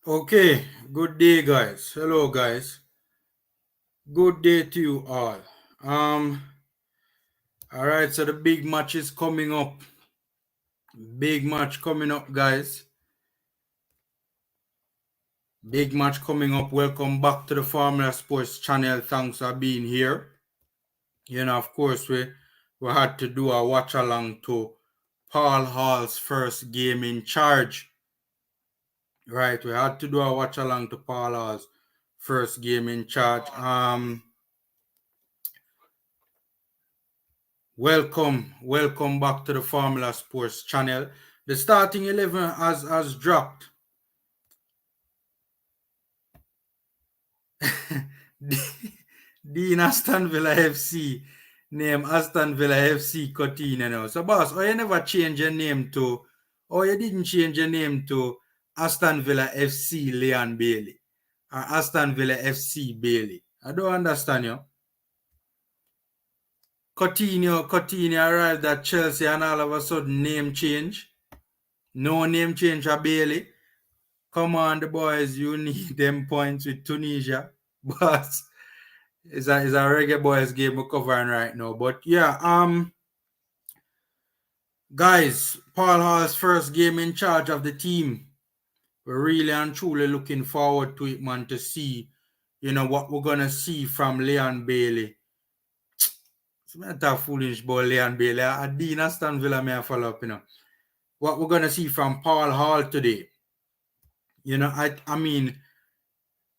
Okay, good day, guys. Hello, guys. Good day to you all. Um, all right. So the big match is coming up. Big match coming up, guys. Big match coming up. Welcome back to the Formula Sports channel. Thanks for being here. Of course, we had to do a watch along to Paul Hall's first game in charge. Right, we had to do a watch along to Paul Hall's first game in charge. Welcome back to the Formula Sports channel. The starting 11 has dropped. Dean Aston Villa FC name Aston Villa FC Coutinho now. So boss, you never change your name to, or you didn't change your name to Aston Villa FC Leon Bailey or Aston Villa FC Bailey. I don't understand you. Coutinho arrived at Chelsea and all of a sudden name change. No name change for Bailey. Come on, the boys, you need them points with Tunisia. But it's a Reggae Boyz game we're covering right now. But yeah, guys, Paul Hall's first game in charge of the team. We're really and truly looking forward to it, man, to see, what we're gonna see from Leon Bailey. It's not that foolish about Leon Bailey. I Dean Aston Villa may follow up, What we're gonna see from Paul Hall today. I mean,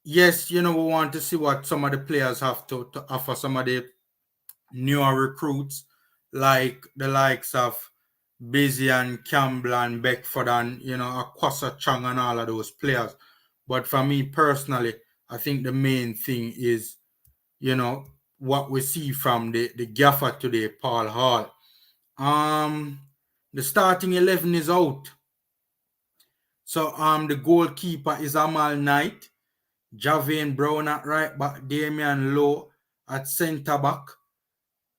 yes, we want to see what some of the players have to offer, some of the newer recruits, like the likes of Busy and Campbell and Beckford and, Akwasa Chang and all of those players. But for me personally, I think the main thing is, what we see from the gaffer today, Paul Hall. The starting 11 is out. So the goalkeeper is Amal Knight. Javane Brown at right back, Damian Lowe at centre back,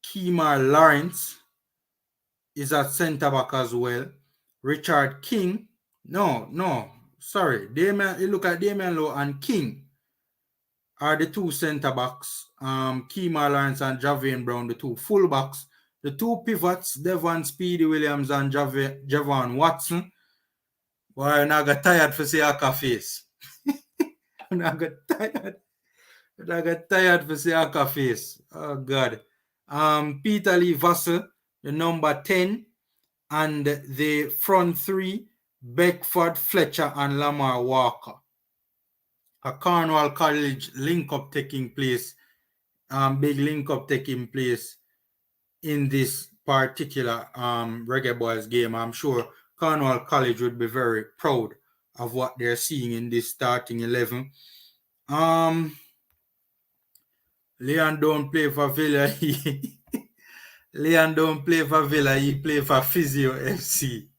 Kemar Lawrence is at centre back as well. Richard King, sorry, Damian. You look at Damian Lowe and King are the two centre backs. Kemar Lawrence and Javane Brown, the two full backs. The two pivots, Devon Speedy Williams and Javon Watson. Boy, I got tired for say Aka face. I got tired. I got tired for say Aka face. Oh God. Peter Lee Vassell, the number 10, and the front three, Beckford, Fletcher, and Lamar Walker. A Cornwall College link-up taking place, big link-up taking place in this particular Reggae Boyz game. I'm sure Cornwall College would be very proud of what they're seeing in this starting 11. Leon don't play for Villa. Leon don't play for Villa. He play for Physio FC.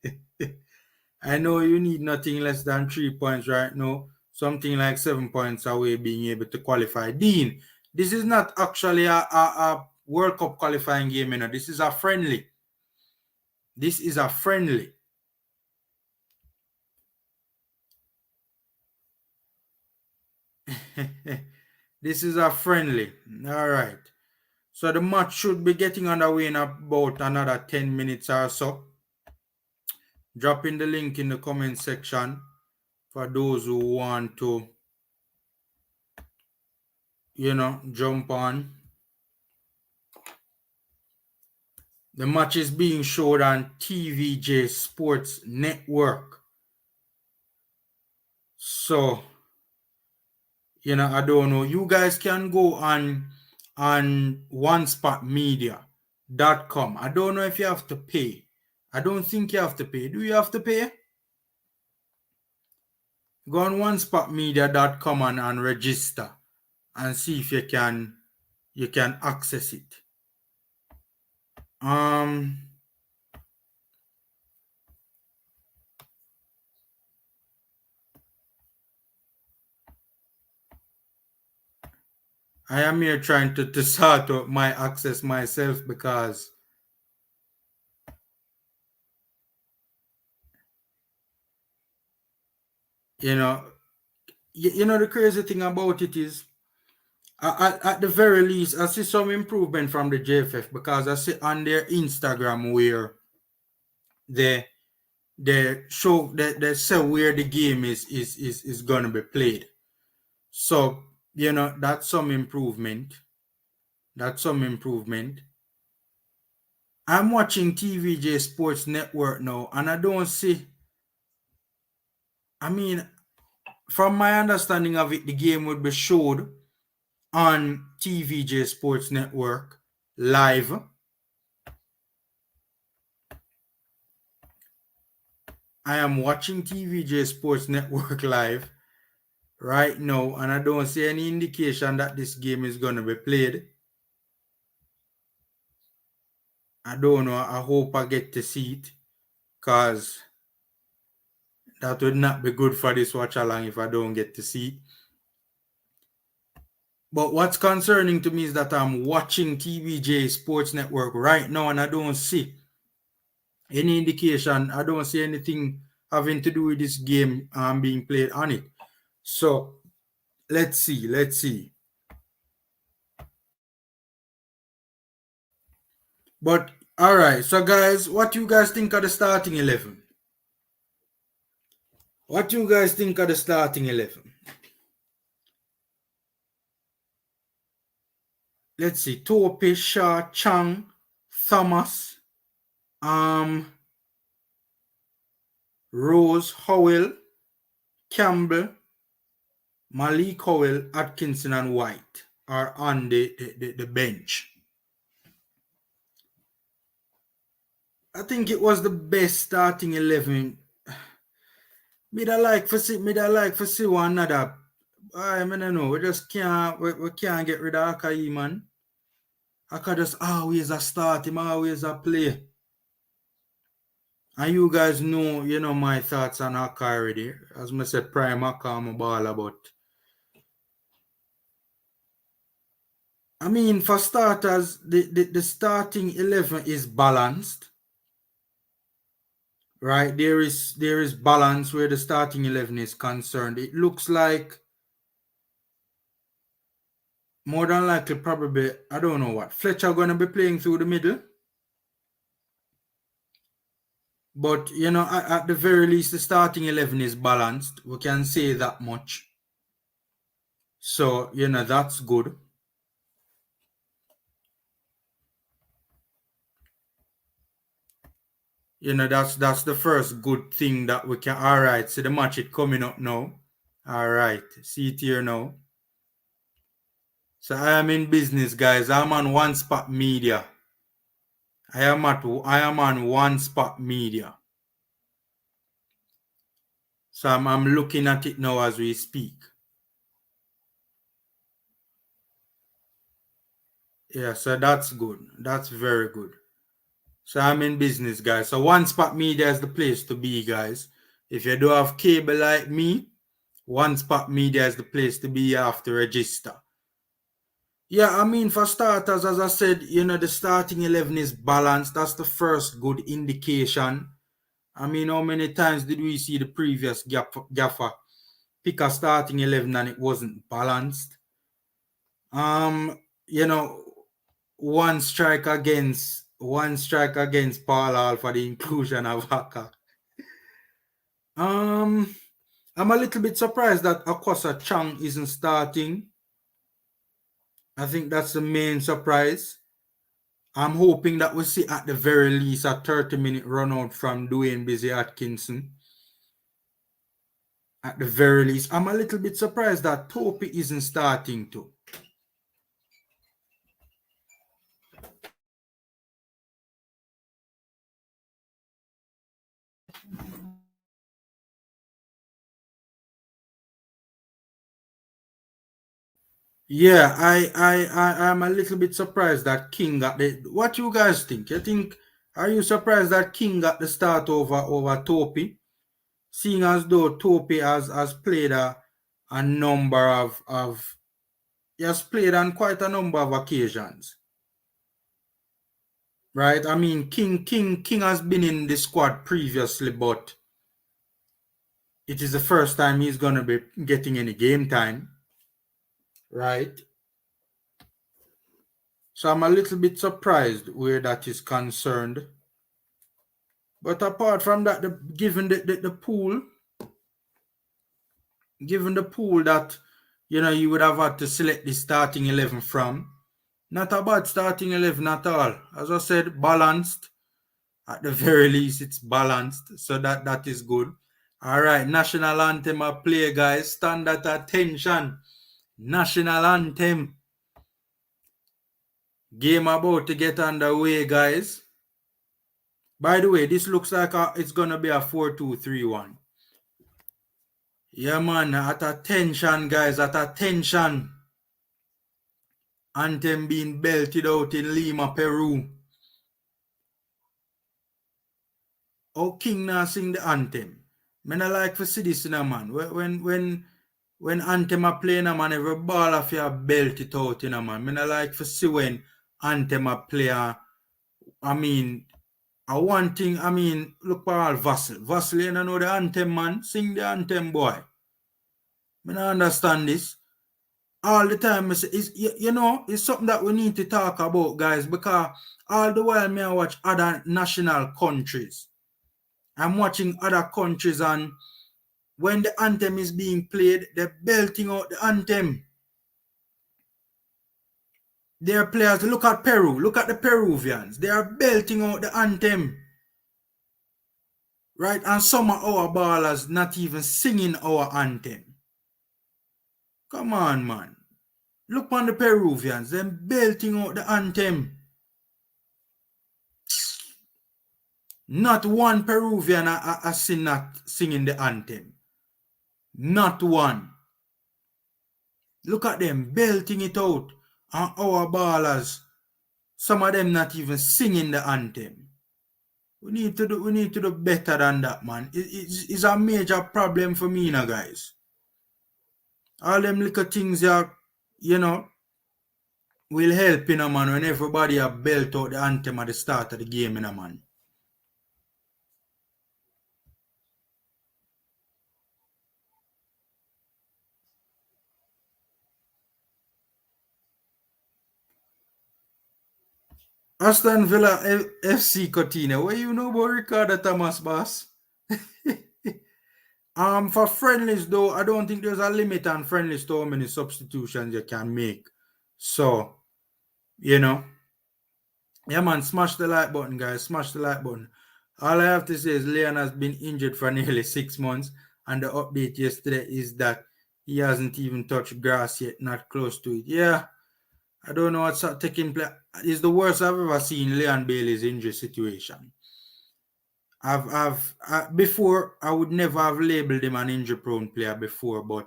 I know you need nothing less than 3 points right now. Something like 7 points away being able to qualify. Dean, this is not actually a World Cup qualifying game, This is a friendly. This is a friendly. This is a friendly. All right. So the match should be getting underway in about another 10 minutes or so. Drop in the link in the comment section for those who want to, jump on. The match is being showed on TVJ Sports Network. So, I don't know. You guys can go on onespotmedia.com. I don't know if you have to pay. I don't think you have to pay. Do you have to pay? Go on onespotmedia.com and register and see if you can access it. I am here trying to sort out my access myself because you know, the crazy thing about it is, at the very least, I see some improvement from the JFF, because I see on their Instagram where they show that they say where the game is gonna be played. So, you know, that's some improvement. That's some improvement. I'm watching TVJ Sports Network now, and I don't see. I mean, from my understanding of it, the game would be showed on TVJ Sports Network live. I am watching TVJ Sports Network live right now, and I don't see any indication that this game is going to be played. I don't know. I hope I get to see it, because that would not be good for this watch along if I don't get to see it. But what's concerning to me is that I'm watching TVJ Sports Network right now, and I don't see any indication. I don't see anything having to do with this game being played on it. So let's see. But all right, so guys, what you guys think of the starting 11? What you guys think of the starting 11? Let's see. Tope, Shaw, Chang, Thomas, Rose, Howell, Campbell, Malik Howell, Atkinson, and White are on the bench. I think it was the best starting 11. Me da like for see one another. I don't know. We just can't get rid of Akai, man. Aka just always a start, him always a play. And you guys know, you know, my thoughts on Aka already. As I said, prime Aka, I'm a baller, but I mean, for starters, the starting 11 is balanced. Right? There is balance where the starting 11 is concerned. It looks like more than likely, probably, I don't know what, Fletcher going to be playing through the middle. But, you know, at the very least, the starting 11 is balanced. We can say that much. So, you know, that's good. You know, that's the first good thing that we can. All right, so the match is coming up now. All right, see it here now. So I am in business, guys. I'm on One Spot Media. I am on One Spot Media. So I'm looking at it now as we speak. Yeah, so that's good. That's very good. So I'm in business, guys. So One Spot Media is the place to be, guys. If you don't have cable like me, One Spot Media is the place to be. You have to register. Yeah, I mean, for starters, as I said, you know, the starting 11 is balanced. That's the first good indication. I mean, how many times did we see the previous gaffer pick a starting 11 and it wasn't balanced? You know, one strike against Paul Hall for the inclusion of Haka. I'm a little bit surprised that Akosa Chang isn't starting. I think that's the main surprise. I'm hoping that we see at the very least a 30-minute run out from Dwayne Busy Atkinson. At the very least, I'm a little bit surprised that Tope isn't starting too. Yeah, I'm a little bit surprised that King got the. What you guys think? Are you surprised that King got the start over Tope? Seeing as though Tope has played a number of he has played on quite a number of occasions. Right? I mean, King has been in the squad previously, but it is the first time he's going to be getting any game time, right? So I'm a little bit surprised where that is concerned. But apart from that, given the pool, that, you know, you would have had to select the starting 11 from, not a bad starting 11 at all. As I said, balanced. At the very least, it's balanced. So that is good. All right, national anthem I play, guys. Stand at attention. National anthem. Game about to get underway, guys. By the way, this looks like it's going to be a 4-2-3-1. Yeah, man. At attention, guys. At attention. Anthem being belted out in Lima, Peru. Oh, King now sing the anthem. Man, I like to see this, you know, man. When anthem a play, you know, man, every ball of you belt it out, you know, man. Man, I like to see when anthem a play. I mean, one thing, I mean, look for all Vassal. Vassal, you know the anthem, man. Sing the anthem, boy. I don't understand this. All the time, you know, it's something that we need to talk about, guys, because all the while me I watch other national countries. I'm watching other countries, and when the anthem is being played, they're belting out the anthem. Their players, look at Peru, look at the Peruvians. They are belting out the anthem. Right? And some of our ballers not even singing our anthem. Come on, man. Look on the Peruvians, them belting out the anthem. Not one Peruvian not singing the anthem. Not one. Look at them belting it out. And our ballers, some of them not even singing the anthem. We need to do better than that, man. It's a major problem for me now, guys. All them little things are, you know, will help, you know, man, when everybody have belt out the anthem at the start of the game, you know, man. Aston Villa FC Coutinho, what you know about Ricardo Thomas, boss? For friendlies, though, I don't think there's a limit on friendlies to how many substitutions you can make. So, you know, yeah, man, smash the like button, guys. Smash the like button. All I have to say is Leon has been injured for nearly 6 months, and the update yesterday is that he hasn't even touched grass yet, not close to it. Yeah, I don't know what's taking place. It's the worst I've ever seen Leon Bailey's injury situation. Before, I would never have labeled him an injury-prone player before, but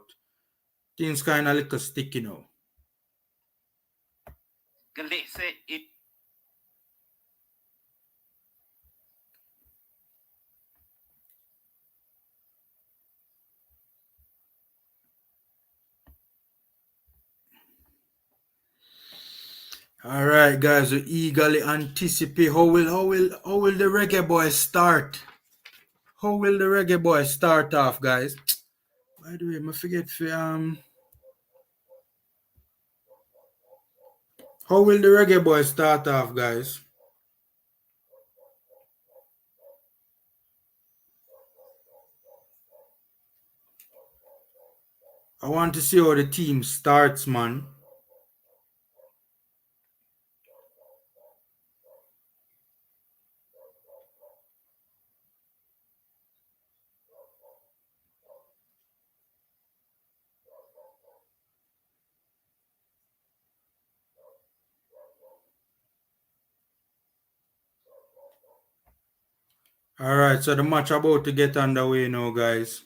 things kind of little sticky now. All right, guys, we eagerly anticipate how will the Reggae Boyz start? How will the Reggae Boyz start off, guys? By the way, I forget how will the Reggae Boyz start off, guys? I want to see how the team starts, man. All right, so the match about to get underway now, guys.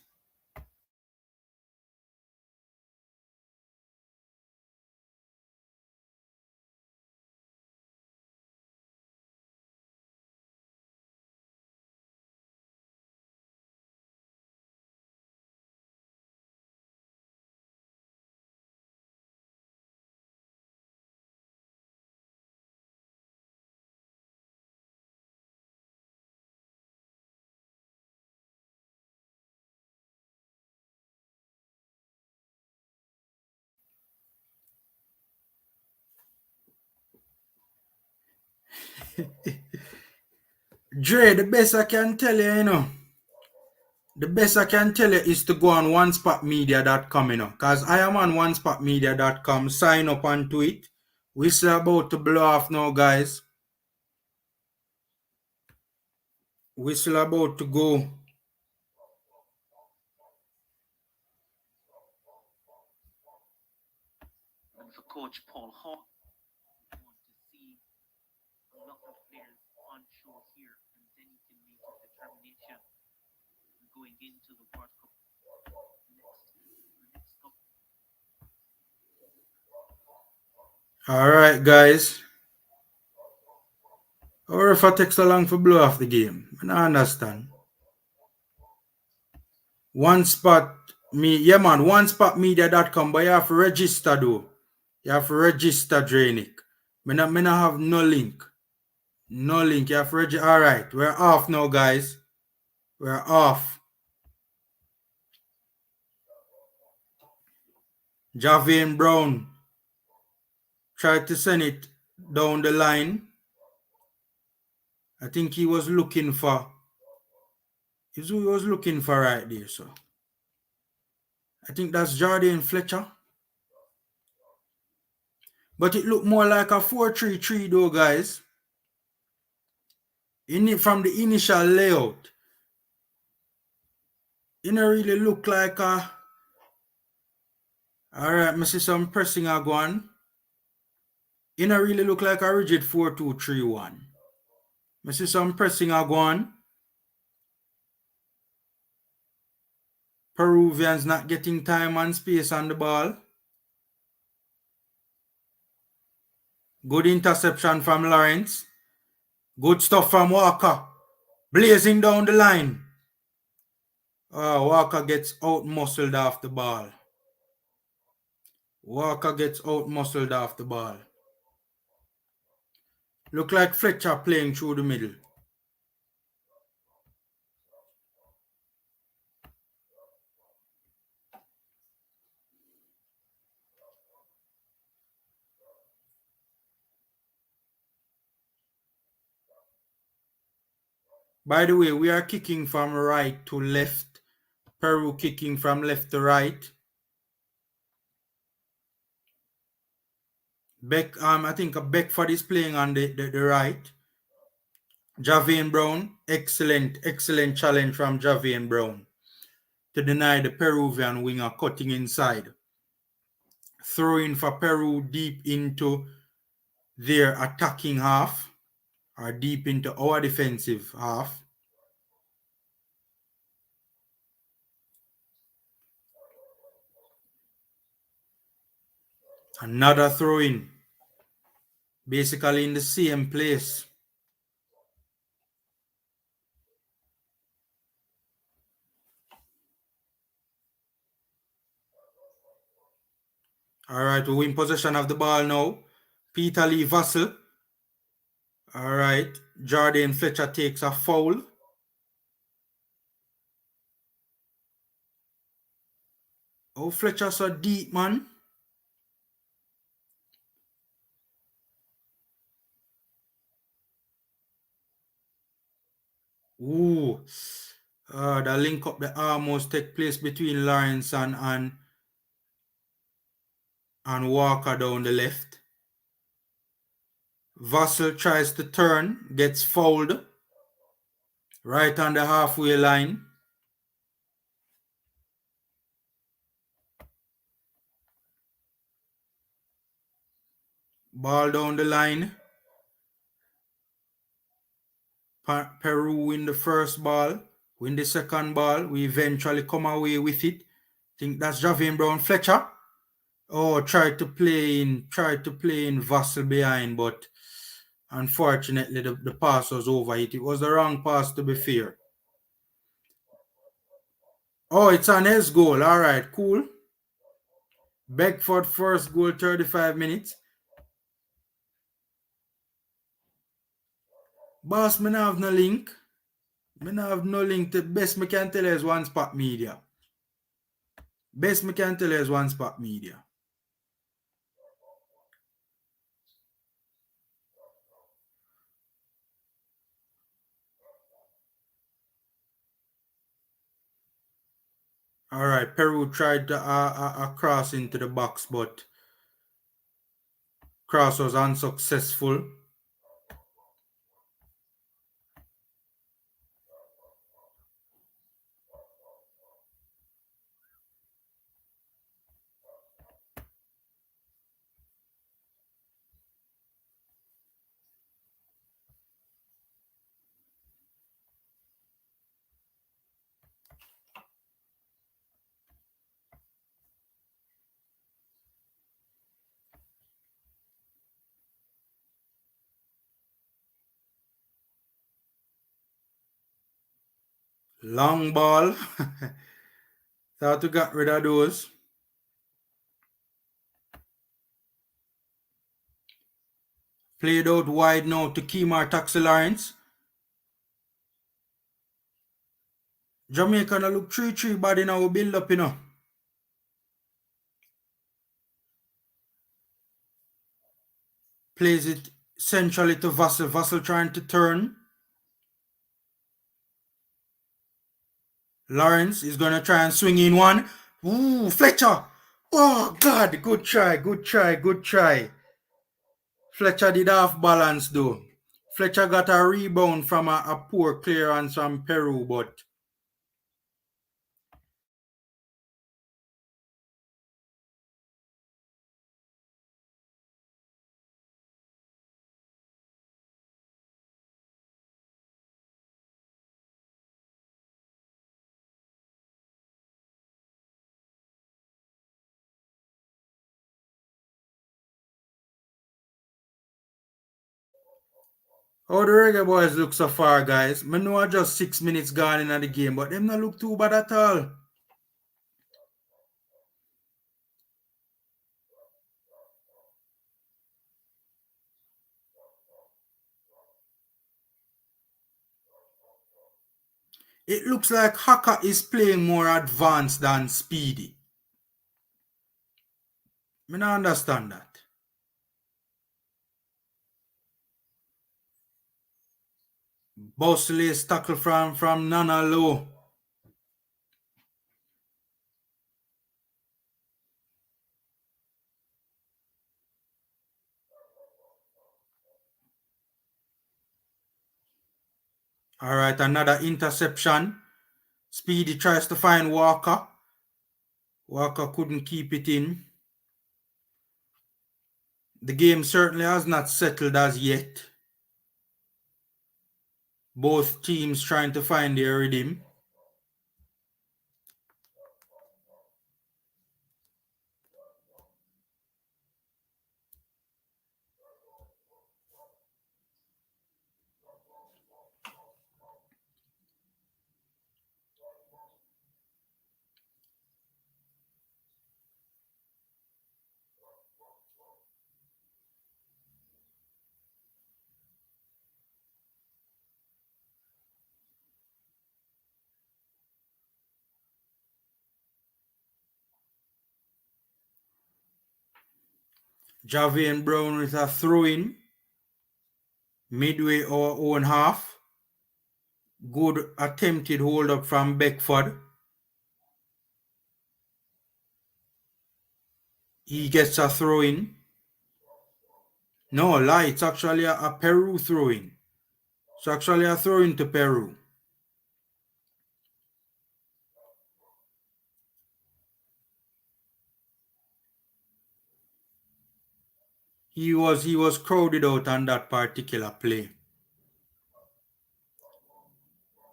Dre, the best I can tell you, the best I can tell you is to go on onespotmedia.com, because I am on onespotmedia.com. Sign up onto it. We're still about to blow off now, guys. We're still about to go. And for Coach Paul Hall, we want to see a lot of players on show here, and then he can make his determination going into the World Cup next cup. All right, guys. Or if it takes so long to blow off the game, I don't understand. Onespotmedia.com, but you have to register though. You have to register, Drainik. Me not have no link. No link. You have to register. All right, we're off now, guys. We're off. Javian Brown tried to send it down the line. I think he was looking for. Is who he was looking for right there, so. I think that's Jordan Fletcher. But it looked more like a 4-3-3 though, guys. From the initial layout, it don't really look like a... Alright, I see some pressing are going. It don't really look like a rigid 4-2-3-1. I see some pressing are going. Peruvians not getting time and space on the ball. Good interception from Lawrence. Good stuff from Walker. Blazing down the line. Walker gets out-muscled off the ball. Walker gets out-muscled off the ball. Look like Fletcher playing through the middle. By the way, we are kicking from right to left. Peru kicking from left to right. I think Beckford is playing on the right. Javian Brown, excellent challenge from Javian Brown to deny the Peruvian winger cutting inside. Throwing for Peru deep into their attacking half, or deep into our defensive half. Another throw in, basically in the same place. All right, we win possession of the ball now. Peter Lee Vassell. All right, Jordan Fletcher takes a foul. Oh, Fletcher so deep, man. Ooh. The link up that almost take place between Lawrence and Walker down the left. Vassell tries to turn, gets fouled right on the halfway line. Ball down the line. Peru win the first ball, win the second ball. We eventually come away with it. Think that's Javian Brown Fletcher. Oh, tried to play in Vassell behind, but unfortunately the pass was over it. It was the wrong pass, to be fair. Oh, it's an S goal. All right, cool. Beckford first goal, 35 minutes. Boss, me not have no link. Me not have no link. The best me can tell you is One Spot Media. Best me can tell you is One Spot Media. All right, Peru tried to cross into the box, but cross was unsuccessful. Long ball. Thought to get rid of those. Played out wide now to Kemar Taxi Lawrence. Jamaica look 3-3 body now build up, you know. Plays it centrally to Vassell. Vassell trying to turn. Lawrence is going to try and swing in one. Ooh, Fletcher. Oh, God. Good try, good try, good try. Fletcher did half balance, though. Fletcher got a rebound from a poor clearance from Peru, but how the Reggae Boys look so far, guys? I know just 6 minutes gone in the game, but them not look too bad at all. It looks like Haka is playing more advanced than Speedy. I don't understand that. Bosley's tackle from Nana Low. All right, another interception. Speedy tries to find Walker. Walker couldn't keep it in. The game certainly has not settled as yet. Both teams trying to find their rhythm. Javian Brown with a throw-in. Midway our own half. Good attempted hold up from Beckford. He gets a throw-in. No, lie, it's actually a Peru throw-in. It's actually a throw-in to Peru. He was crowded out on that particular play.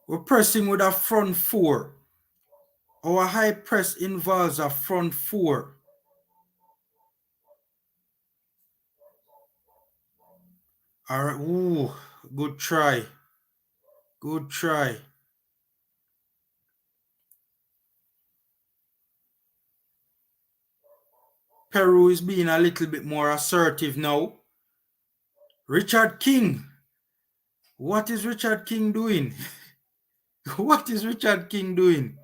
We're pressing with a front four. Our high press involves a front four. All right, ooh, good try. Good try. Peru is being a little bit more assertive now. Richard King. What is Richard King doing? What is Richard King doing?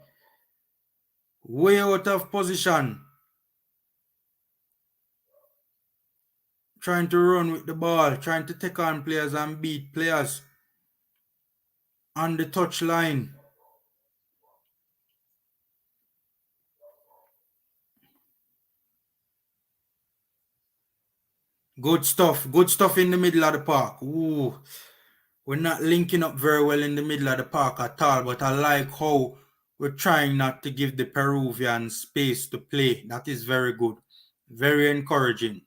Way out of position. Trying to run with the ball, trying to take on players and beat players on the touchline. Good stuff. Good stuff in the middle of the park. Ooh. We're not linking up very well in the middle of the park at all, but I like how we're trying not to give the Peruvians space to play. That is very good. Very encouraging.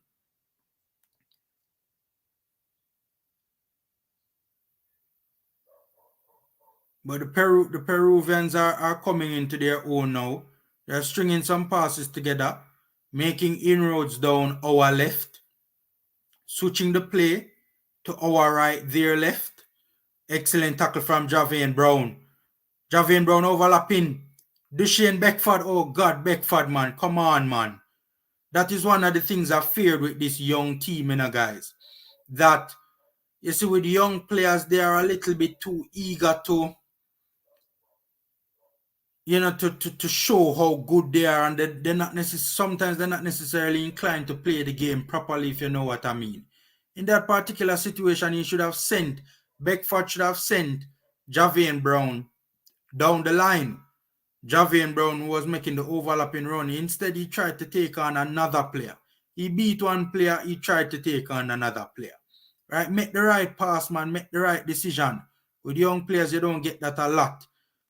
But the Peruvians are coming into their own now. They're stringing some passes together, making inroads down our left, switching the play to our right, their left. Excellent tackle from Javian Brown. Javian Brown overlapping. Duchesne Beckford. Oh God, Beckford, man. Come on, man. That is one of the things I feared with this young team, guys. That, you see, with young players, they are a little bit too eager to, to show how good they are, and they're not sometimes they're not necessarily inclined to play the game properly, if you know what I mean. In that particular situation, Beckford should have sent Javian Brown down the line. Javian Brown was making the overlapping run. Instead, he tried to take on another player. He beat one player, he tried to take on another player. Right? Make the right pass, man. Make the right decision. With young players, you don't get that a lot.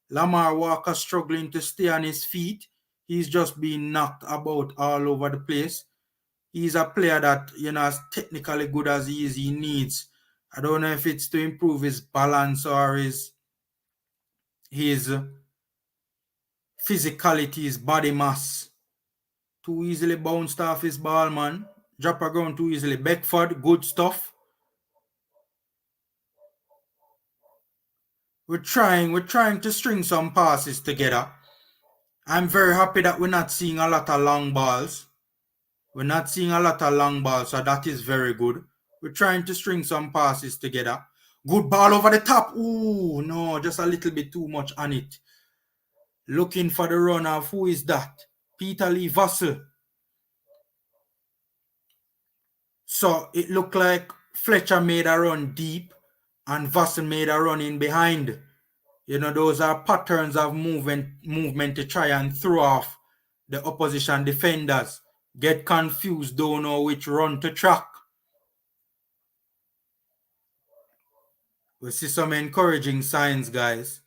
Lamar Walker struggling to stay on his feet. He's just being knocked about all over the place. He's a player that, as technically good as he is, he needs. I don't know if it's to improve his balance or his physicality, his body mass. Too easily bounced off his ball, man. Drop a ground too easily. Beckford, good stuff. We're trying to string some passes together. I'm very happy that we're not seeing a lot of long balls. We're not seeing a lot of long balls, so that is very good. We're trying to string some passes together. Good ball over the top. Ooh, no, just a little bit too much on it. Looking for the run of, who is that? Peter Lee Vassell. So it looked like Fletcher made a run deep and Vassell made a run in behind. Those are patterns of movement to try and throw off the opposition defenders. Get confused, don't know which run to track. We see some encouraging signs, guys.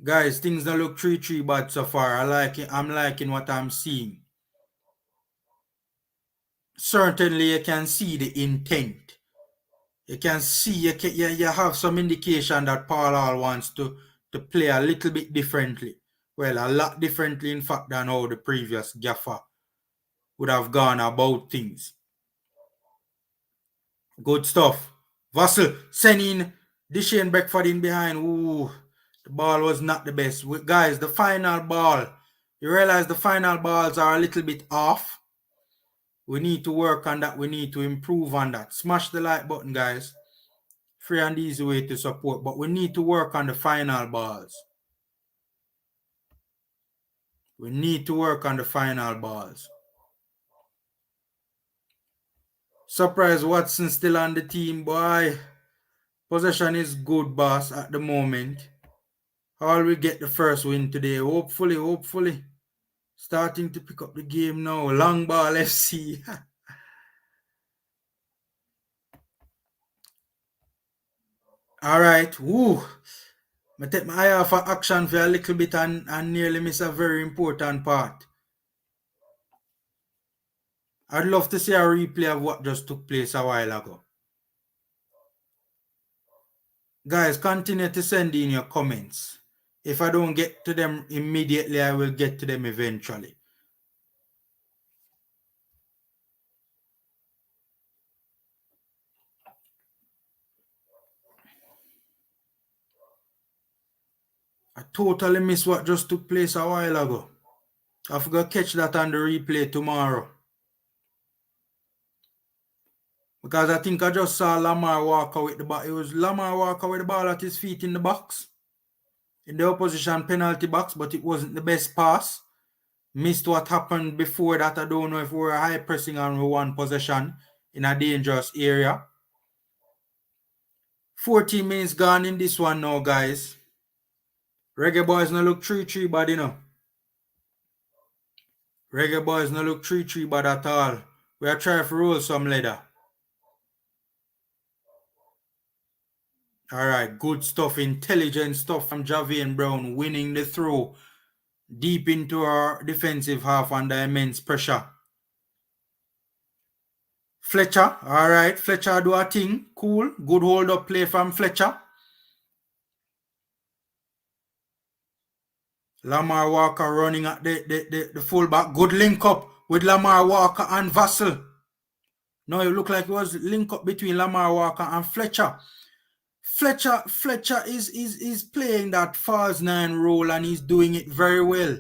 Guys, things don't look 3-3 bad so far. I'm liking what I'm seeing. Certainly, you can see the intent. You can see, you have some indication that Paul Hall wants to play a little bit differently. Well, a lot differently, in fact, than how the previous gaffer would have gone about things. Good stuff. Vassell sending Duchesne Beckford in behind. Ooh, the ball was not the best. Guys, the final ball. You realize the final balls are a little bit off. We need to work on that. We need to improve on that. Smash the like button, guys. Free and easy way to support. But we need to work on the final balls. We need to work on the final balls. Surprise Watson still on the team, boy. Possession is good, boss, at the moment. How will we get the first win today? Hopefully. Starting to pick up the game now. Long ball FC. Alright. Woo. I take my eye off of action for a little bit and nearly miss a very important part. I'd love to see a replay of what just took place a while ago. Guys, continue to send in your comments. If I don't get to them immediately, I will get to them eventually. I totally missed what just took place a while ago. I forgot to catch that on the replay tomorrow. Because I think I just saw Lamar Walker with the ball. It was Lamar Walker with the ball at his feet in the box. In the opposition penalty box, but it wasn't the best pass. Missed what happened before that. I don't know if we were high pressing on one possession in a dangerous area. 14 minutes gone in this one now, guys. Reggae Boyz no look 3-3 bad, Reggae Boyz no look 3-3 bad at all. We are trying to roll some leather. All right, good stuff, intelligent stuff from Javian Brown, winning the throw deep into our defensive half under immense pressure. Fletcher, all right, Fletcher do a thing, cool, good hold up play from Fletcher. Lamar Walker running at the fullback, good link up with Lamar Walker and Vassell. No, it looked like it was link up between Lamar Walker and Fletcher. Fletcher is playing that false 9 role and he's doing it very well.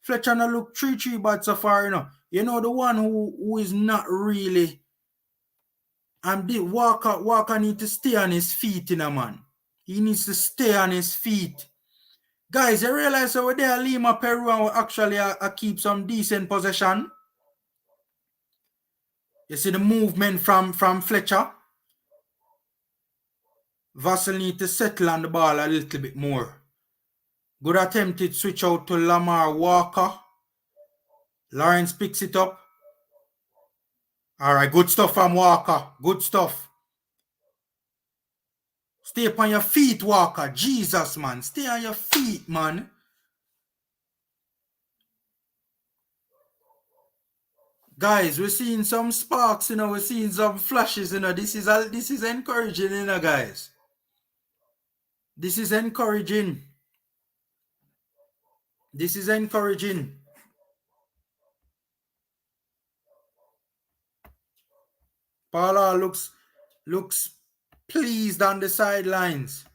Fletcher no look 3-3 bad so far, you know. You know the one who is not really, and the Walker need to stay on his feet, you know, man. He needs to stay on his feet. Guys, you realize over there Lima, Peru, and we actually keep some decent possession. You see the movement from Fletcher. Vassell need to settle on the ball a little bit more. Good attempted switch out to Lamar Walker. Lawrence picks it up. All right, good stuff from Walker. Good stuff. Stay up on your feet, Walker. Jesus, man. Stay on your feet, man. Guys, we're seeing some sparks, you know. We're seeing some flashes, you know. This is encouraging, you know, guys. This is encouraging. This is encouraging. Paula looks pleased on the sidelines.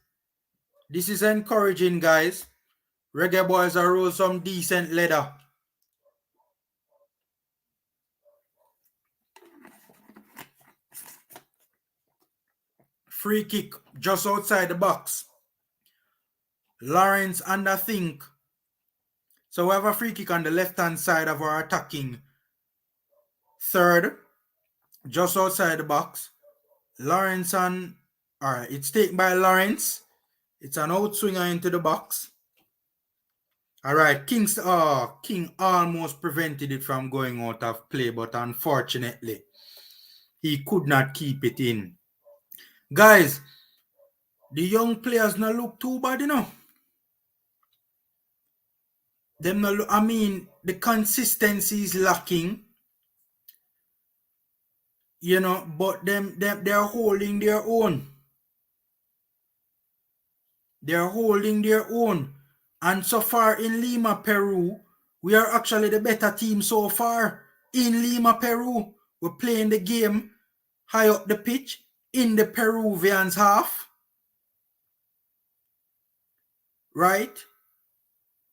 This is encouraging, guys. Reggae Boyz are roll some decent leather. Free kick just outside the box. Lawrence and I think. So we have a free kick on the left-hand side of our attacking third. Just outside the box. Lawrence and... Alright, it's taken by Lawrence. It's an outswinger into the box. Alright, King almost prevented it from going out of play, but unfortunately, he could not keep it in. Guys, the young players not look too bad, you know. Them not look, I mean, the consistency is lacking. You know, but they're holding their own. They're holding their own. And so far in Lima, Peru, we are actually the better team so far. In Lima, Peru, we're playing the game high up the pitch in the Peruvians' half. Right?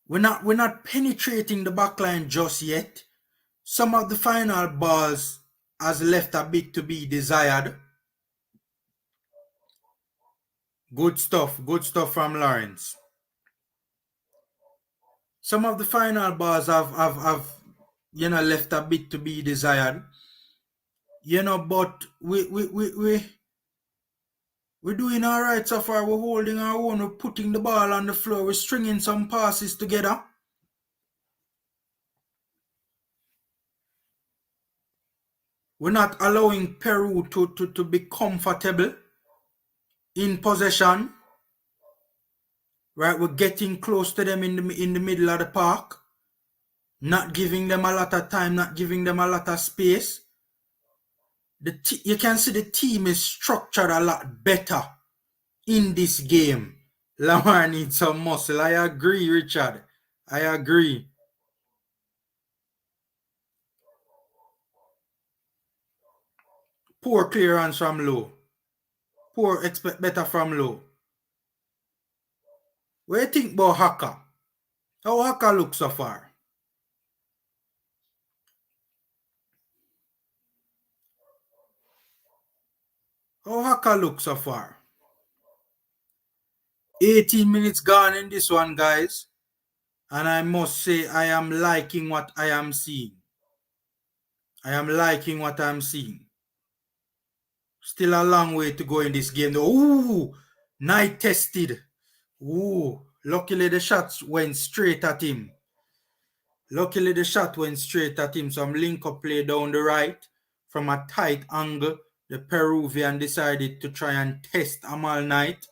We're not penetrating the backline just yet. Some of the final balls has left a bit to be desired. Good stuff from Lawrence. Some of the final balls have you know, left a bit to be desired. You know, but we're doing all right so far. We're holding our own. We're putting the ball on the floor. We're stringing some passes together. We're not allowing Peru to be comfortable in possession. Right, we're getting close to them in the middle of the park. Not giving them a lot of time, not giving them a lot of space. You can see the team is structured a lot better in this game. Lamar needs some muscle. I agree, Richard. I agree. Poor clearance from low. Poor expect better from low. What do you think about Haka? How Haka looks so far? How Haka looks so far? 18 minutes gone in this one, guys. And I must say, I am liking what I am seeing. I am liking what I'm seeing. Still a long way to go in this game, though. Ooh, night tested. Ooh, luckily the shots went straight at him. Luckily the shot went straight at him. Some link up play down the right from a tight angle. The Peruvian decided to try and test Amal Knight.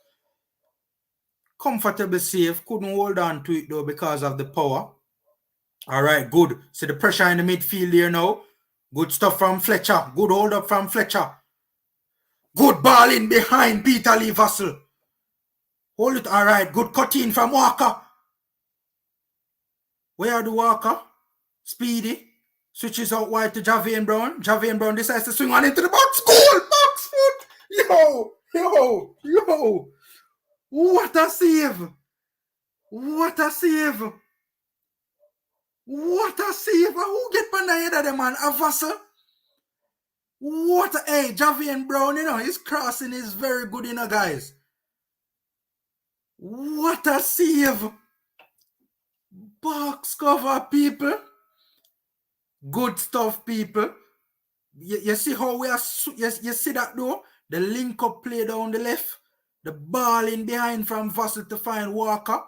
Comfortable save. Couldn't hold on to it though because of the power. All right, good. See the pressure in the midfield here now. Good stuff from Fletcher. Good hold up from Fletcher. Good ball in behind Peter Lee Vassell. Hold it. All right, good cut in from Walker. Where are the Walker? Speedy. Switches out wide to Javian Brown. Javian Brown decides to swing on into the box. Goal! Box foot! Yo! What a save! What a save! What a save! Who get on the head of the man? A Vassell? What a... Hey, Javian Brown, you know, his crossing is very good, you know, guys. What a save! Box cover, people. Good stuff, people. You see how we are... You see that, though? The link-up play down the left. The ball in behind from Vassell to find Walker.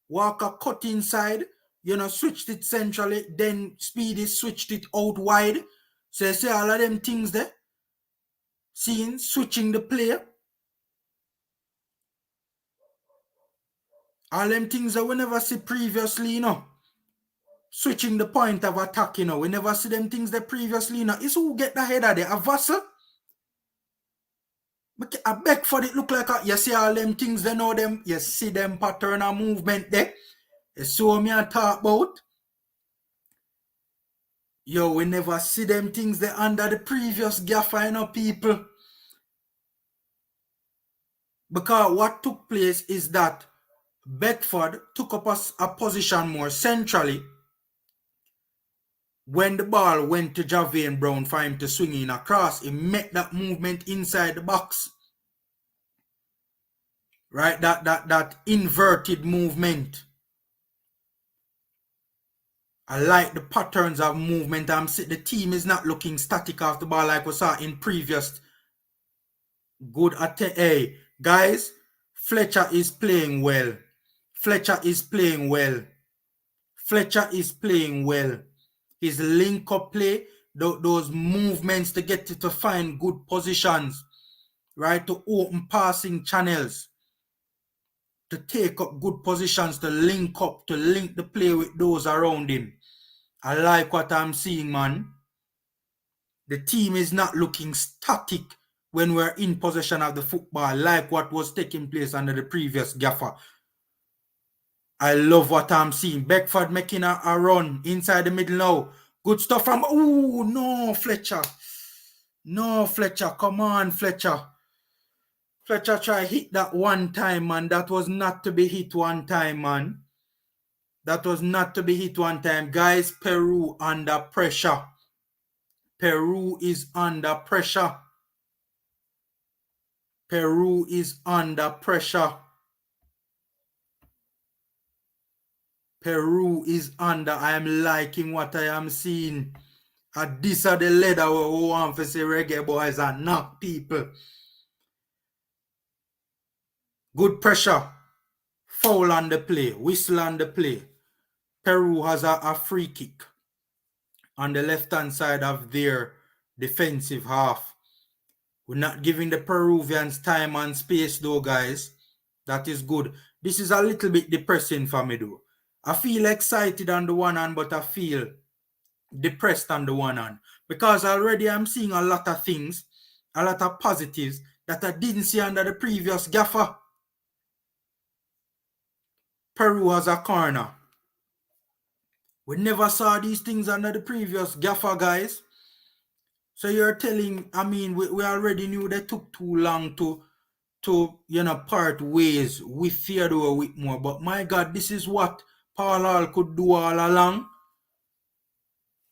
Walker cut inside. You know, switched it centrally. Then Speedy switched it out wide. So you see all of them things there. Seeing, switching the play. All them things that we never see previously, you know. Switching the point of attack, you know. We never see them things there previously, you know. It's who get the head of there. A Vassell. I beg for it look like you see all them things they know them. You see them pattern of movement there. You see what me I talk about. Yo, we never see them things there under the previous gaffer, you know, people. Because what took place is that Beckford took up a position more centrally when the ball went to Javian Brown for him to swing in across. He met that movement inside the box. Right? That inverted movement. I like the patterns of movement. The team is not looking static off the ball like we saw in previous good attempt. Hey, guys, Fletcher is playing well. Fletcher is playing well. Fletcher is playing well. His link-up play, those movements to get to find good positions, right? To open passing channels, to take up good positions, to link up, to link the play with those around him. I like what I'm seeing, man. The team is not looking static when we're in possession of the football, like what was taking place under the previous gaffer. I love what I'm seeing. Beckford making a run inside the middle now. Good stuff from... Oh, no, Fletcher. No, Fletcher. Come on, Fletcher. Fletcher try hit that one time, man. That was not to be hit one time, man. That was not to be hit one time. Guys, Peru under pressure. Peru is under pressure. Peru is under pressure. Peru is under. I am liking what I am seeing. And these are the leather we want to say Reggae Boyz and knock people. Good pressure. Foul on the play. Whistle on the play. Peru has a free kick on the left-hand side of their defensive half. We're not giving the Peruvians time and space though, guys. That is good. This is a little bit depressing for me though. I feel excited on the one hand, but I feel depressed on the one hand. Because already I'm seeing a lot of things, a lot of positives that I didn't see under the previous gaffer. Peru has a corner. We never saw these things under the previous gaffer, guys. So you're telling, I mean, we already knew they took too long to you know, part ways with Theodore Whitmore. But my God, this is what Paul Hall could do all along.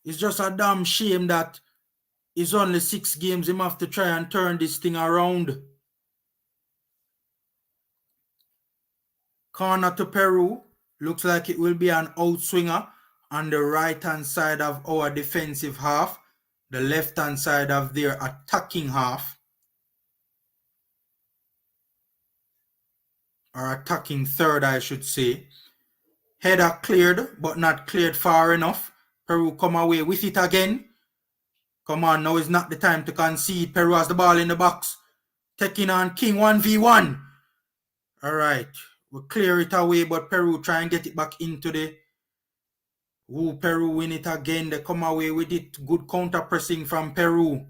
It's just a damn shame that it's only 6 games. Him have to try and turn this thing around. Corner to Peru. Looks like it will be an outswinger on the right-hand side of our defensive half. The left-hand side of their attacking half. Or attacking third, I should say. Header cleared, but not cleared far enough. Peru come away with it again. Come on, now is not the time to concede. Peru has the ball in the box. Taking on King 1v1. All right. We'll clear it away, but Peru try and get it back into the... Ooh, Peru win it again. They come away with it. Good counter pressing from Peru.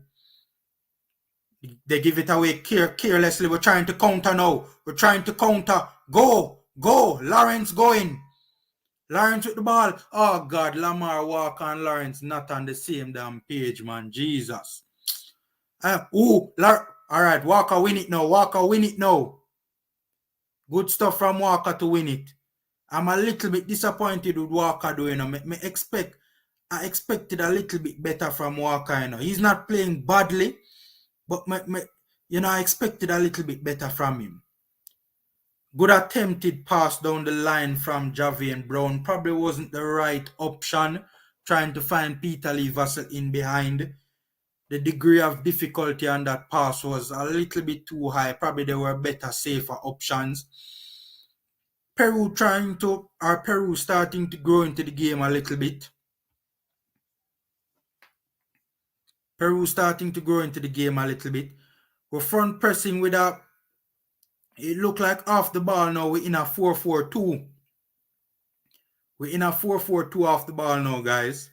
They give it away carelessly. We're trying to counter now. We're trying to counter. Go. Lawrence going. Lawrence with the ball. Oh, God. Lamar Walker and Lawrence not on the same damn page, man. Jesus. All right. Walker win it now. Good stuff from Walker to win it. I'm a little bit disappointed with Walker doing it. I expected a little bit better from Walker. He's not playing badly, but I expected a little bit better from him. Good attempted pass down the line from Javian Brown. Probably wasn't the right option, trying to find Peter Lee Vassell in behind. The degree of difficulty on that pass was a little bit too high. Probably there were better, safer options. Peru starting to grow into the game a little bit. We're front pressing with it look like off the ball now. We're in a 4-4-2. We're in a 4-4-2 off the ball now, guys.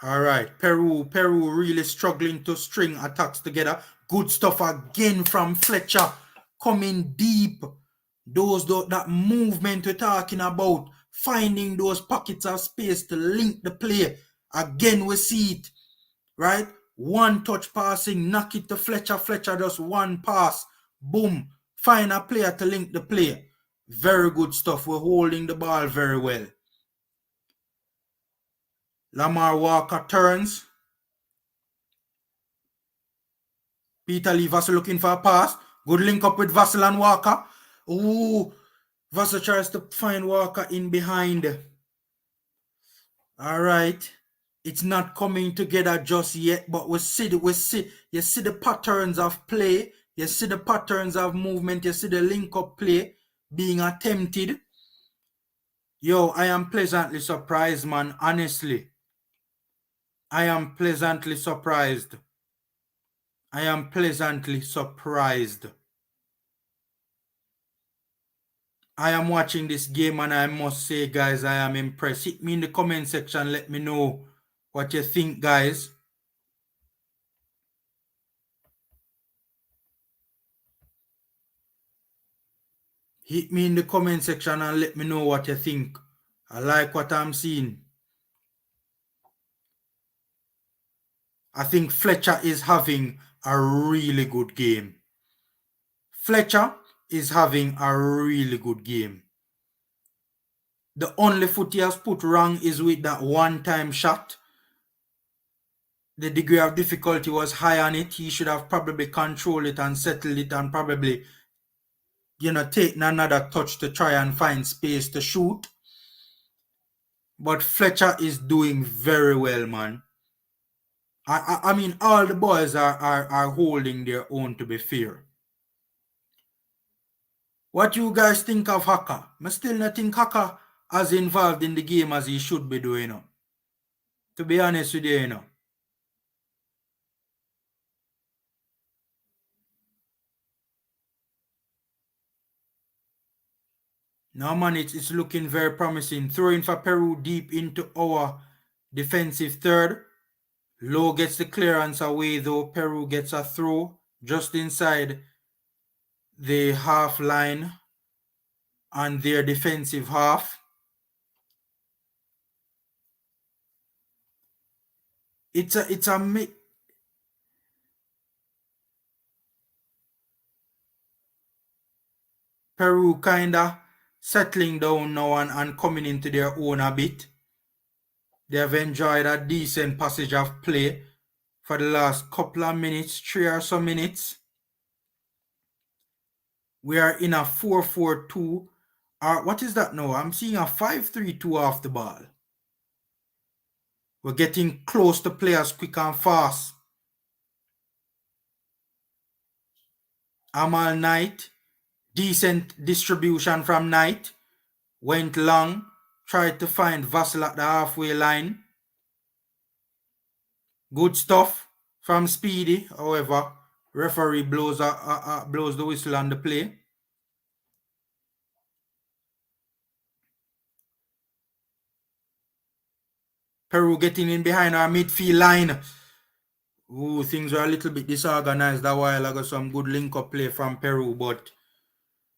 All right, Peru really struggling to string attacks together. Good stuff again from Fletcher, coming deep. That movement we're talking about, finding those pockets of space to link the play. Again, we see it, right? One touch passing, knock it to Fletcher. Fletcher just one pass, boom. Find a player to link the play. Very good stuff. We're holding the ball very well. Lamar Walker turns. Peter Lee Vassell looking for a pass. Good link up with Vassell and Walker. Ooh, Vassell tries to find Walker in behind. All right. It's not coming together just yet, but you see the patterns of play. You see the patterns of movement. You see the link-up play being attempted. Yo, I am pleasantly surprised, man. Honestly. I am pleasantly surprised. I am watching this game and I must say, guys, I am impressed. Hit me in the comment section. Let me know what you think, guys. Hit me in the comment section and let me know what you think. I like what I'm seeing. I think Fletcher is having a really good game. The only foot he has put wrong is with that one-time shot. The degree of difficulty was high on it. He should have probably controlled it and settled it and probably, taken another touch to try and find space to shoot. But Fletcher is doing very well, man. I mean, all the boys are holding their own, to be fair. What you guys think of Haka? I still not think Haka as involved in the game as he should be doing. To be honest with you, Now, man, it's looking very promising. Throwing for Peru deep into our defensive third. Low gets the clearance away, though. Peru gets a throw just inside the half line on their defensive half. It's a Peru kinda settling down now and coming into their own a bit. They have enjoyed a decent passage of play for the last couple of minutes, 3 or so minutes. We are in a 4-4-2. What is that now? I'm seeing a 5-3-2 off the ball. We're getting close to players quick and fast. Amal Knight, decent distribution from Knight. Went long. Tried to find Vassell at the halfway line. Good stuff from Speedy. However, referee blows the whistle on the play. Peru getting in behind our midfield line. Ooh, things were a little bit disorganized a while ago. Some good link-up play from Peru, but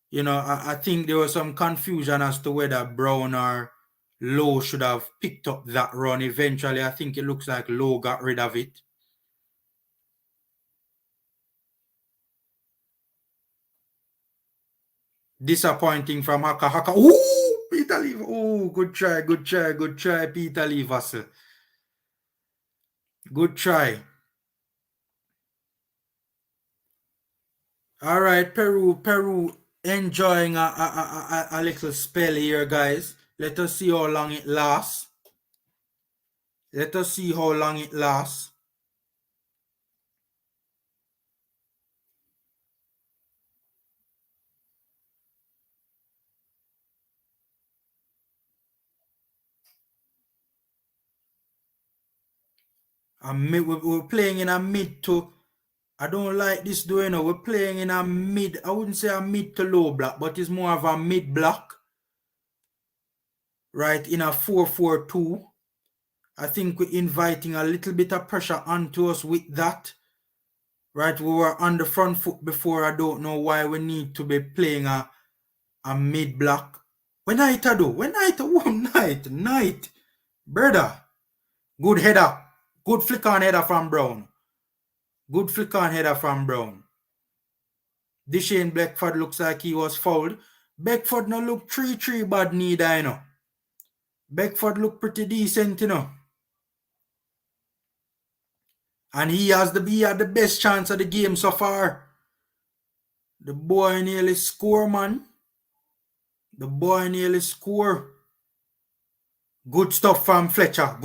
you know, I think there was some confusion as to whether Brown or Lowe should have picked up that run. Eventually, I think it looks like Lowe got rid of it. Disappointing from Haka. Haka. Ooh, Peter Lee. Ooh, good try, Peter Lee Vassell. Good try. All right, Peru enjoying a little spell here, guys. Let us see how long it lasts. We're playing in a mid to, I don't like this doing. We're playing in a mid, I wouldn't say a mid to low block, but it's more of a mid block. Right, in a 4-4-2. I think we're inviting a little bit of pressure onto us with that. Right, we were on the front foot before. I don't know why we need to be playing a mid block. When night I do? When night? Night. Brother. Good header. Good flick on header from Brown. Deshane Beckford looks like he was fouled. Beckford no look 3-3 bad neither, you know. Beckford look pretty decent, you know. And he had the best chance of the game so far. The boy nearly score, man. Good stuff from Fletcher.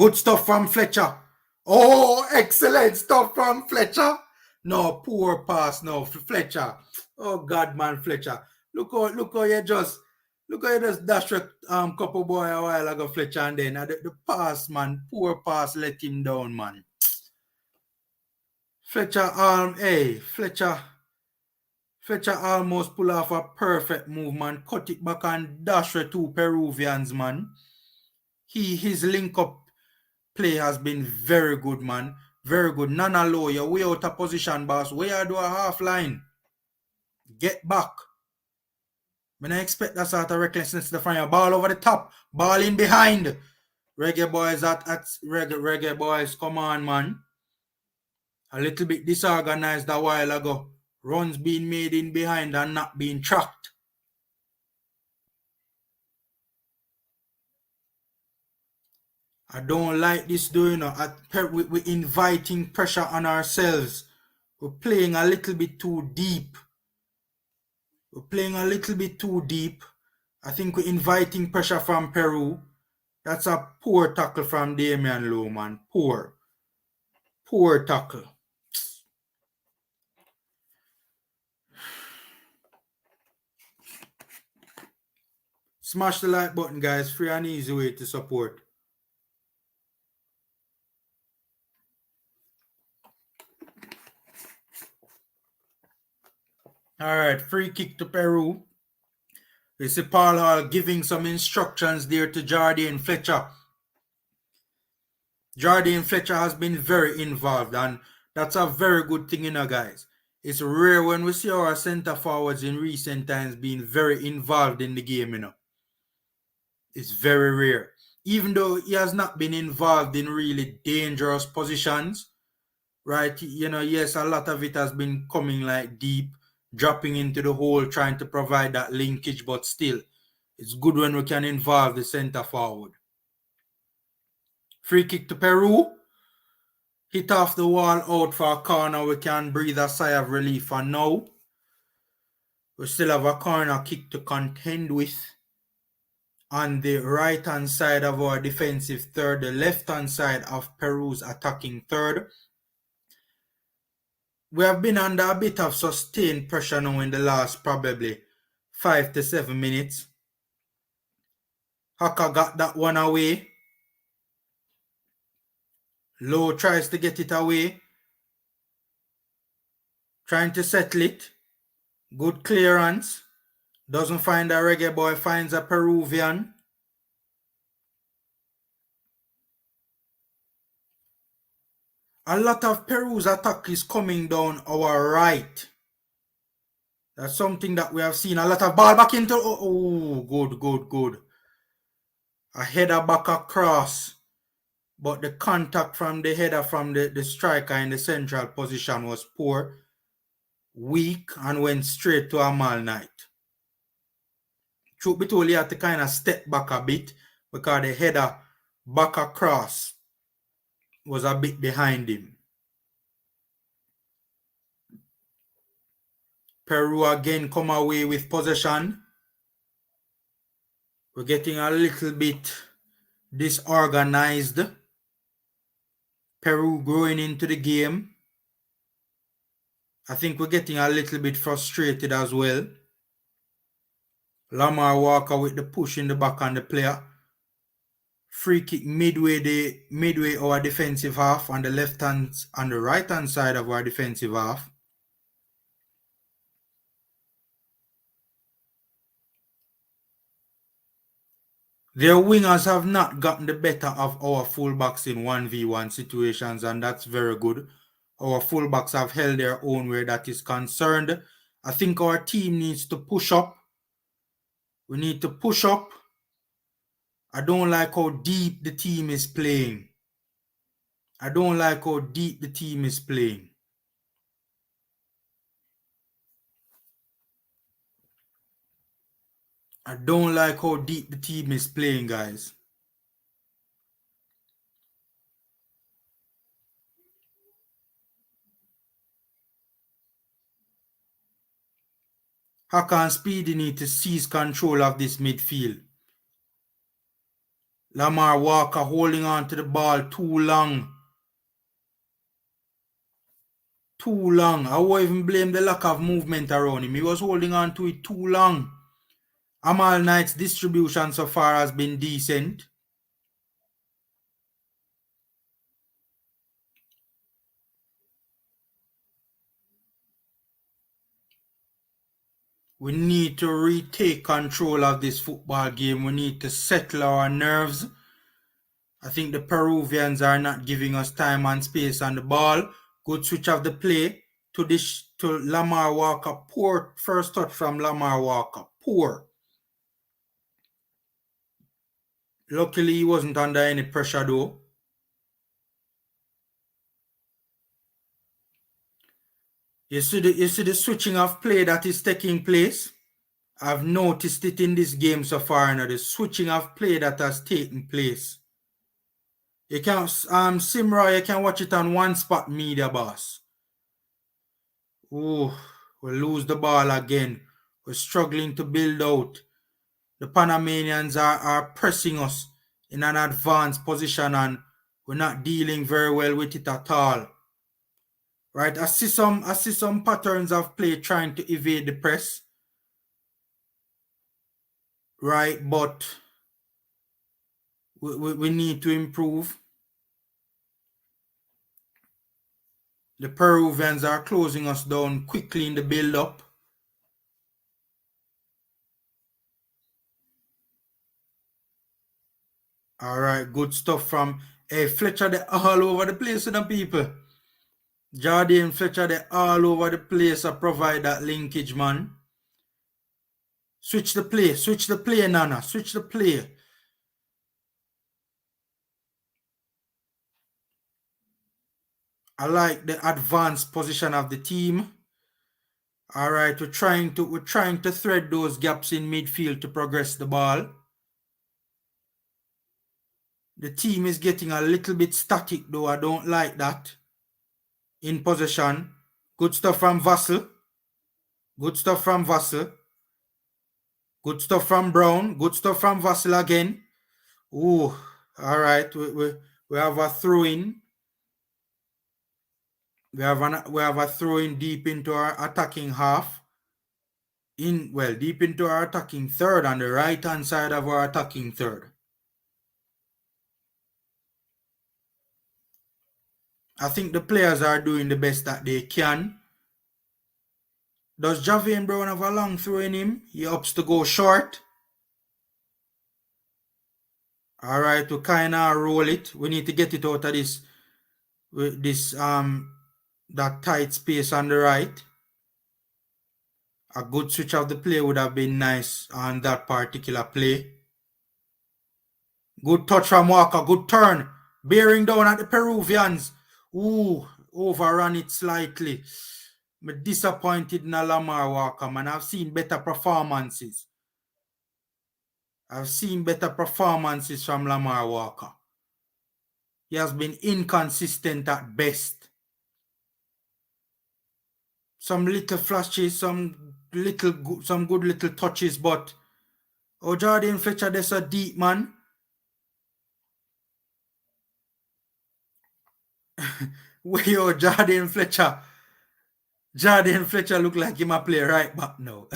Oh, excellent stuff from Fletcher. No, poor pass now, Fletcher. Oh God, man, Fletcher. Look how you just dashed couple boy a while ago, Fletcher, and then the pass, man, poor pass let him down, man. Fletcher almost pull off a perfect move, man. Cut it back and dash the two Peruvians, man. His link-up play has been very good, man. Very good. Nana Low, you're way out of position, boss. Where you do a half line? Get back. When I expect that sort of recklessness to find a ball over the top. Ball in behind. Reggae Boyz at Reggae Boyz. Come on, man. A little bit disorganized a while ago. Runs being made in behind and not being tracked. I don't like this doing. We're inviting pressure on ourselves. We're playing a little bit too deep. I think we're inviting pressure from Peru. That's a poor tackle from Damian Lowe, man. Poor tackle. Smash the like button, guys. Free and easy way to support. All right, free kick to Peru. You see Paul Hall giving some instructions there to Jardine Fletcher. Jardine Fletcher has been very involved, and that's a very good thing, you know, guys. It's rare when we see our center forwards in recent times being very involved in the game, you know. It's very rare. Even though he has not been involved in really dangerous positions, right? You know, yes, a lot of it has been coming like deep, dropping into the hole, trying to provide that linkage, but still, it's good when we can involve the center forward. Free kick to Peru. Hit off the wall out for a corner. We can breathe a sigh of relief. And now, we still have a corner kick to contend with. On the right-hand side of our defensive third, the left-hand side of Peru's attacking third. We have been under a bit of sustained pressure now in the last probably 5 to 7 minutes. Haka got that one away. Low tries to get it away. Trying to settle it. Good clearance. Doesn't find a Reggae Boy, finds a Peruvian. A lot of Peru's attack is coming down our right. That's something that we have seen. A lot of ball back into... Oh, good. A header back across. But the contact from the header from the striker in the central position was poor, weak, and went straight to Amal Knight. Truth be told, he had to kind of step back a bit because the header back across was a bit behind him. Peru again come away with possession. We're getting a little bit disorganized. Peru growing into the game. I think we're getting a little bit frustrated as well. Lamar Walker with the push in the back on the player. Free kick midway our defensive half on the left hand and the right hand side of our defensive half. Their wingers have not gotten the better of our fullbacks in 1v1 situations, and that's very good. Our fullbacks have held their own where that is concerned. I think our team needs to push up. We need to push up. I don't like how deep the team is playing. I don't like how deep the team is playing. I don't like how deep the team is playing, guys. Haka and Speedy need to seize control of this midfield. Lamar Walker holding on to the ball too long. Too long. I won't even blame the lack of movement around him. He was holding on to it too long. Amal Knight's distribution so far has been decent. We need to retake control of this football game. We need to settle our nerves. I think the Peruvians are not giving us time and space on the ball. Good switch of the play to Lamar Walker. Poor first touch from Lamar Walker. Poor. Luckily, he wasn't under any pressure though. You see the switching of play that is taking place? I've noticed it in this game so far now, the switching of play that has taken place. You can Simra, you can watch it on One Spot Media, boss. Oh, we lose the ball again. We're struggling to build out. The Panamanians are pressing us in an advanced position and we're not dealing very well with it at all. Right, I see some patterns of play trying to evade the press. Right, but we need to improve. The Peruvians are closing us down quickly in the build-up. All right, good stuff from Fletcher. They're all over the place with the people. Jardine Fletcher, they're all over the place. I provide that linkage, man. Switch the play, Nana. Switch the play. I like the advanced position of the team. All right, we're trying to thread those gaps in midfield to progress the ball. The team is getting a little bit static though. I don't like that. In possession. Good stuff from Vassell. Good stuff from Vassell. Good stuff from Brown. Good stuff from Vassell again. Ooh, all right. We have a throw-in. We have a throw-in deep into our attacking half. deep into our attacking third, on the right hand side of our attacking third. I think the players are doing the best that they can. Does Javian Brown have a long throw in him? He opts to go short. All right, we kind of roll it. We need to get it out of that tight space on the right. A good switch of the play would have been nice on that particular play. Good touch from Walker. Good turn. Bearing down at the Peruvians. Ooh, overrun it slightly. I'm disappointed in Lamar Walker, man. I've seen better performances. From Lamar Walker. He has been inconsistent at best. Some little flashes, some good little touches, but Jordan Fletcher, that's a deep man. Yo, Jordan Fletcher look like he might play right back now.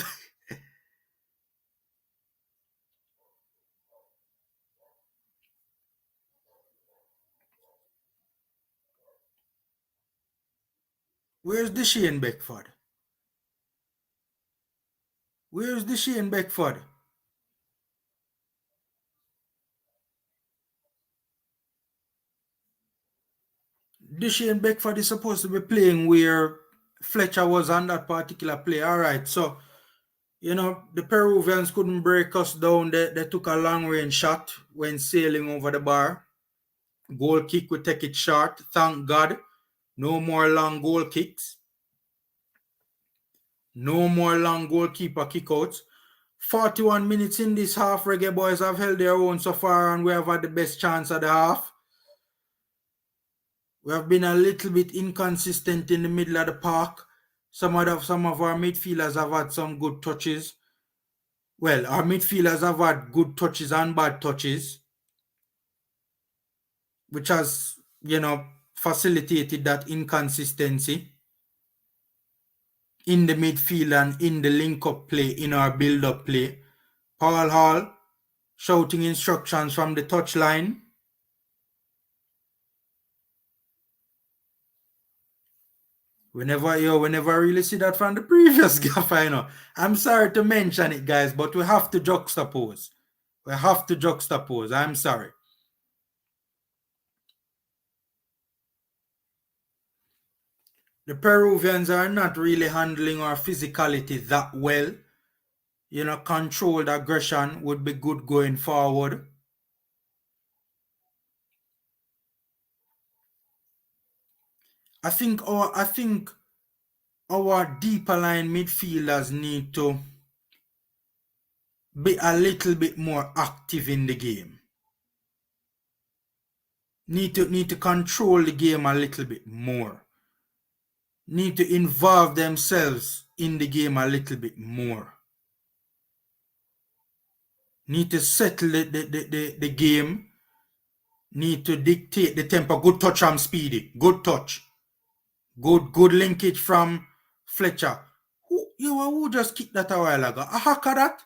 Where's the Shane Beckford? Shane Beckford is supposed to be playing where Fletcher was on that particular play. All right, so, the Peruvians couldn't break us down. They took a long-range shot when sailing over the bar. Goal kick, we take it short. Thank God. No more long goal kicks. No more long goalkeeper kickouts. 41 minutes in this half, Reggae Boyz have held their own so far, and we have had the best chance of the half. We have been a little bit inconsistent in the middle of the park. Some of our midfielders have had some good touches. Well, our midfielders have had good touches and bad touches, which has, facilitated that inconsistency in the midfield and in the link-up play, in our build-up play. Paul Hall shouting instructions from the touchline. We never really see that from the previous gaffer, I'm sorry to mention it, guys, but we have to juxtapose. I'm sorry. The Peruvians are not really handling our physicality that well. Controlled aggression would be good going forward. I think our deeper line midfielders need to be a little bit more active in the game. Need to control the game a little bit more. Need to involve themselves in the game a little bit more. Need to settle the game. Need to dictate the tempo. Good touch from Speedy. Good touch. Good linkage from Fletcher. Who just kicked that a while ago? A hacker that?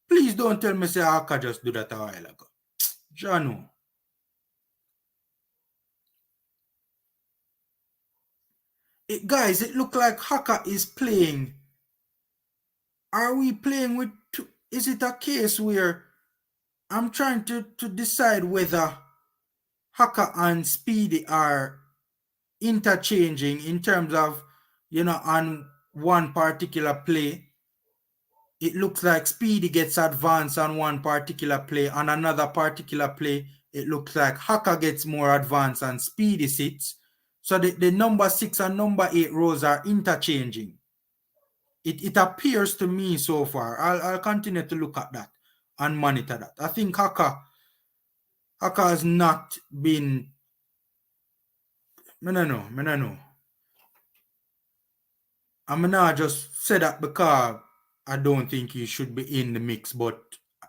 Please don't tell me say a hacker just do that a while ago. Jano. Guys, it look like Haka is playing. Are we playing with two? Is it a case where I'm trying to decide whether Haka and Speedy are interchanging in terms of, on one particular play? It looks like Speedy gets advanced on one particular play. On another particular play, it looks like Haka gets more advanced and Speedy sits. So the number 6 and number 8 rows are interchanging. It appears to me so far. I'll continue to look at that and monitor that. I think Haka has not been... I don't know. I'm not just say that because I don't think he should be in the mix, but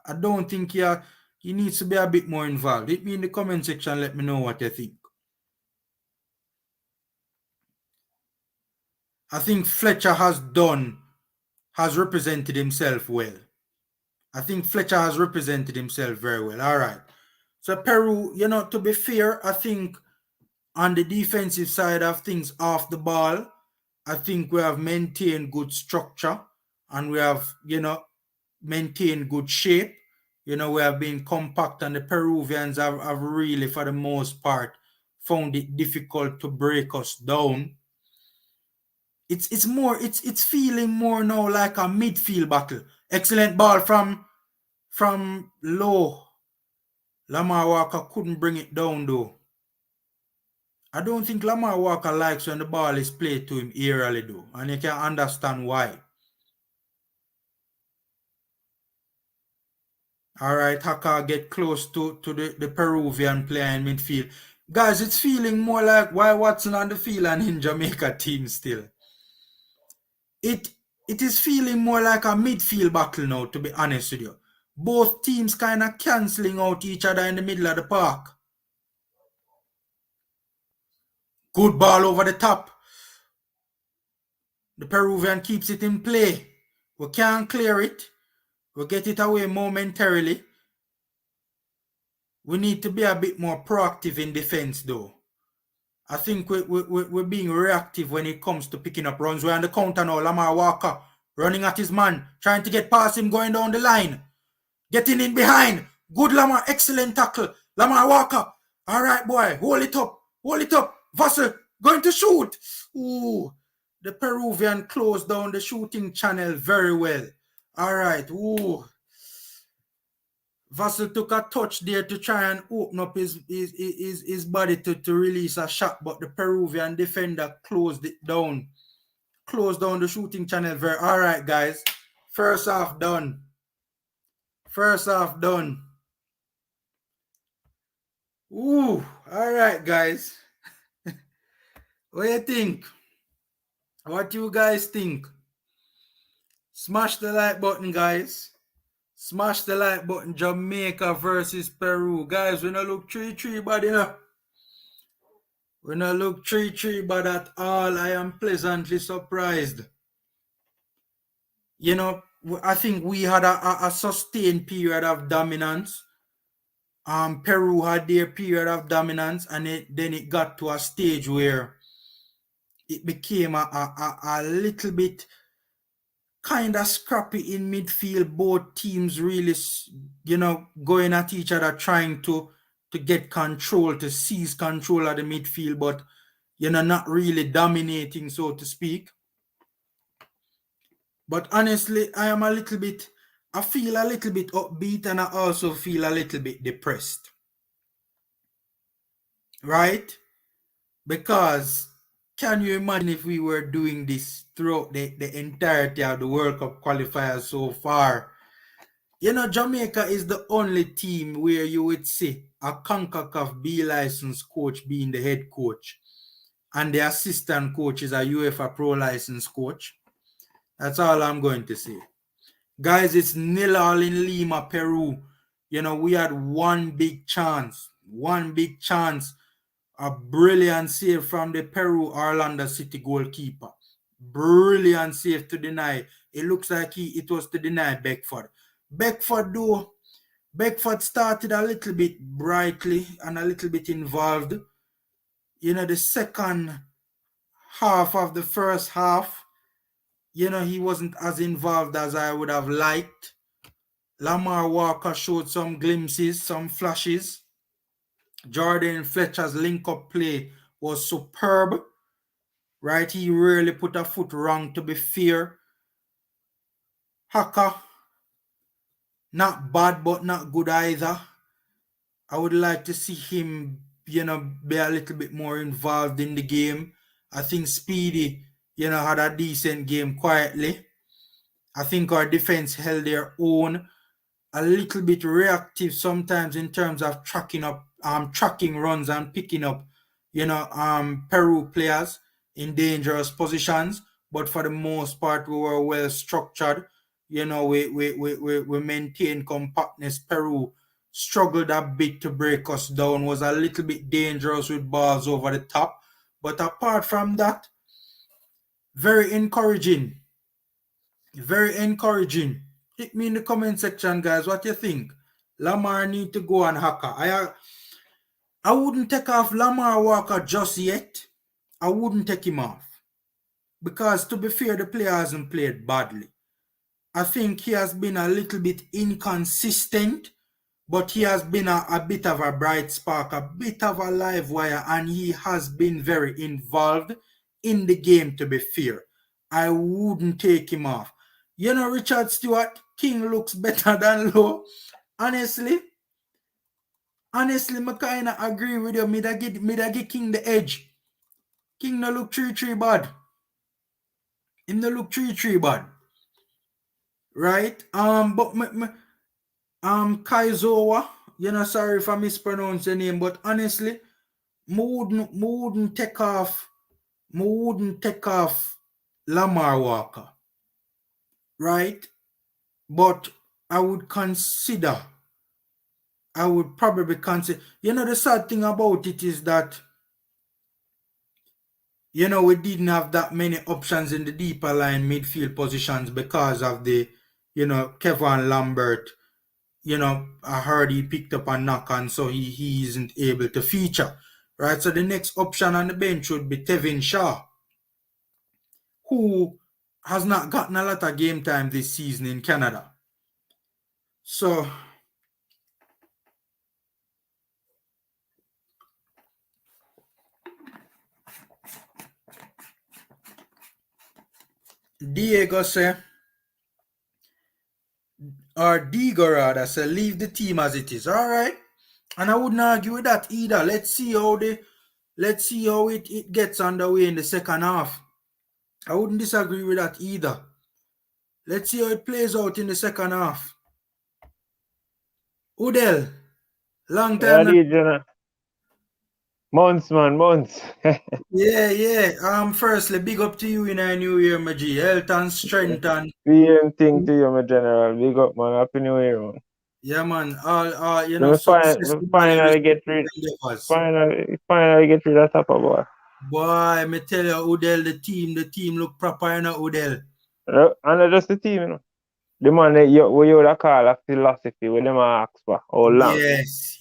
I don't think he needs to be a bit more involved. Hit me in the comment section, let me know what you think. I think Fletcher has done has represented himself well. I think Fletcher has represented himself very well. All right. So Peru, to be fair, I think on the defensive side of things off the ball, I think we have maintained good structure and we have, maintained good shape. We have been compact and the Peruvians have really, for the most part, found it difficult to break us down. It's feeling more now like a midfield battle. Excellent ball from low. Lamar Walker couldn't bring it down though. I don't think Lamar Walker likes when the ball is played to him eerily though, and you can understand why. All right, Haka get close to the Peruvian player in midfield. Guys, it's feeling more like why Watson on the field and in Jamaica team still. It is feeling more like a midfield battle now, to be honest with you. Both teams kind of cancelling out each other in the middle of the park. Good ball over the top. The Peruvian keeps it in play. We can't clear it. We get it away momentarily. We need to be a bit more proactive in defense though. I think we're being reactive when it comes to picking up runs. We're on the counter now. Lamar Walker running at his man, trying to get past him, going down the line. Getting in behind. Good Lamar, excellent tackle. Lamar Walker. All right, boy. Hold it up. Hold it up. Vassell going to shoot. Ooh. The Peruvian closed down the shooting channel very well. All right. Ooh. Vassell took a touch there to try and open up his body to release a shot, but the Peruvian defender closed it down. Closed down the shooting channel very. All right, guys. First half done. First half done. Ooh, all right, guys. What do you think? What do you guys think? Smash the like button, guys. Smash the like button. Jamaica versus Peru. Guys, we not look 3-3, but we not look 3-3, but at all, I am pleasantly surprised. I think we had a sustained period of dominance. Peru had their period of dominance, and then it got to a stage where it became a little bit kind of scrappy in midfield. Both teams really, going at each other, trying to get control, to seize control of the midfield, but, not really dominating, so to speak. But honestly, I feel a little bit upbeat, and I also feel a little bit depressed. Right? Because can you imagine if we were doing this throughout the entirety of the World Cup qualifiers so far? Jamaica is the only team where you would see a CONCACAF B license coach being the head coach, and the assistant coach is a UEFA Pro license coach. That's all I'm going to say. Guys, it's 0-0 in Lima, Peru. We had one big chance. A brilliant save from the Peru Orlando City goalkeeper. Brilliant save to deny. It looks like it was to deny Beckford. Beckford started a little bit brightly and a little bit involved. The second half of the first half, he wasn't as involved as I would have liked. Lamar Walker showed some glimpses, some flashes. Jordan Fletcher's link-up play was superb. Right? He really put a foot wrong, to be fair. Haka, not bad, but not good either. I would like to see him, be a little bit more involved in the game. I think Speedy, had a decent game quietly. I think our defense held their own. A little bit reactive sometimes in terms of tracking runs and picking up, Peru players in dangerous positions. But for the most part, we were well structured. We maintained compactness. Peru struggled a bit to break us down, was a little bit dangerous with balls over the top. But apart from that, very encouraging. Very encouraging. Hit me in the comment section, guys. What you think? Lamar need to go on Haka. I wouldn't take off Lamar Walker just yet. I wouldn't take him off. Because to be fair, the player hasn't played badly. I think he has been a little bit inconsistent, but he has been a bit of a bright spark, a bit of a live wire, and he has been very involved in the game, to be fair. I wouldn't take him off. You know, Richard Stewart, King looks better than Low. Honestly, I kind of agree with you. Me da give King the edge. King no look 3-3 bad. Him no look 3-3 bad. Right? But Kaizowa, you know, sorry if I mispronounce your name, but honestly, I wouldn't take off Lamar Walker. Right? But I would probably consider, you know, the sad thing about it is that, you know, we didn't have that many options in the deeper line midfield positions because of the, you know, Kevin Lambert. You know, I heard he picked up a knock and so he isn't able to feature. Right? So the next option on the bench would be Tevin Shaw, who has not gotten a lot of game time this season in Canada. So Diego say, or Diego rather say, leave the team as it is. All right. And I wouldn't argue with that either. Let's see how it gets underway in the second half. I wouldn't disagree with that either. Let's see how it plays out in the second half. Udell, long time. Months, man, months. Yeah. Firstly, big up to you in a new year, my G. Health and strength and Same thing to you, my general. Big up, man. Happy New Year, man. yeah, man. All you know, success. Finally get rid of Tapper, boy. Boy, me tell you, Udell, the team look proper, you know, Udell. And not just the team, you know. The man that you would call a philosophy with them ask for how long.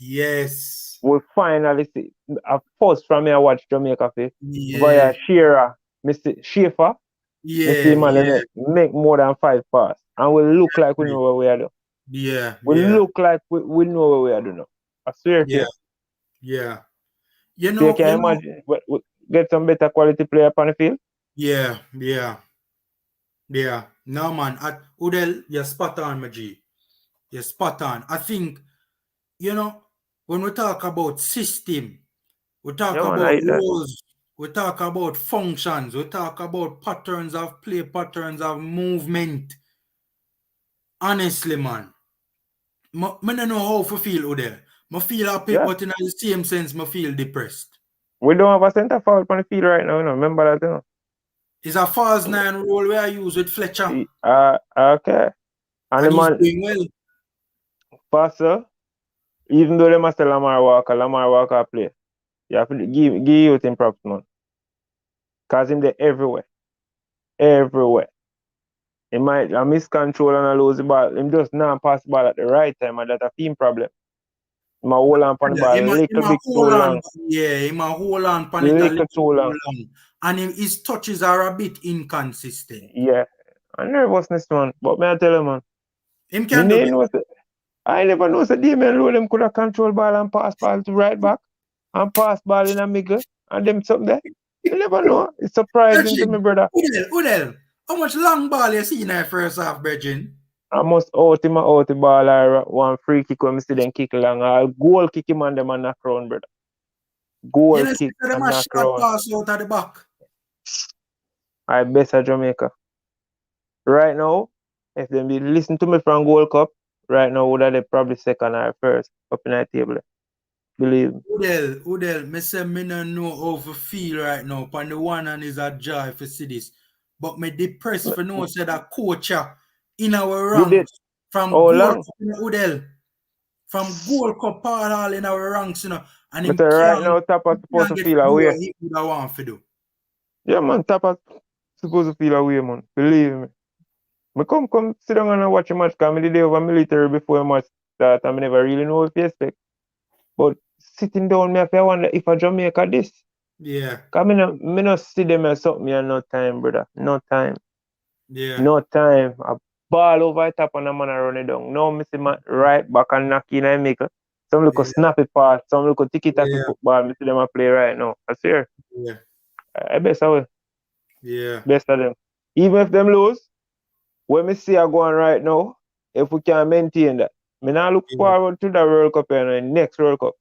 Yes. We finally see a first from me I watch Jamaica Fit Yeah. via Shearer, Mr. Schaefer. Yeah. Man make more than 5 passes. And we look like we know what we are doing. Yeah. We look like we know what we are doing now. I swear to you. Yeah. You So know, you can imagine we get some better quality player on the field. Yeah. No, man. Udell, you're spot on, my G. You're spot on. I think, you know, when we talk about system, we talk about roles, we talk about functions, we talk about patterns of play, patterns of movement. Honestly, man, I don't know how to feel, Udell. I feel happy, but in the same sense, I feel depressed. We don't have a centre forward on the field right now, you know. Remember that, you know. It's a false 9 role where I use with Fletcher. Okay. And the he's man doing well. passer, even though they must tell Lamar Walker play. You have to give you him props, man. Because him there everywhere. Everywhere. He might miscontrol and lose the ball. Him just not pass the ball at the right time, and that's a team problem. He might hold on on the ball a little bit too long. Yeah, he might hold on on it a little too long. And his touches are a bit inconsistent. Yeah. And nervousness, man. But may I tell you, man. Him can do it. I never know that Damien Lowe them could have control ball and pass ball to right back and pass ball in a middle and them something there. You never know. It's surprising to me, brother. Udell, how much long ball you see in that first half, Bridging? I must out the ball or one free kick when I see them kick long or goal kick him and them and knock round, brother. Goal kick and knock round. Pass out at the back. I best at Jamaica. Right now, if they listen to me from Gold Cup, right now would have probably second or first up in that table. Believe me. Udell, me say me don't know how to feel right now. On the one hand is a joy for see this. But me depressed for know say that coach in our ranks from Gold Cup, Udell. From Gold Cup part all in our ranks, you know. And him right now Tapper supposed to feel away. He would want to do. Yeah, man, Tapper supposed to feel away, man. Believe me. Me come sit down and watch a match because I did over military before a match start and I never really know what to expect. But sitting down, me have to wonder if a Jamaica this. Yeah. Because me no see them as something and no time, brother. No time. Yeah. No time. A ball over the top and a man a run it down. Now me see my right back and knock in and make some look a Yeah. snappy pass, some look a tiki-taki Yeah. football. Me see them a play right now. I swear. Yeah. I best away. Yeah. Best of them. Even if them lose, when me see are going right now, if we can maintain that, me now look Yeah. forward to the World Cup and the next World Cup.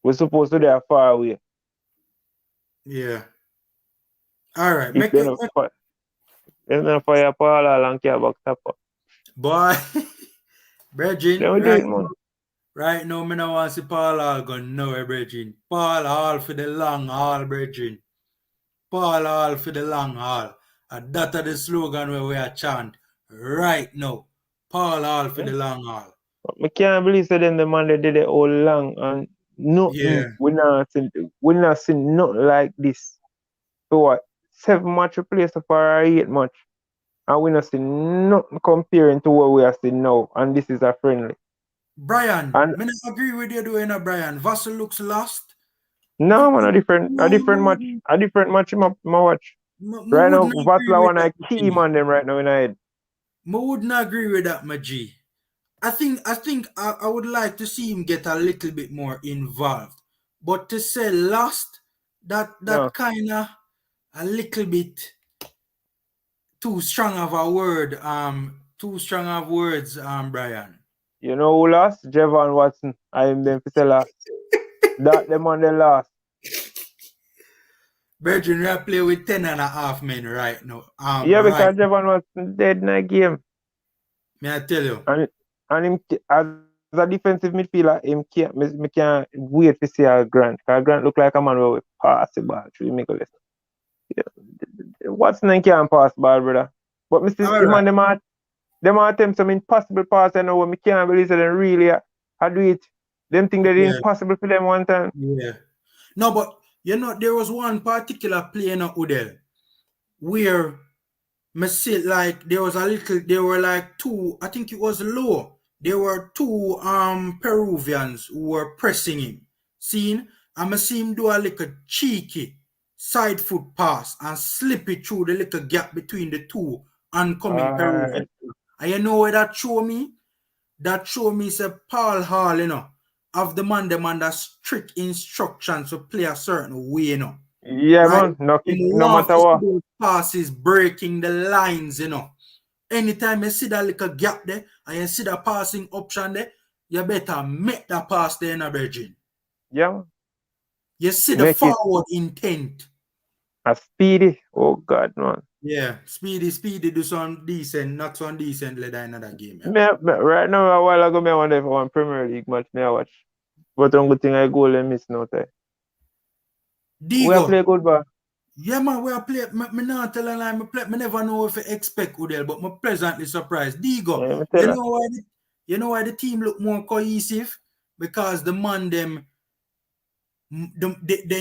We're supposed to be far away. Yeah. All right. If Make they it, not fire, they not fire Paul and care about Tapper. boy. Bridging, Then we do it, man. right now, me no want to see Paul Hall go nowhere, Bridging. Paul Hall for the long haul, Bridging. Paul Hall for the long haul. And that is the slogan where we are chant right now. Paul Hall for Yeah. the long haul. But me can't believe that them the man they did it all long and Yeah. nothing. We not seen nothing like this. So what? 7 match replaced for 8 match. And we not see nothing comparing to what we are seeing now. And this is a friendly. Brian, And me not agree with you doing a Brian. Vassal looks lost. no man, a No, different match. A different match in my watch. me Right now, wouldn't agree Vassla with one that, a key G. man them right now in our head. Me wouldn't agree with that, my G. I would like to see him get a little bit more involved. But to say lost, No. that kinda a little bit too strong of a word, too strong of words, Brian. You know who lost? Javon Watson. I am them for lost. That them on the last. Virgin, we are playing with 10.5 men right now. Yeah, Right. because Javon Watson dead in that game. May I tell you? And him as a defensive midfielder, me can't wait to see a Grant. Because Grant look like a man who will pass the ball through Nicholas. Yeah. Watson can't pass the ball, brother. But me see All him right. and them attempt some impossible pass I know me can't believe that they really I do it. Them think that it's Yeah. impossible for them one time. Yeah. No, but there was one particular play in Udell where me see like there were like two, I think it was low. There were two Peruvians who were pressing him. Seeing? And I see him do a little cheeky side foot pass and slip it through the little gap between the two oncoming Peruvians. And you know what that show me? That show me say Paul Hall, of the man demand strict instructions to play a certain way, Yeah, right? man. No Him kick, no want matter to see what. those passes breaking the lines, Anytime you see that little gap there and you see the passing option there, you better make that pass there in a virgin. Yeah, man. You see the Make it forward intent. a speedy. Oh God, man. Yeah, speedy do some decent, not some decent leather in another game, yeah. Right now, a while ago, I wonder if I want Premier League match me I watch. But one good thing I go and miss no time. We are Digo, play good ball. yeah, man, we are play. Me not tell a lie. Me never know if I expect Udell, but me pleasantly surprised. Digo, Yeah, me tell her. you know why the team look more cohesive? Because the man they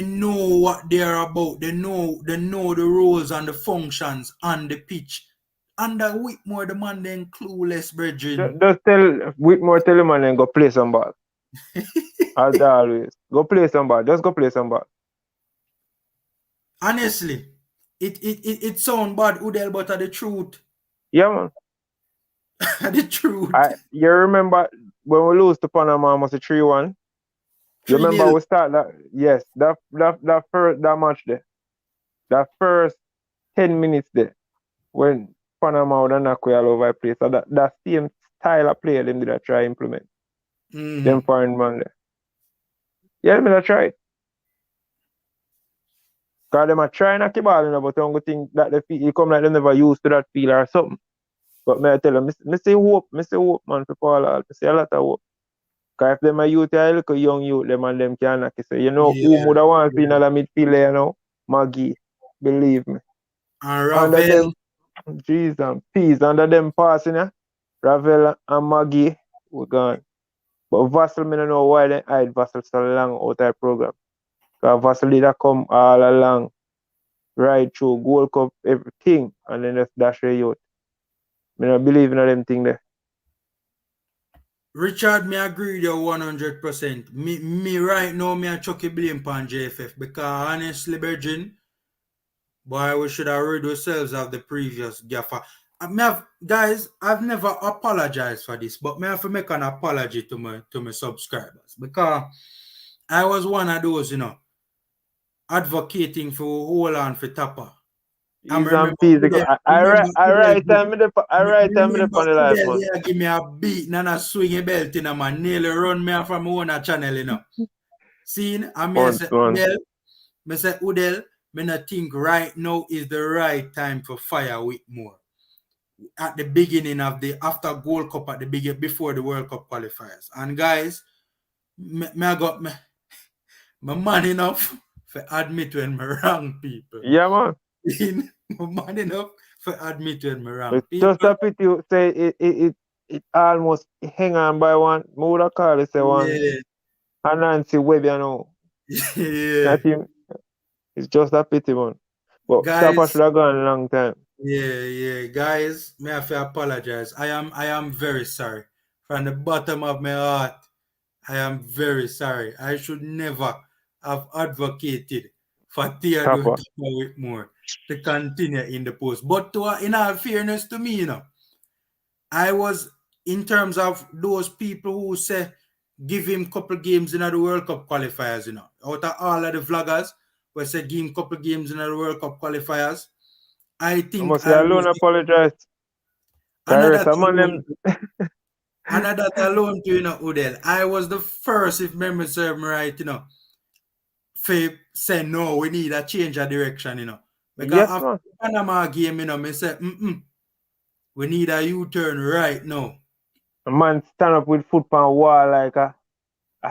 know what they're about. They know the roles and the functions on the pitch. Under Whitmore, the man then clueless, brethren. Just tell him and then go play some ball. As always. Go play some ball. Just go play some ball. Honestly, it sound bad, Udell, but the truth. Yeah, man. The truth. You remember when we lose to Panama almost a 3-1? You remember 3-0. we start that? Yes, that match there. That first 10 minutes there. When Panama would knock we all over the place. So that same style of play them did I try implement. Them foreign man there. Yeah, them did I try it. Because them are trying to keep ball, but don't think that the feel it come like they never used to that feel or something. But may I tell them, I say hope, man, for Paul Hall. I say a lot of hope. Because if them are youth, a little young youth, them and them can knock it. So, who would have want to see another midfielder, Maggie. Believe me. And Under Ravel. them, jeez and peace, under them passing, Ravel and Maggie, we're gone. But Vassal, I don't know why they hide Vassal so long out of the program. Because Vassal did come all along, right through Gold Cup, everything, and then just dash the youth. Me not believe in them thing there. Richard, me agree with you 100%. Me right now, me a chucky blame upon JFF because honestly, Virgin, boy, we should have rid ourselves of the previous gaffer. Guys, I've never apologized for this, but me have to make an apology to my subscribers because I was one of those, advocating for hold on for Tapper. I Ease and remember peace. Udell, I write time me remember on the live, Udell, man. yeah, give me a beat and a swing a belt, man. Nearly run me off from my own channel, Seeing, I mean, I Once, say, man. Udell, me not think right now is the right time for fire Whitmore. At the beginning of after Gold Cup at the beginning, before the World Cup qualifiers. And guys, I got my man enough for admit when me wrong, people. Yeah, man. My man enough for admit when me wrong, It's people. just a pity you say it almost hang on by one. Me would have called it say one. Yeah. And Nancy Webb, you know. Yeah. That him. It's just a pity, man. But Tapper Guys, should have gone a long time. yeah. Guys, may I have to apologize. I am very sorry. From the bottom of my heart, I am very sorry. I should never have advocated for Theodore Tapper. Tapper Whitmore to continue in the post. But in all fairness to me, I was, in terms of those people who say give him couple games in the World Cup qualifiers, out of all of the vloggers who say give him couple games in the World Cup qualifiers, I I think must say I was alone apologize. another Someone alone, them another alone to Udell. I was the first, if memory serve me right, for say no, we need a change of direction, Because yes, after man. the Panama game, me say, we need a U-turn right now. A man stand up with foot on wall like a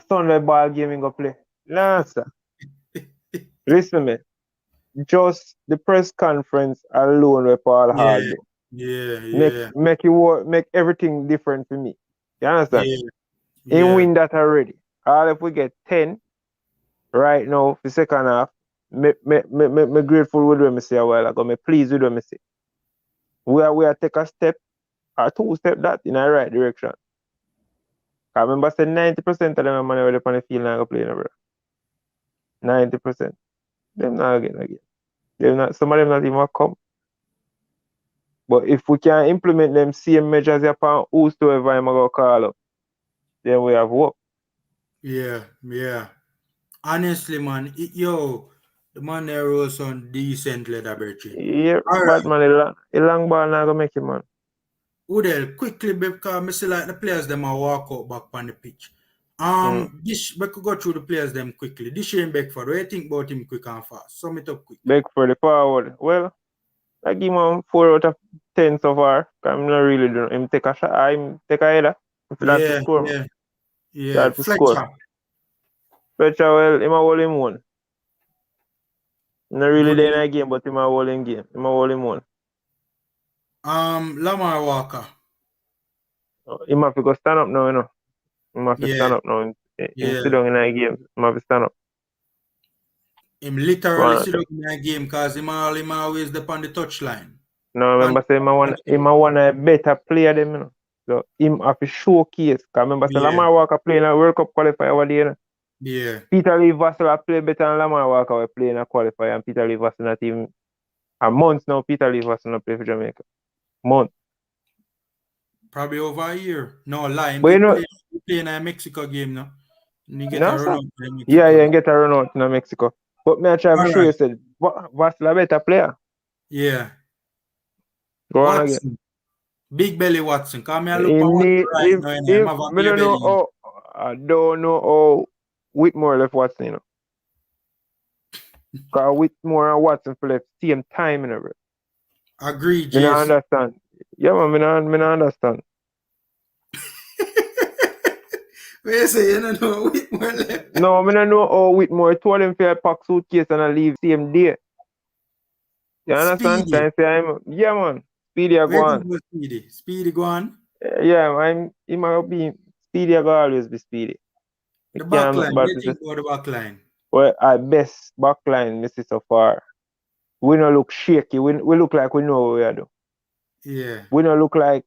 Sunday ball game in go play. Nah, sir. Listen, me. Just the press conference alone where Paul Hall do. Yeah. Make everything different for me. You understand? He Yeah. win that already. All if we get 10 right now for second half, me grateful with what me say a while ago. Me pleased with what me say. We are take a step or two step that in the right direction. I remember saying 90% of them money where they on the field now go play, bro. 90%. Them not again. Some of them not even come. But if we can implement them same measures upon whosoever I'm going to call up, then we have hope. Yeah. Honestly, man, the man there was on decent leather birthday. Yeah, All but right. man, a long ball not going to make it, man. Udell, quickly, because I see like the players them are walk out back on the pitch. This we could go through the players them quickly. This Shane Beckford, what do you think about him quick and fast? Sum it up quick. Beg for the forward. Well, I give him 4 out of 10 so far. I'm not really doing him take a shot. I'm take a header. If that's the score, man. Yeah. That's the score. Fletcher. Fletcher, well, him a hold him one. Not really Good. there in a game, but him a hold him game. Him a hold him one. Lamar Walker. Him have to go stand up now, Him have to stand up now. Him sit down in a game. Him have to stand up. Him literally sit down in a game because him always up on the touchline. No, remember say him a one a better player than So him have to showcase. Cause remember say Lamar Walker playing a World Cup qualifier over there. Yeah. Peter Lee Vassell play better than Lamar Walker we playing a qualifier, and Peter Lee Vassell not even a month now. Peter Lee Vassell not play for Jamaica. Month. Probably over a year. No lie. But He playing a Mexico game now. And he get no, a run sir. out in Mexico. Yeah, and get a run out in Mexico. But me I try to show you said Vassell a better player. Yeah. Go Watson. on again. Big belly Watson. Come here, look on right now. I don't know how Whitmore left Watson, Because Whitmore and Watson for left same time, bro. Agree, Me Jason. not understand. Yeah, man, me not understand. What you say? You don't know Whitmore left? No, me not know how Whitmore told him to pack suitcase and I leave same day. You understand? Speedy. Yeah, man. Speedy go on. Speedy go on. Yeah, he might be Speedy go always be Speedy. The back line. What do you think about the back line? Well, at best back line, this is so far. We don't look shaky. We look like we know what we are doing. Yeah. We don't look like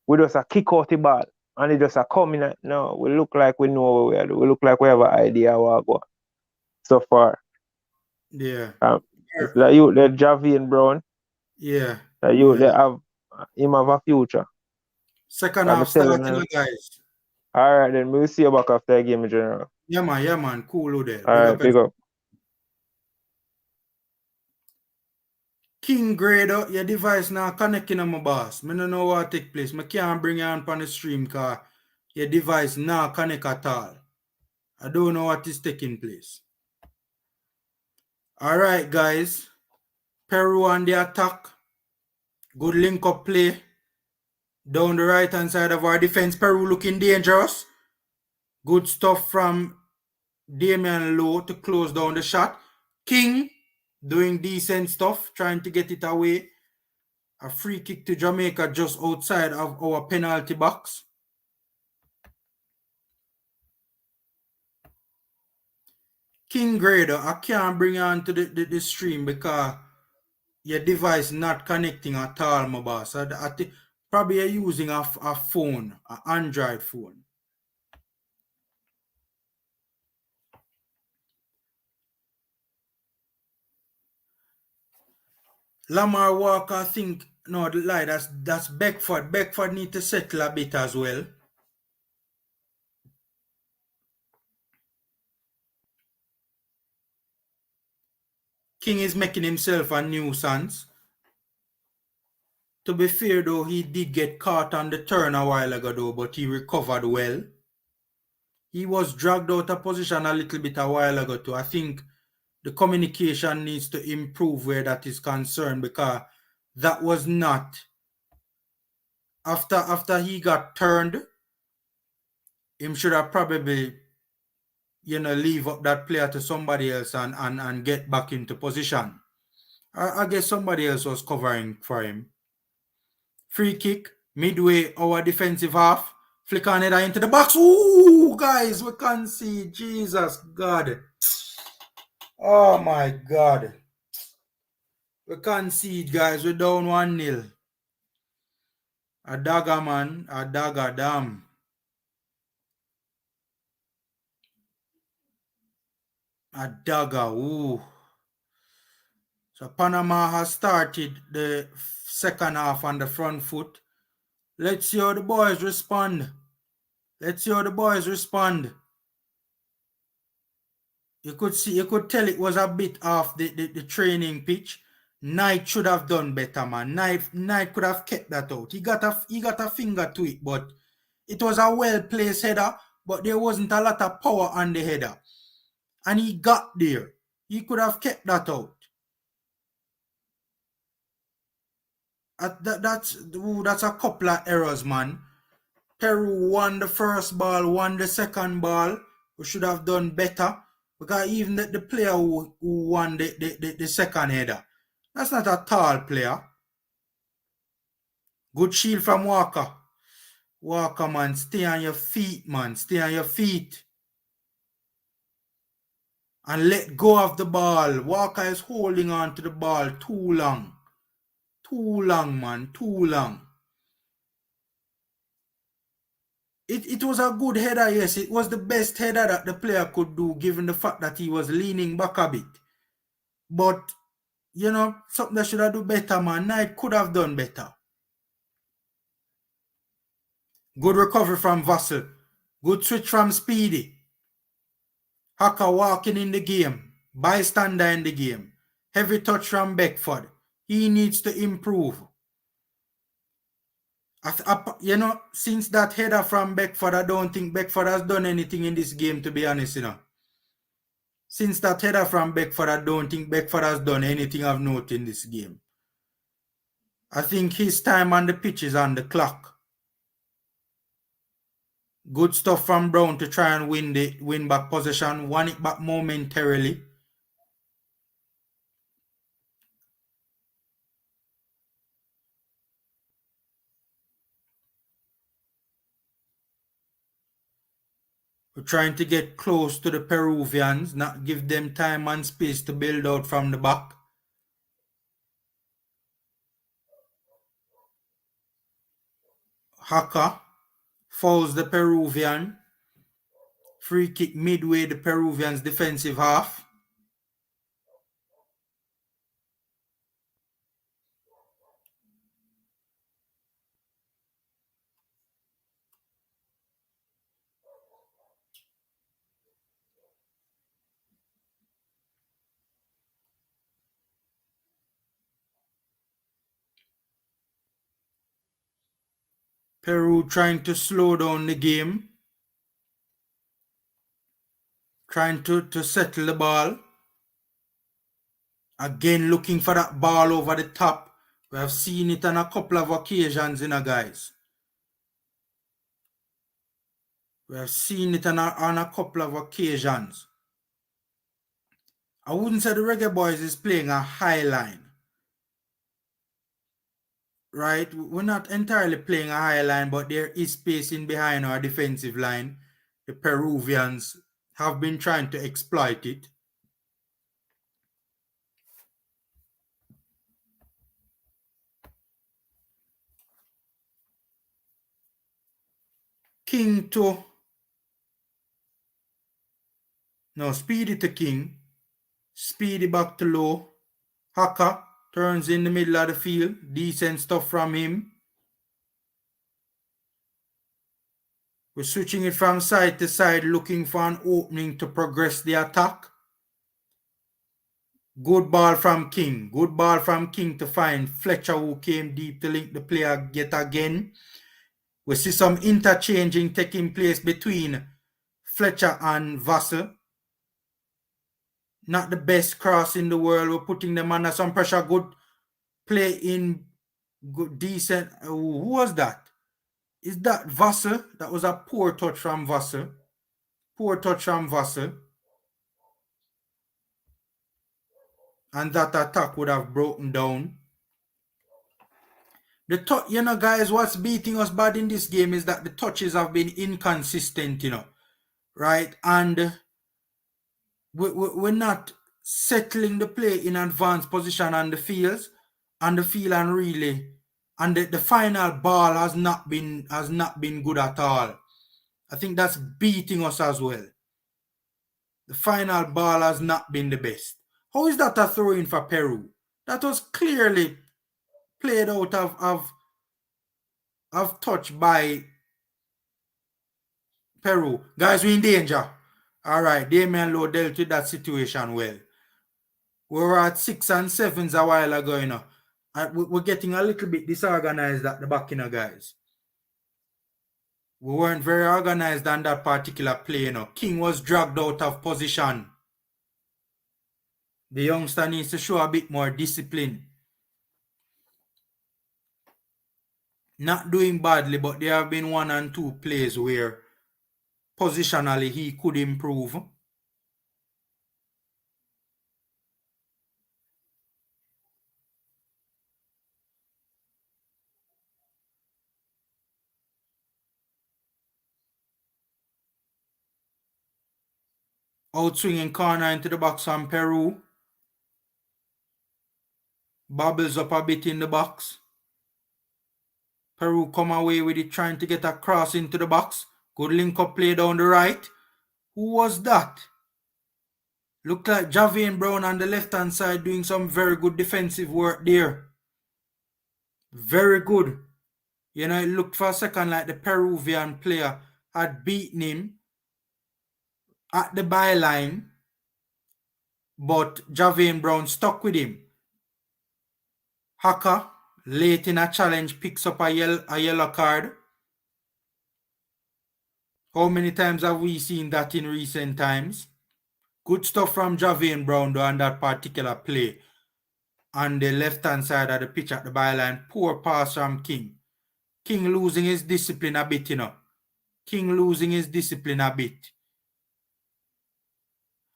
we just a kick out the ball and it just a coming. No, we look like we know what we are doing. We look like we have an idea what we go so far. Yeah. It's like you, the Javian Brown. Yeah. That you, they have him have a future. Second I'm half telling starting, you. guys. All right, then we'll see you back after the game in general. Yeah, man. Cool, Odell. All right, big up. King Grader, your device now connecting on my boss. I don't know what take place. I can't bring you on the stream because your device now connect at all. I don't know what is taking place. All right, guys. Peru on the attack. Good link up play. Down the right hand side of our defense. Peru looking dangerous. Good stuff from Damian Lowe to close down the shot. King doing decent stuff, trying to get it away. A free kick to Jamaica just outside of our penalty box. King Grader, I can't bring you on to the stream because your device not connecting at all, my boss. I think probably you're using a phone, an Android phone. Lamar Walker, I think, no, the lie, that's Beckford. Beckford need to settle a bit as well. King is making himself a nuisance. To be fair though, he did get caught on the turn a while ago though, but he recovered well. He was dragged out of position a little bit a while ago too. I think the communication needs to improve where that is concerned because that was not after he got turned, him should have probably leave up that player to somebody else and get back into position. I guess somebody else was covering for him. Free kick, midway, our defensive half. Flick on it into the box. Ooh, guys, we can't see. Jesus, God. Oh, my God. We can't see it, guys. We're down 1-0. A dagger, man. A dagger, damn. A dagger, ooh. So Panama has started the second half on the front foot. Let's see how the boys respond. You could tell it was a bit off the training pitch. Knight should have done better, man. Knight could have kept that out. He got a finger to it, but it was a well-placed header, but there wasn't a lot of power on the header. And he got there. He could have kept that out. That's a couple of errors, man. Peru won the first ball, won the second ball. We should have done better. Because even the player who won the second header, that's not a tall player. Good shield from Walker. Walker, man, stay on your feet, man. Stay on your feet. And let go of the ball. Walker is holding on to the ball too long. Too long, man. Too long. It was a good header, yes. It was the best header that the player could do, given the fact that he was leaning back a bit. But, something that should have done better, man. Knight could have done better. Good recovery from Vassell. Good switch from Speedy. Haka walking in the game. Bystander in the game. Heavy touch from Beckford. He needs to improve. Since that header from Beckford, I don't think Beckford has done anything in this game, to be honest, Since that header from Beckford, I don't think Beckford has done anything of note in this game. I think his time on the pitch is on the clock. Good stuff from Brown to try and win back possession. Won it back momentarily. We're trying to get close to the Peruvians, not give them time and space to build out from the back. Haka fouls the Peruvian. Free kick midway the Peruvians' defensive half. Peru trying to slow down the game. Trying to settle the ball. Again, looking for that ball over the top. We have seen it on a couple of occasions, guys. We have seen it on a couple of occasions. I wouldn't say the Reggae Boyz is playing a high line. Right? We're not entirely playing a high line, but there is space in behind our defensive line. The Peruvians have been trying to exploit it. King to... No, Speedy to King. Speedy back to low. Haka turns in the middle of the field. Decent stuff from him. We're switching it from side to side, looking for an opening to progress the attack. Good ball from King. Good ball from King to find Fletcher, who came deep to link the player yet again. We see some interchanging taking place between Fletcher and Vassell. Not the best cross in the world. We're putting them under some pressure. Good play in, good, decent. Who was that? Is that Vassell? That was a poor touch from Vassell. Poor touch from Vassell. And that attack would have broken down. Guys, what's beating us bad in this game is that the touches have been inconsistent, right? And we're not settling the play in advanced position on the field, and really, and the final ball has not been good at all. I think that's beating us as well. The final ball has not been the best. How is that a throw-in for Peru? That was clearly played out of touch by Peru. Guys, we're in danger. All right, Damian Lowe dealt with that situation well. We were at 6 and 7s a while ago, we're getting a little bit disorganized at the back, guys. We weren't very organized on that particular play, King was dragged out of position. The youngster needs to show a bit more discipline. Not doing badly, but there have been 1 and 2 plays where positionally he could improve. Outswinging corner into the box on Peru. Bobbles up a bit in the box. Peru come away with it, trying to get a cross into the box. Good link-up play down the right. Who was that? Looked like Jamaican Brown on the left-hand side doing some very good defensive work there. Very good. It looked for a second like the Peruvian player had beaten him at the byline, but Jamaican Brown stuck with him. Haka, late in a challenge, picks up a yellow card. How many times have we seen that in recent times? Good stuff from Jamaican Brown on that particular play. On the left-hand side of the pitch at the byline, poor pass from King. King losing his discipline a bit, King losing his discipline a bit.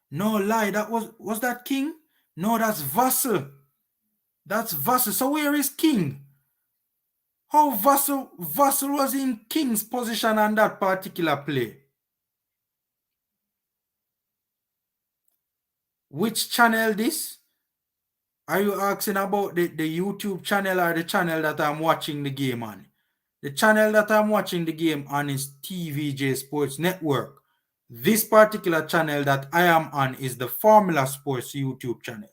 No lie, that was that King? No, that's Vassell. That's Vassell. So where is King? How Vassell was in King's position on that particular play? Which channel this? Are you asking about the YouTube channel or the channel that I'm watching the game on? The channel that I'm watching the game on is TVJ Sports Network. This particular channel that I am on is the Formula Sports YouTube channel.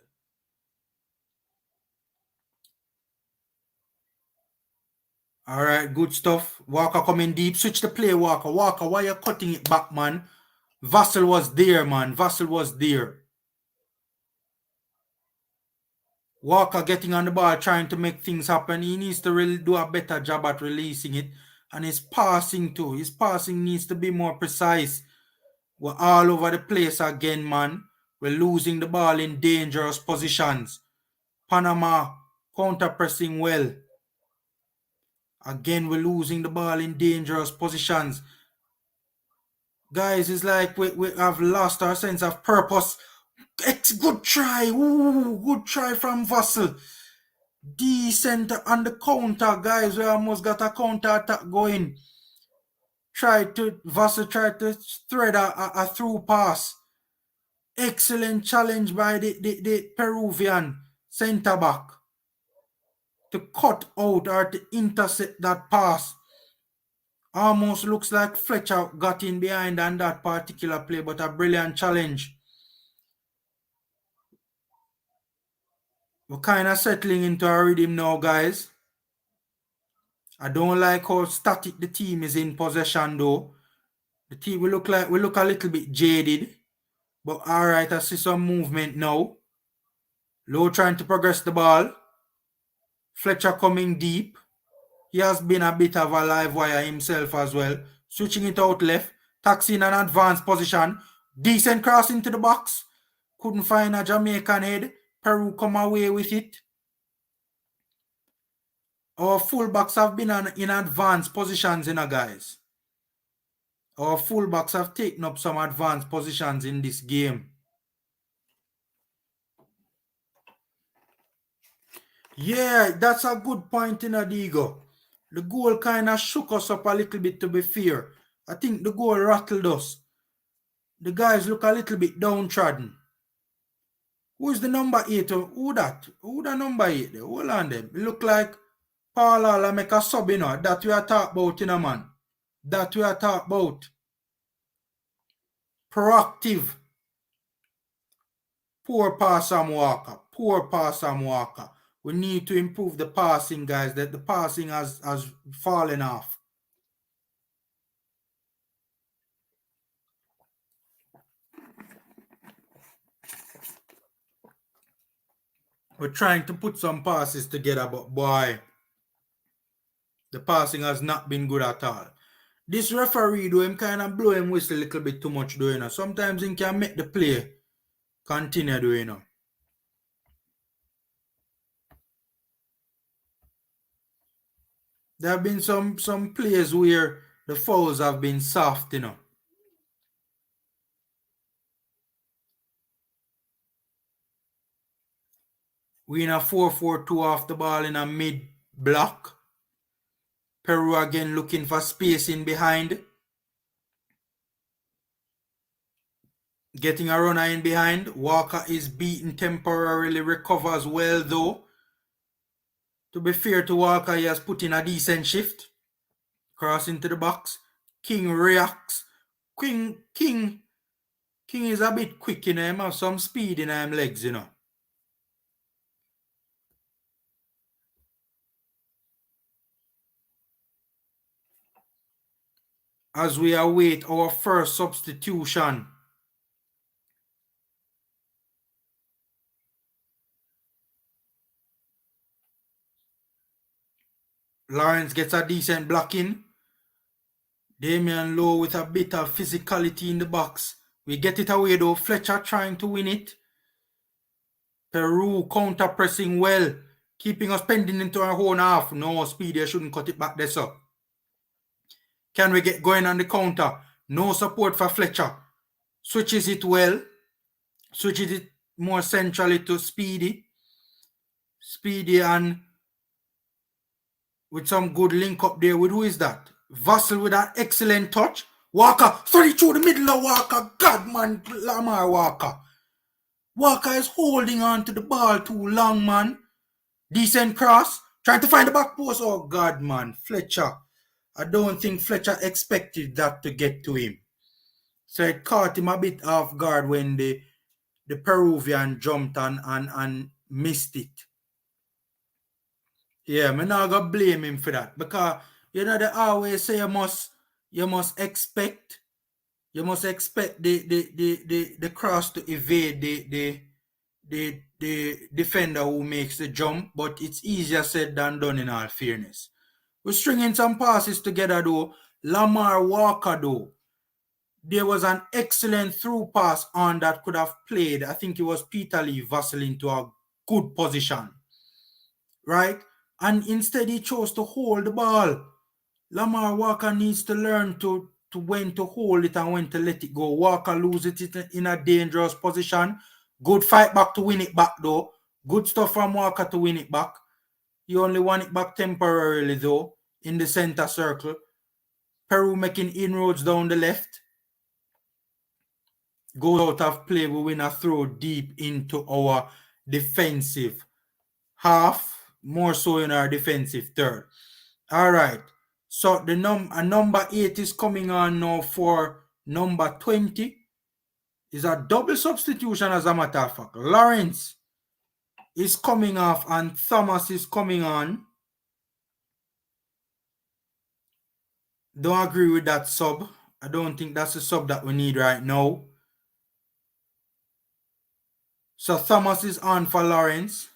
All right, good stuff. Walker coming deep. Switch the play, Walker. Walker, why you cutting it back, man? Vassell was there, man. Vassell was there. Walker getting on the ball, trying to make things happen. He needs to really do a better job at releasing it. And his passing too. His passing needs to be more precise. We're all over the place again, man. We're losing the ball in dangerous positions. Panama counter-pressing well. Again, we're losing the ball in dangerous positions. Guys, it's like we have lost our sense of purpose. Good try. Ooh, good try from Vassell. Decent on the counter, guys. We almost got a counter attack going. Vassell tried to thread a through pass. Excellent challenge by the Peruvian centre back to cut out or to intercept that pass. Almost looks like Fletcher got in behind on that particular play, but a brilliant challenge. We're kind of settling into a rhythm now, guys. I don't like how static the team is in possession, though. The team we look a little bit jaded, but all right. I see some movement now. Low trying to progress the ball. Fletcher coming deep. He has been a bit of a live wire himself as well. Switching it out left. Taxing an advanced position. Decent cross into the box. Couldn't find a Jamaican head. Peru come away with it. Our fullbacks have been in advanced positions, guys. Our fullbacks have taken up some advanced positions in this game. Yeah, that's a good point, Digo. The goal kind of shook us up a little bit, to be fair. I think the goal rattled us. The guys look a little bit downtrodden. Who's the number 8? Who that? Who the number 8 there? Hold on them. It look like Paula make a sub, that we are talking about, man. That we are talking about. Proactive. Poor pass from Walker. Poor pass from Walker. We need to improve the passing, guys. That the passing has fallen off. We're trying to put some passes together, but boy, the passing has not been good at all. This referee, though, him kind of blow him whistle a little bit too much, though, Sometimes he can make the play continue, though, There have been some plays where the fouls have been soft, We in a 4-4-2 off the ball in a mid block. Peru again looking for space in behind. Getting a runner in behind. Walker is beaten temporarily, recovers well though. To be fair to Walker, he has put in a decent shift. Cross into the box. King reacts. King is a bit quick, Him have some speed in him legs, As we await our first substitution. Lawrence gets a decent blocking. Damian Lowe with a bit of physicality in the box. We get it away though. Fletcher trying to win it. Peru counter-pressing well. Keeping us pending into our own half. No, Speedy shouldn't cut it back there, sir. Can we get going on the counter? No support for Fletcher. Switches it well. Switches it more centrally to Speedy. Speedy and with some good link up there with who is that? Vassell with an excellent touch. Walker, sorry, through the middle of Walker. God, man, Lamar Walker. Walker is holding on to the ball too long, man. Decent cross. Trying to find the back post. Oh, God, man. Fletcher. I don't think Fletcher expected that to get to him. So it caught him a bit off guard when the Peruvian jumped and missed it. Yeah, I'm not gonna blame him for that. Because you know they always say you must expect the cross to evade the defender who makes the jump, but it's easier said than done in all fairness. We're stringing some passes together though. Lamar Walker though. There was an excellent through pass on that could have played. I think it was Peter Lee Vassell into a good position. Right? And instead he chose to hold the ball. Lamar Walker needs to learn to when to hold it and when to let it go. Walker loses it in a dangerous position. Good fight back to win it back though. Good stuff from Walker to win it back. He only won it back temporarily though in the center circle. Peru making inroads down the left. Goes out of play. We win a throw deep into our defensive half. More so in our defensive third. All right. So the number 8 is coming on now for number 20. Is a double substitution as a matter of fact. Lawrence is coming off and Thomas is coming on. Don't agree with that sub. I don't think that's the sub that we need right now. So Thomas is on for Lawrence.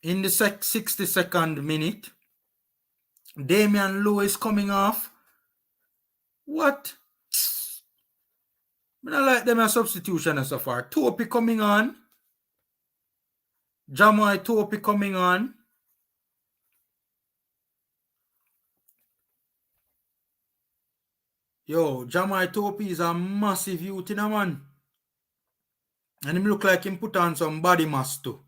In the 62nd minute, Damian Lowe is coming off. What? I don't like them as substitution so far. Topi coming on. Jamai Topi coming on. Yo, Jamai Topi is a massive youth in a man. And him look like him put on some body mass too.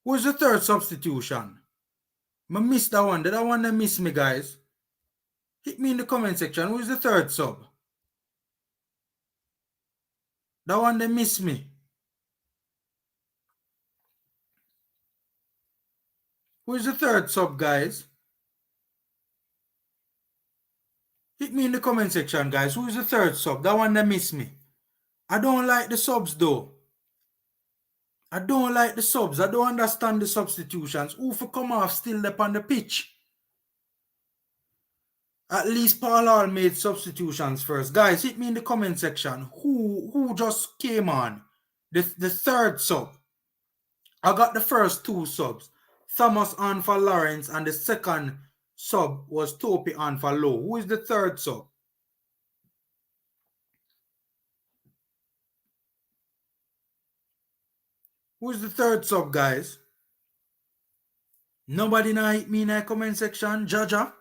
Who's the third substitution? I missed that one. Did that one miss me, guys? Hit me in the comment section. Who's the third sub? That one they miss me. Who's the third sub, guys? Hit me in the comment section, guys. Who's the third sub? That one they miss me. I don't like the subs though. I don't like the subs. I don't understand the substitutions. Who for come off still up on the pitch? At least Paul Hall made substitutions first. Guys, hit me in the comment section. Who just came on? The third sub. I got the first two subs. Thomas on for Lawrence and the second sub was Topi on for Lowe. Who is the third sub? Who is the third sub, guys? Nobody now hit me in the comment section. Jaja.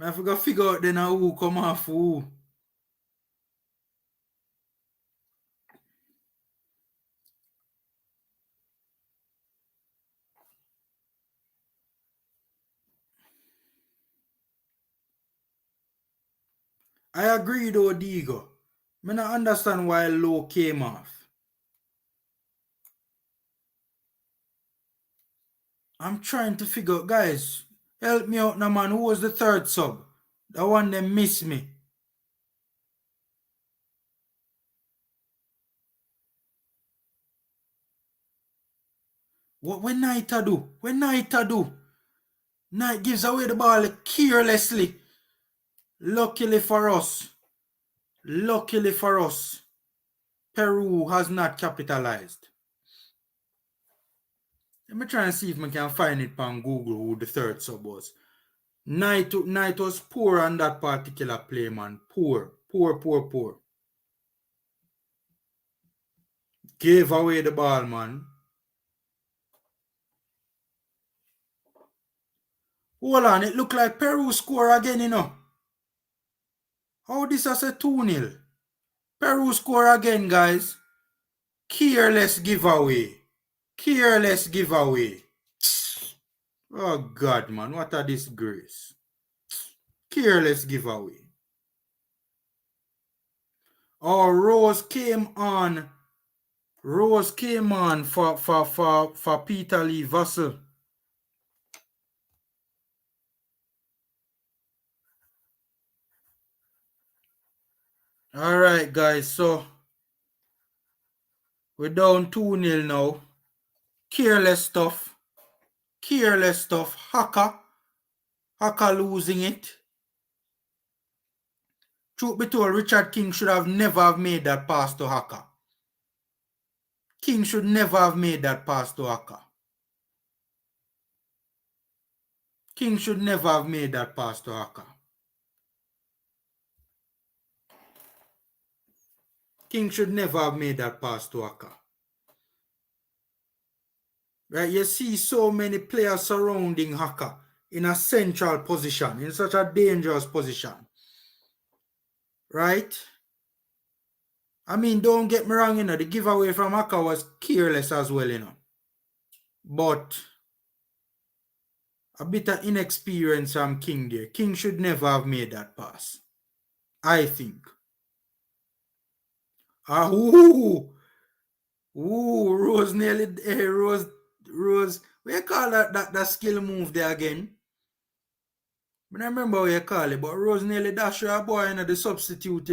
I forgot to figure out then who come off who. I agree though, Digo. I don't understand why Lowe came off. I'm trying to figure out, guys, help me out now, man. Who was the third sub? The one that missed me. What when Knight do? When Knight do? Knight gives away the ball carelessly. Luckily for us, Peru has not capitalized. Let me try and see if I can find it on Google who the third sub was. Knight was poor on that particular play, man. Poor. Gave away the ball, man. Hold on, it looked like Peru score again, you know. How this is a 2-0? Peru score again, guys. Careless giveaway. Oh, God, man. What a disgrace. Careless giveaway. Oh, Rose came on. Rose came on for Peter Lee Vassell. All right, guys. So we're down 2-0 now. Careless stuff. Careless stuff. Haka losing it. Truth be told, Richard King should have never have made that pass to Haka. King should never have made that pass to Haka. King should never have made that pass to Haka. King should never have made that pass to Haka. Right, you see so many players surrounding Haka in a central position, in such a dangerous position. Right? I mean, don't get me wrong, the giveaway from Haka was careless as well, But a bit of inexperience from King there. King should never have made that pass. I think. Rose nearly, Rose, what you call that skill move there again? I don't remember what you call it, but Rose nearly dashed her boy, the substitute,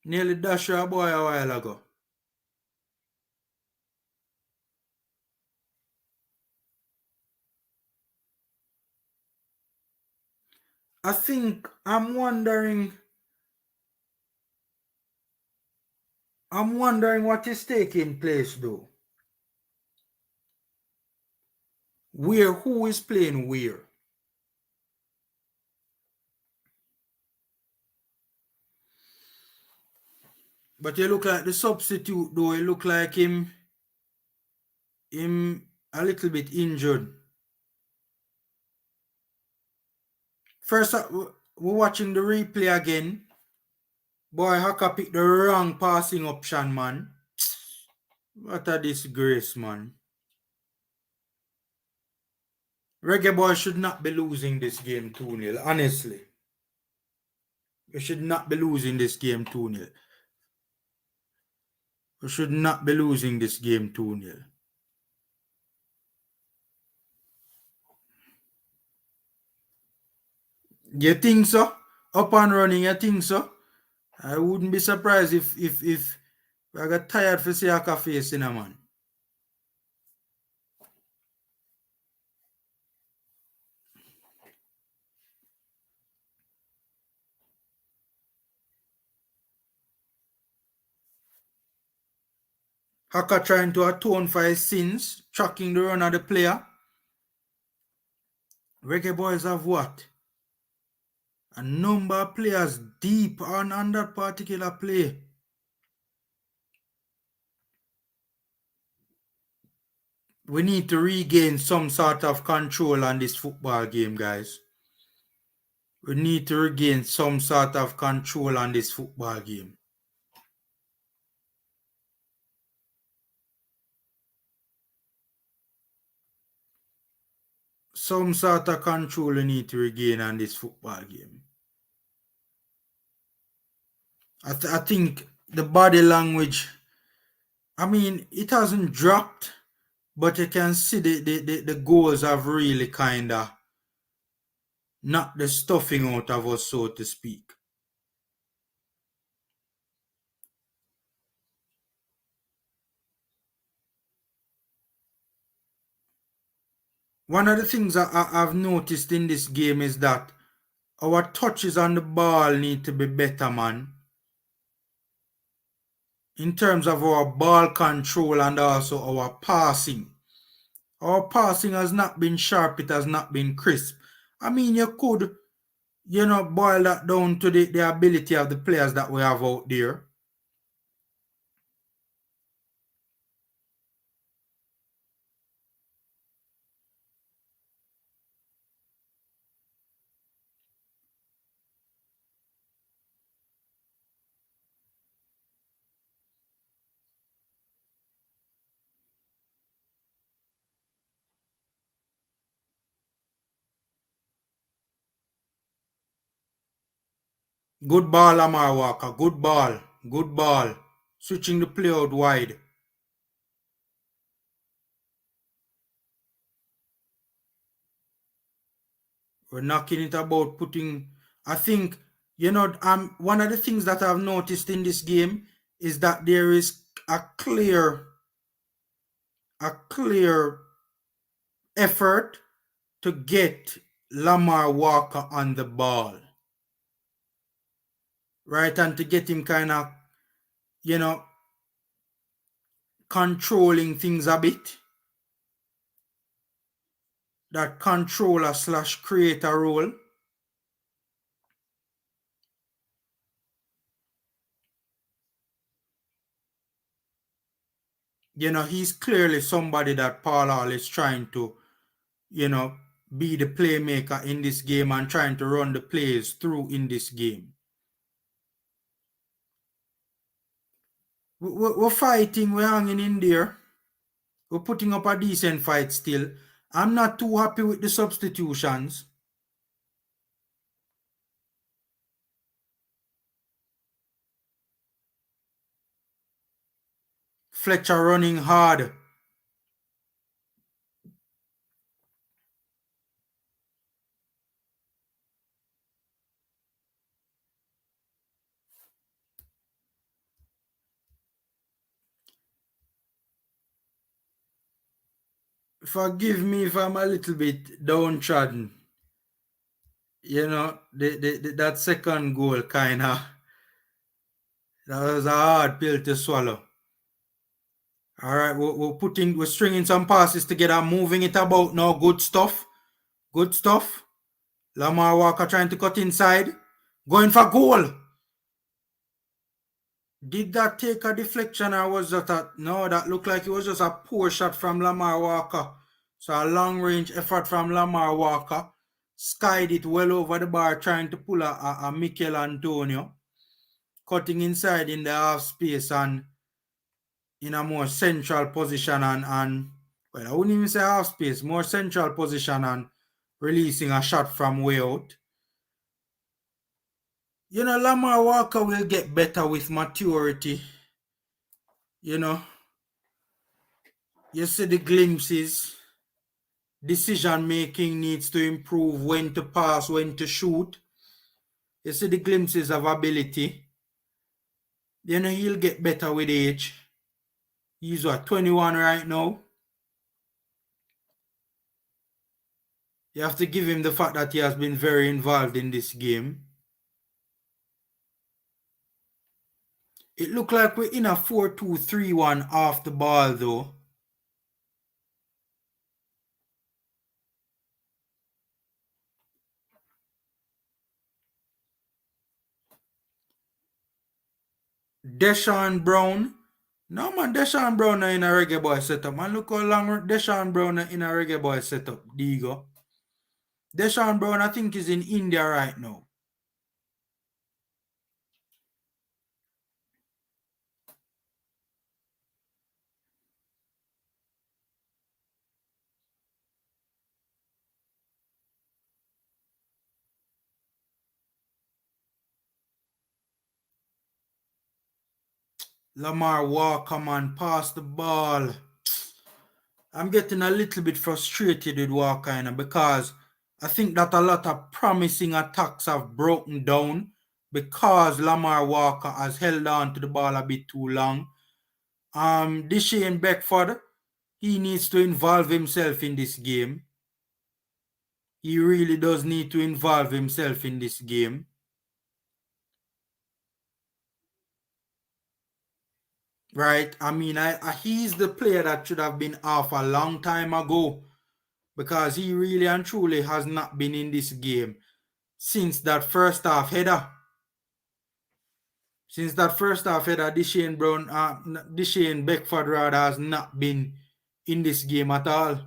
Nearly dashed her boy a while ago. I think I'm wondering what is taking place though. Who is playing where? But you look like the substitute though, it look like him a little bit injured. First, we're watching the replay again. Boy, Haka picked the wrong passing option, man. What a disgrace, man. Reggae Boyz should not be losing this game 2-0, honestly. We should not be losing this game 2-0. We should not be losing this game 2-0. You think so? Up and running, you think so? I wouldn't be surprised if I got tired for see Haka face in a man. Haka trying to atone for his sins, tracking the run of the player. Reggae Boyz have what? A number of players deep on that particular play. We need to regain some sort of control on this football game, guys. We need to regain some sort of control on this football game. Some sort of control we need to regain on this football game. I think the body language, I mean, it hasn't dropped, but you can see the goals have really kind of knocked the stuffing out of us, so to speak. One of the things I've noticed in this game is that our touches on the ball need to be better, man. In terms of our ball control and also our passing. Our passing has not been sharp, it has not been crisp. I mean, you could, boil that down to the ability of the players that we have out there. Good ball, Lamar Walker. Good ball. Good ball. Switching the play out wide. We're knocking it about putting... I think, one of the things that I've noticed in this game is that there is a clear effort to get Lamar Walker on the ball. Right? And to get him kind of, controlling things a bit. That controller / creator role. He's clearly somebody that Paul Hall is trying to, be the playmaker in this game and trying to run the plays through in this game. We're fighting, we're hanging in there. We're putting up a decent fight still. I'm not too happy with the substitutions. Fletcher running hard. Forgive me if I'm a little bit downtrodden. That second goal that was a hard pill to swallow. All right, we're stringing some passes together, moving it about now. Good stuff. Good stuff. Lamar Walker trying to cut inside. Going for goal. Did that take a deflection or was that no, that looked like it was just a poor shot from Lamar Walker. So a long range effort from Lamar Walker. Skied it well over the bar trying to pull a Mikel Antonio. Cutting inside in the half space and in a more central position and well, I wouldn't even say half space, more central position and releasing a shot from way out. Lamar Walker will get better with maturity. You see the glimpses. Decision making needs to improve, when to pass, when to shoot. You see the glimpses of ability. He'll get better with age. He's 21 right now. You have to give him the fact that he has been very involved in this game. It looked like we're in a 4-2-3-1 off the ball though. Deshaun Brown. No man, Deshaun Brown in a Reggae Boyz setup. Man, look how long Deshaun Brown in a Reggae Boyz setup. Digo. Deshaun Brown, I think, is in India right now. Lamar Walker, man, pass the ball. I'm getting a little bit frustrated with Walker because I think that a lot of promising attacks have broken down because Lamar Walker has held on to the ball a bit too long. Deshane Beckford, he needs to involve himself in this game. He really does need to involve himself in this game. Right? I mean, he's the player that should have been off a long time ago because he really and truly has not been in this game since that first half header. Since that first half header, Deshane Beckford rather has not been in this game at all.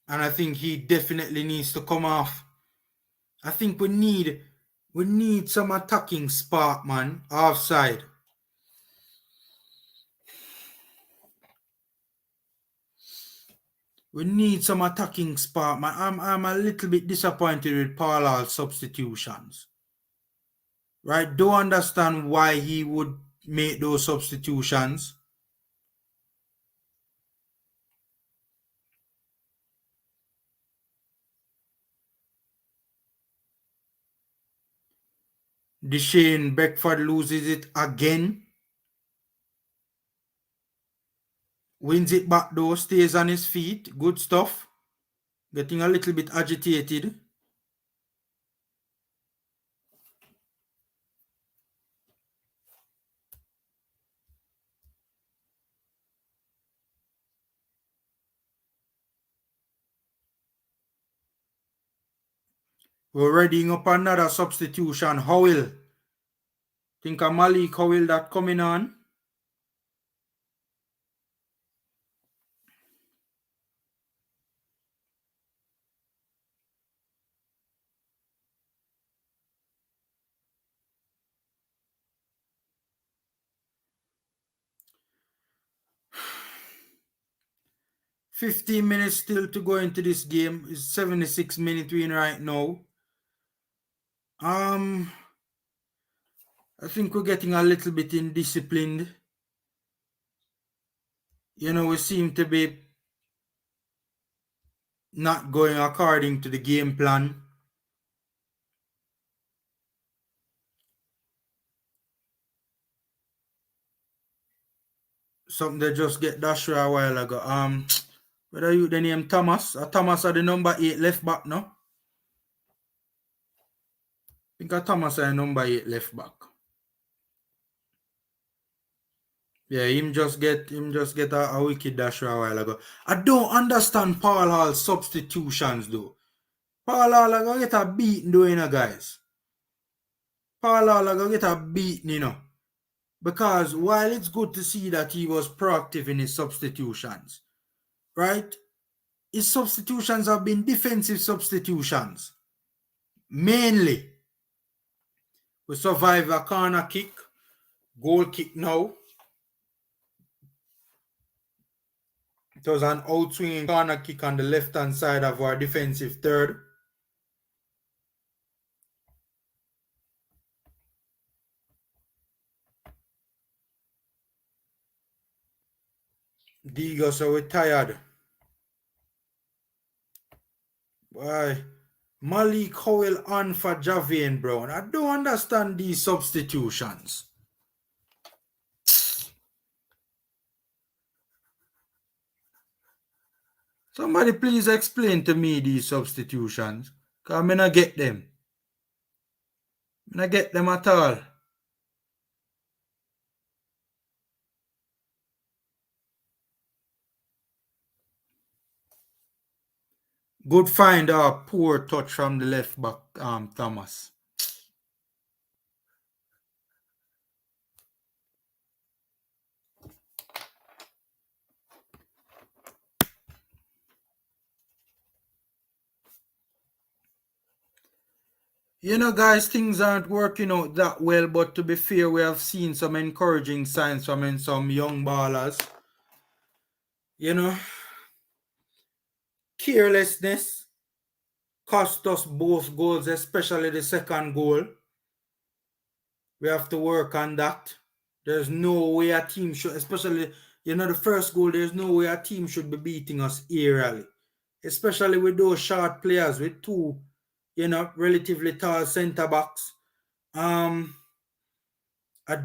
And I think he definitely needs to come off. I think we need some attacking spark, man, offside. We need some attacking spark. I'm a little bit disappointed with Paul Hall's substitutions. Right? Don't understand why he would make those substitutions. Deshane Beckford loses it again. Wins it back though, stays on his feet. Good stuff. Getting a little bit agitated. We're readying up another substitution. Howell. Think of Malik Howell that coming on. $15 minutes still to go into this game. It's 76 minutes win right now. I think we're getting a little bit indisciplined. You know, we seem to be not going according to the game plan. Something they just get dashed a while ago. Whether you the name Thomas or Thomas are the number 8 left back, no? I think Thomas are the number 8 left back. Yeah, him just get a wicked dash a while ago. I don't understand Paul Hall's substitutions though. Paul Hall are gonna get a beating though, you know, guys. Paul Hall are gonna get a beating, you know. Because while it's good to see that he was proactive in his substitutions, right? His substitutions have been defensive substitutions. Mainly. We survive a corner kick, goal kick now. It was an outswinging corner kick on the left-hand side of our defensive third. Digo, so we're tired. Why? Malik Howell on for Javian Brown. I don't understand these substitutions. Somebody please explain to me these substitutions. Because I'm not get them. I'm not get them at all. Good find, poor touch from the left back, Thomas. You know, guys, things aren't working out that well, but to be fair, we have seen some encouraging signs from some young ballers. You know, carelessness cost us both goals, especially the second goal. We have to work on that. There's no way a team should, especially, you know, the first goal, there's no way a team should be beating us aerially. Especially with those short players, with two, you know, relatively tall centre-backs. I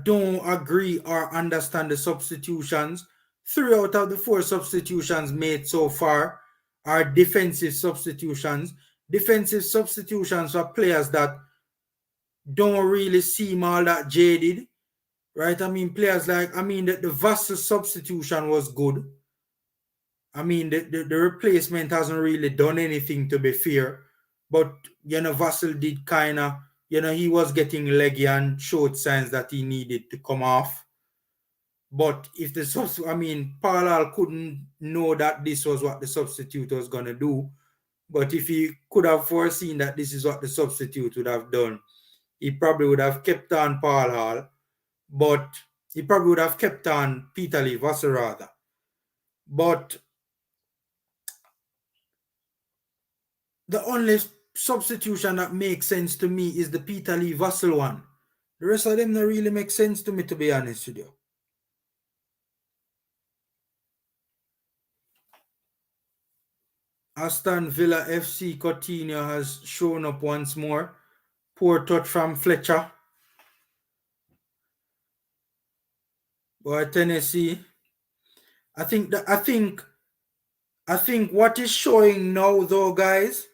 don't agree or understand the substitutions. 3 out of the 4 substitutions made so far are defensive substitutions. Defensive substitutions for players that don't really seem all that jaded, right? I mean, players like, the Vassal substitution was good. I mean, the replacement hasn't really done anything, to be fair. But, you know, Vassal did kind of, you know, he was getting leggy and showed signs that he needed to come off. But if Paul Hall couldn't know that this was what the substitute was going to do. But if he could have foreseen that this is what the substitute would have done, he probably would have kept on Paul Hall. But he probably would have kept on Peter Lee Vassal rather. But The only substitution that makes sense to me is the Peter Lee Vassell one. The rest of them don't really make sense to me, to be honest with you. Aston Villa FC Coutinho has shown up once more. Poor touch from Fletcher. But Tennessee, I think what is showing now, though, guys,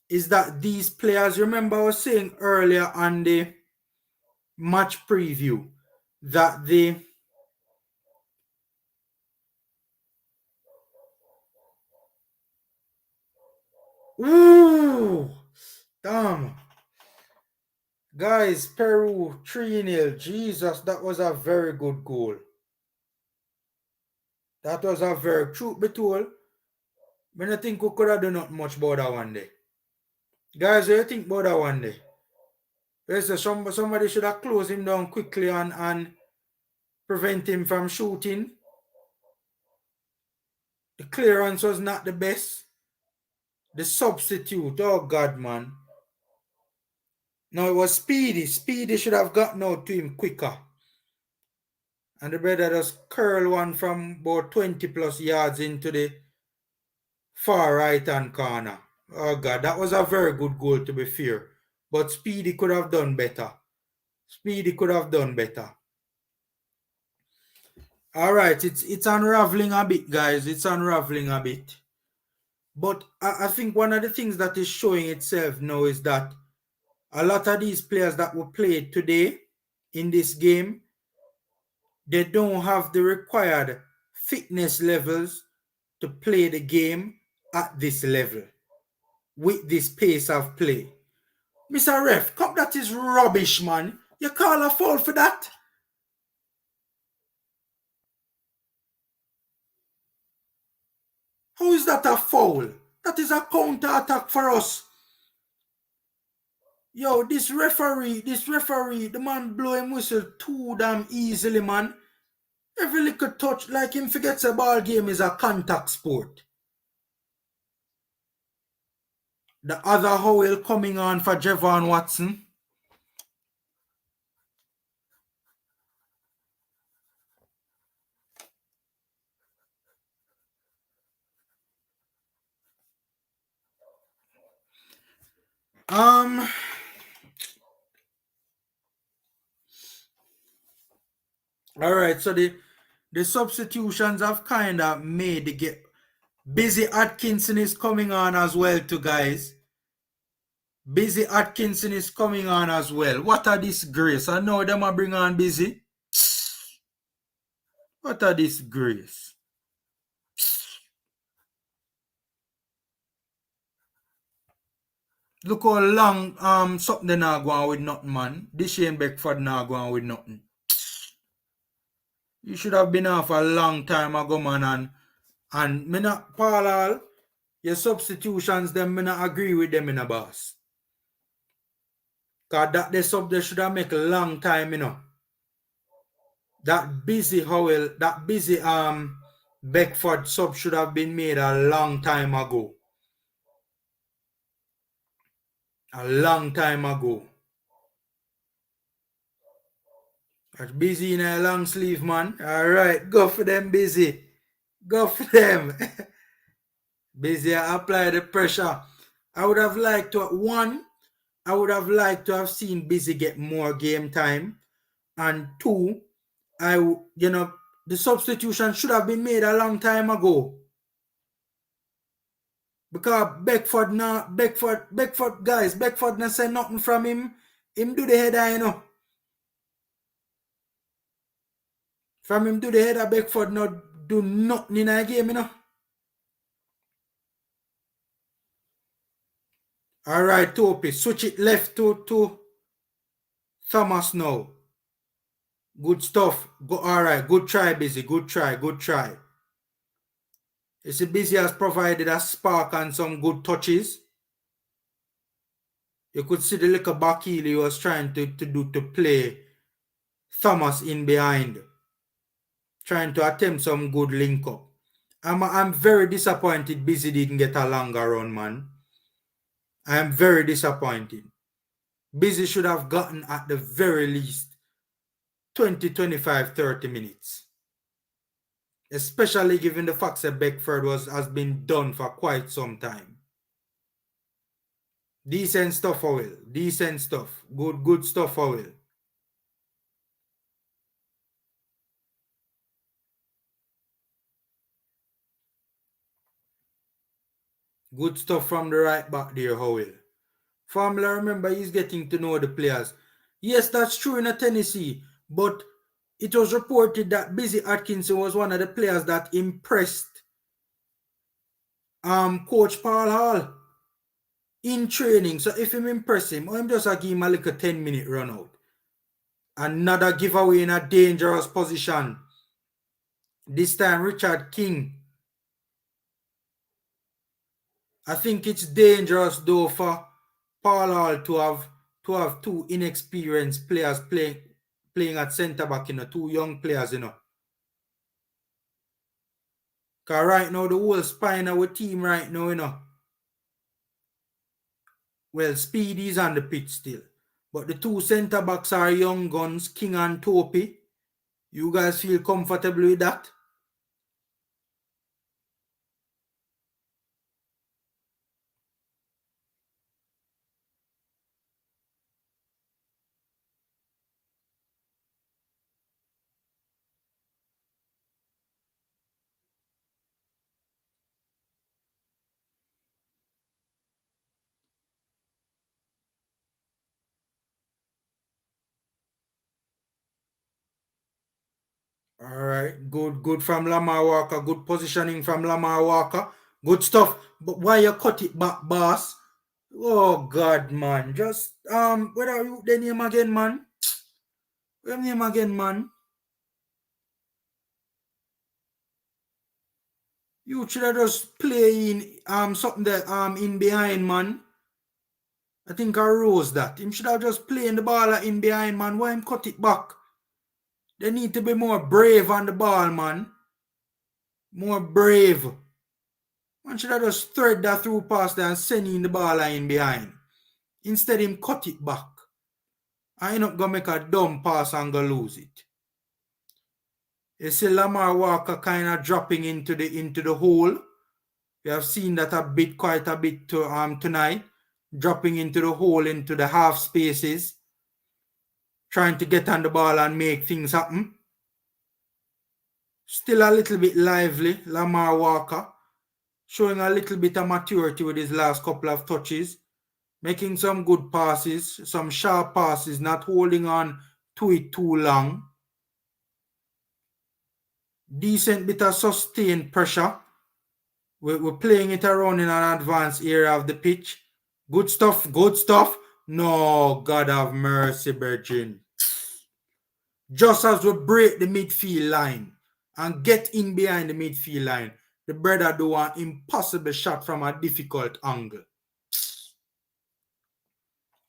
is that these players, remember I was saying earlier on the match preview that the ooh, damn. Guys, Peru 3-0. Jesus, that was a very good goal. That was a very, truth be told, I don't think we could have done not much about that one day. Guys, what do you think about that one day? Yes, somebody should have closed him down quickly and prevent him from shooting. The clearance was not the best. The substitute, oh God, man. No, it was Speedy. Speedy should have gotten out to him quicker. And the brother just curl one from about 20 plus yards into the far right hand corner. Oh God, that was a very good goal, to be fair. But Speedy could have done better. Speedy could have done better. All right, it's unraveling a bit, guys. It's unraveling a bit. But I think one of the things that is showing itself now is that a lot of these players that were played today in this game, they don't have the required fitness levels to play the game at this level with this pace of play. Mr. Ref, that is rubbish, man. You call a foul for that? How is that a foul? That is a counter-attack for us. Yo, this referee, the man blow him whistle too damn easily, man. Every little touch, like him forgets a ball game is a contact sport. The other Howell coming on for Javon Watson. All right, so the substitutions have kind of made the game. Busy Atkinson is coming on as well, too, guys. Busy Atkinson is coming on as well. What a disgrace. I know them are bring on Busy. What a disgrace. Look how long something not going with nothing, man. This Shane Beckford not going with nothing. You should have been off a long time ago, man. And me not, Paul, your substitutions, them me not agree with them in a boss. Cause that they sub they should have make a long time, you know. That Busy Howell, that Busy Beckford sub should have been made a long time ago. A long time ago. That's Busy in a long sleeve, man. Alright, go for them, Busy. Go for them. Busy apply the pressure. I would have liked to have seen Busy get more game time. And two, the substitution should have been made a long time ago. Because Beckford not say nothing from him. Him do the header, you know. From him do the header, Beckford not do nothing in a game, you know. Alright, Topi. Switch it left to Thomas now. Good stuff. Go alright. Good try, Busy. Good try. You see, Busy has provided a spark and some good touches. You could see the little back heel he was trying to play Thomas in behind. Trying to attempt some good link up. I'm very disappointed Busy didn't get a longer run, man. I am very disappointed. Busy should have gotten at the very least 20, 25, 30 minutes. Especially given the fact that Beckford has been done for quite some time. Decent stuff, Will. Decent stuff. Good stuff, Will. Good stuff from the right back there, Howell. Formula, remember, he's getting to know the players. Yes, that's true in Tennessee, but it was reported that Busy Atkinson was one of the players that impressed Coach Paul Hall in training. So if him impress him, I'm just give him a little 10-minute run out. Another giveaway in a dangerous position. This time, Richard King. I think it's dangerous though for Paul Hall to have two inexperienced players playing at centre back, two young players, Because right now the whole spine of our team right now, well, Speedy's on the pitch still. But the two centre backs are young guns, King and Topi. You guys feel comfortable with that? All right, good from Lamar Walker, good positioning from Lamar Walker, good stuff. But why you cut it back, boss? Oh God, man, just what are you the name again, man? What name again, man? You should have just play in something that in behind, man. I think I rose that. Him should have just playing the ball in behind, man. Why him cut it back? They need to be more brave on the ball, man. More brave. Man should have just thread that through past there and send in the ball in behind. Instead, him cut it back. I ain't not gonna make a dumb pass and go lose it. You see Lamar Walker kind of dropping into the hole. We have seen that quite a bit tonight. Dropping into the hole, into the half spaces. Trying to get on the ball and make things happen. Still a little bit lively, Lamar Walker. Showing a little bit of maturity with his last couple of touches. Making some good passes, some sharp passes, not holding on to it too long. Decent bit of sustained pressure. We're playing it around in an advanced area of the pitch. Good stuff, good stuff. No, God have mercy, Virgin. Just as we break the midfield line and get in behind the midfield line, the brother do an impossible shot from a difficult angle.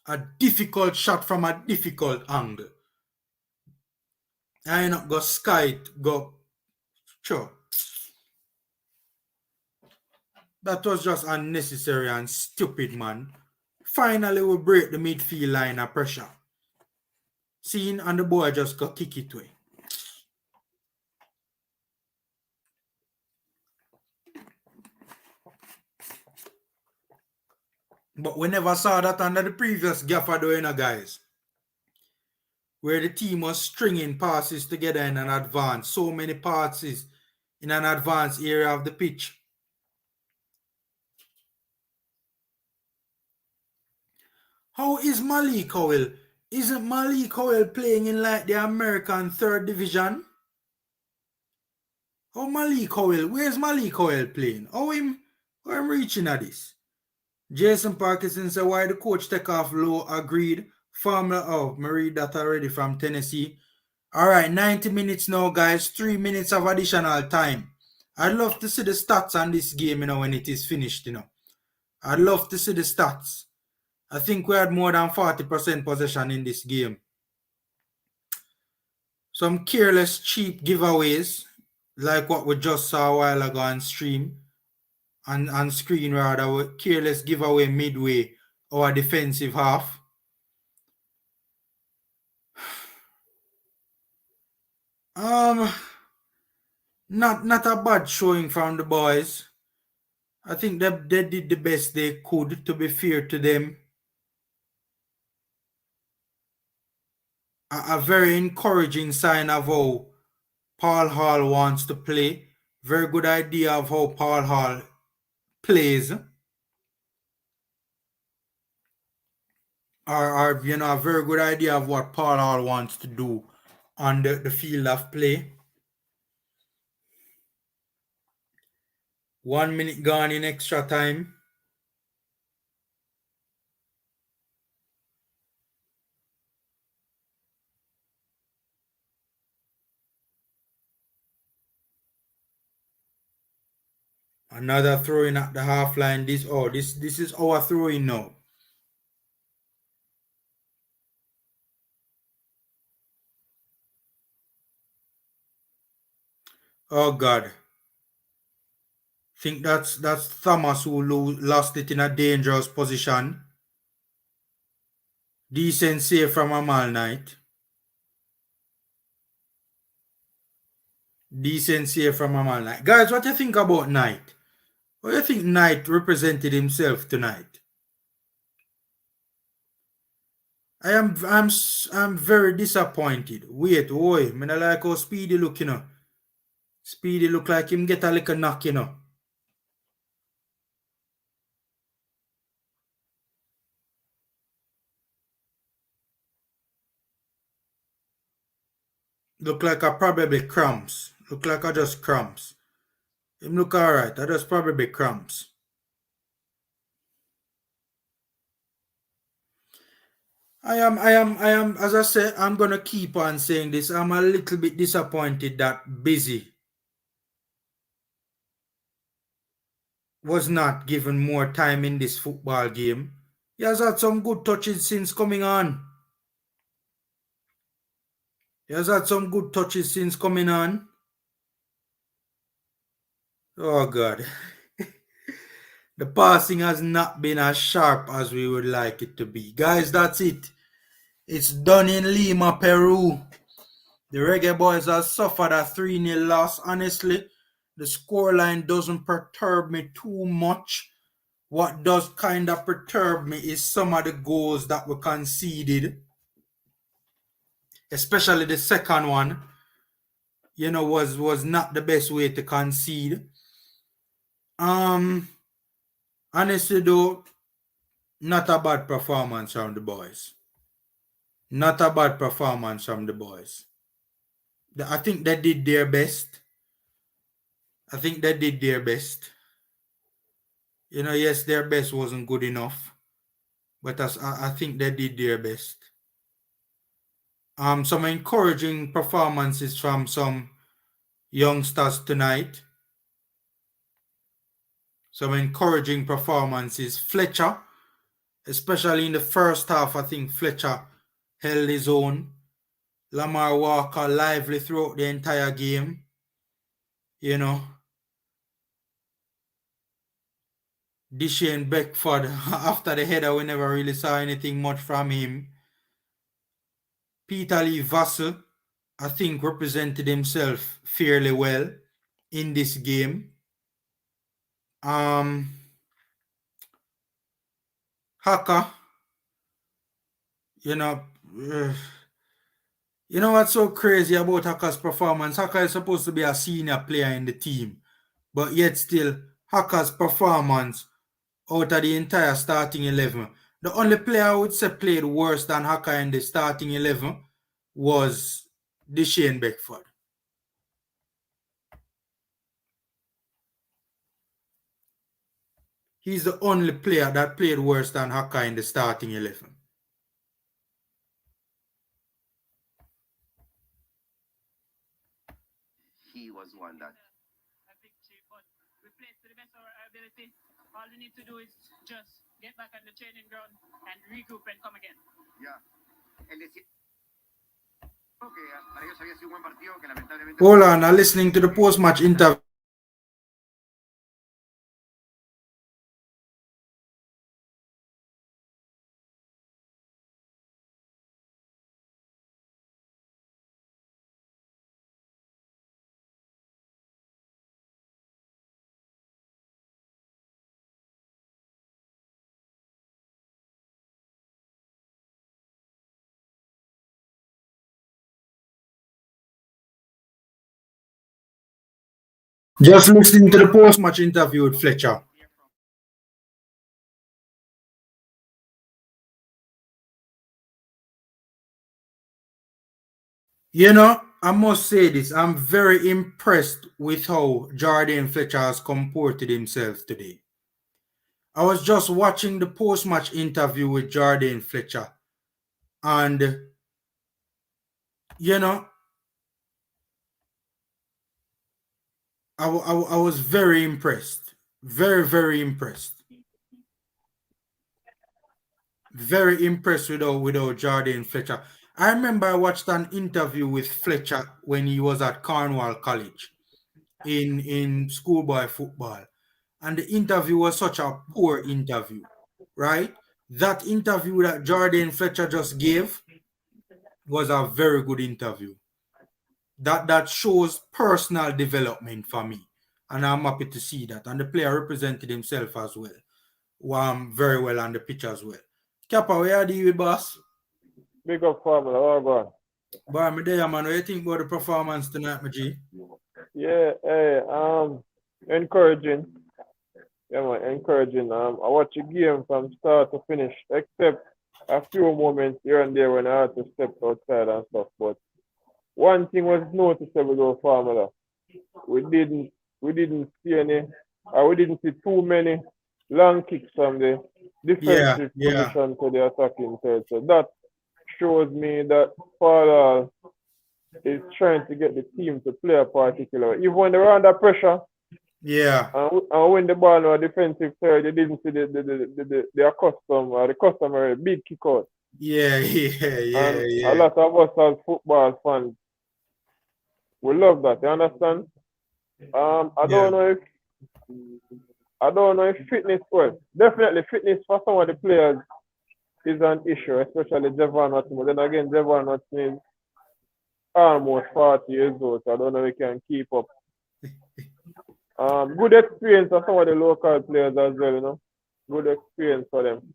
A difficult shot from a difficult angle. I ain't not go sky go. Sure. That was just unnecessary and stupid, man. Finally, we break the midfield line of pressure. Seeing and the boy just got kick it away. But we never saw that under the previous gaffer doing, guys. Where the team was stringing passes together in an advance. So many passes in an advanced area of the pitch. How is Malik Howell? Isn't Malik Howell playing in like the American 3rd Division? How Malik Howell? Where's Malik Howell playing? How him reaching at this? Jason Parkinson said why the coach take off low, agreed. Formula, oh, I read that already from Tennessee. All right, 90 minutes now, guys. 3 minutes of additional time. I'd love to see the stats on this game, when it is finished, I'd love to see the stats. I think we had more than 40% possession in this game. Some careless, cheap giveaways, like what we just saw a while ago on stream. On screen, rather, careless giveaway midway our defensive half. Not a bad showing from the boys. I think they did the best they could, to be fair to them. A very encouraging sign of how Paul Hall wants to play. Very good idea of how Paul Hall plays. Or you know, a very good idea of what Paul Hall wants to do on the field of play. 1 minute gone in extra time. Another throw-in at the half line. This is our throw-in now. Oh God. Think that's Thomas who lost it in a dangerous position. Decent save from Amal Knight. Decent save from Amal Knight. Guys, what do you think about Knight? What do you think Knight represented himself tonight? I'm very disappointed. Wait, oi, I don't like how Speedy look, you know. Speedy look like him get a little knock, you know. Look like a probably cramps. Look like I just cramps. Him look alright. I just probably cramps. I am, as I said, I'm gonna keep on saying this. I'm a little bit disappointed that Busy was not given more time in this football game. He has had some good touches since coming on. Oh God. The passing has not been as sharp as we would like it to be. Guys, that's it. It's done in Lima, Peru. The Reggae Boyz have suffered a 3-0 loss. Honestly, the scoreline doesn't perturb me too much. What does kind of perturb me is some of the goals that were conceded. Especially the second one, you know, was not the best way to concede. Honestly though, not a bad performance from the boys. Not a bad performance from the boys. I think they did their best. You know, yes, their best wasn't good enough, but I think they did their best. Some encouraging performances from some youngsters tonight. Some encouraging performances. Fletcher, especially in the first half, I think Fletcher held his own. Lamar Walker lively throughout the entire game. You know. Deshane Beckford, after the header, we never really saw anything much from him. Peter Lee Vassell, I think, represented himself fairly well in this game. Haka, you know what's so crazy about Haka's performance? Haka is supposed to be a senior player in the team, but yet still, Haka's performance out of the entire starting 11, the only player I would say played worse than Haka in the starting 11 was Deshane Beckford. He's the only player that played worse than Haka in the starting 11. He was one that. I think we played to the best of our ability. All we need to do is just get back on the training ground and regroup and come again. Yeah. Hold on, I'm listening to the post-match interview. Just listening to the post-match interview with Fletcher. You know, I must say this. I'm very impressed with how Jordan Fletcher has comported himself today. I was just watching the post-match interview with Jordan Fletcher, and you know, I was very impressed. Very, very impressed. Very impressed with Jordan Fletcher. I remember I watched an interview with Fletcher when he was at Cornwall College in schoolboy football. And the interview was such a poor interview, right? That interview that Jordan Fletcher just gave was a very good interview. That shows personal development for me. And I'm happy to see that. And the player represented himself as well. Very well on the pitch as well. Kappa, where are you with boss? Big up Formula, all gone. Boy, me there, man. What do you think about the performance tonight, my G? Yeah, hey, encouraging. Yeah, man, encouraging. I watch the game from start to finish, except a few moments here and there when I had to step outside and stuff. But one thing was noticeable though, Formula. We didn't see any, or we didn't see too many long kicks from the defensive position to the attacking third. So that shows me that Paul is trying to get the team to play a particular. Even when they were under pressure, and when the ball was defensive third, they didn't see the customary big kick out. Yeah. A lot of us as football fans, we love that. You understand? I don't know if fitness, well, definitely fitness for some of the players is an issue, especially Javon Watson. But then again, Javon Watson is almost 40 years old, so I don't know if he can keep up. Good experience for some of the local players as well, you know. Good experience for them.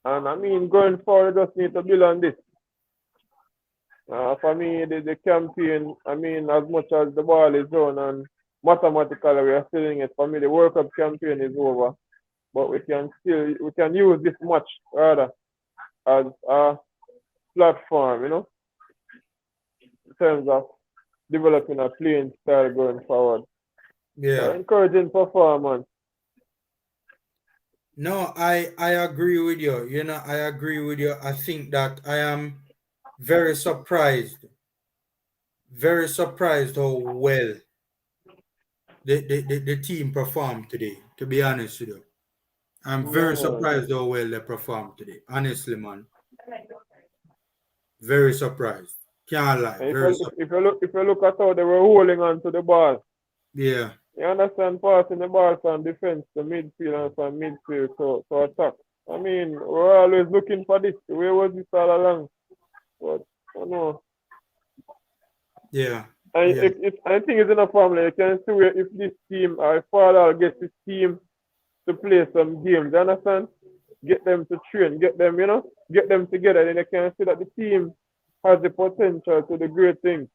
And I mean, going forward, just need to build on this. For me, the campaign, I mean, as much as the ball is on and mathematically we are still in it, for me, the World Cup campaign is over. But we can use this match rather as a platform, you know, in terms of developing a playing style going forward. So encouraging performance. No, I agree with you. You know, I agree with you. I think that I am very surprised how well the team performed today, to be honest with you. I'm very surprised how well they performed today. Honestly, man. Very surprised. Can't lie. If you look at how they were holding on to the ball. Yeah. You understand, passing the ball from defense to midfield and from midfield to attack. I mean, we're always looking for this. Where was this all along? But I don't know. Yeah. I think it's enough family. You can see where if this team or if Father gets this team to play some games, you understand? Get them to train, get them together, then you can see that the team has the potential to do great things.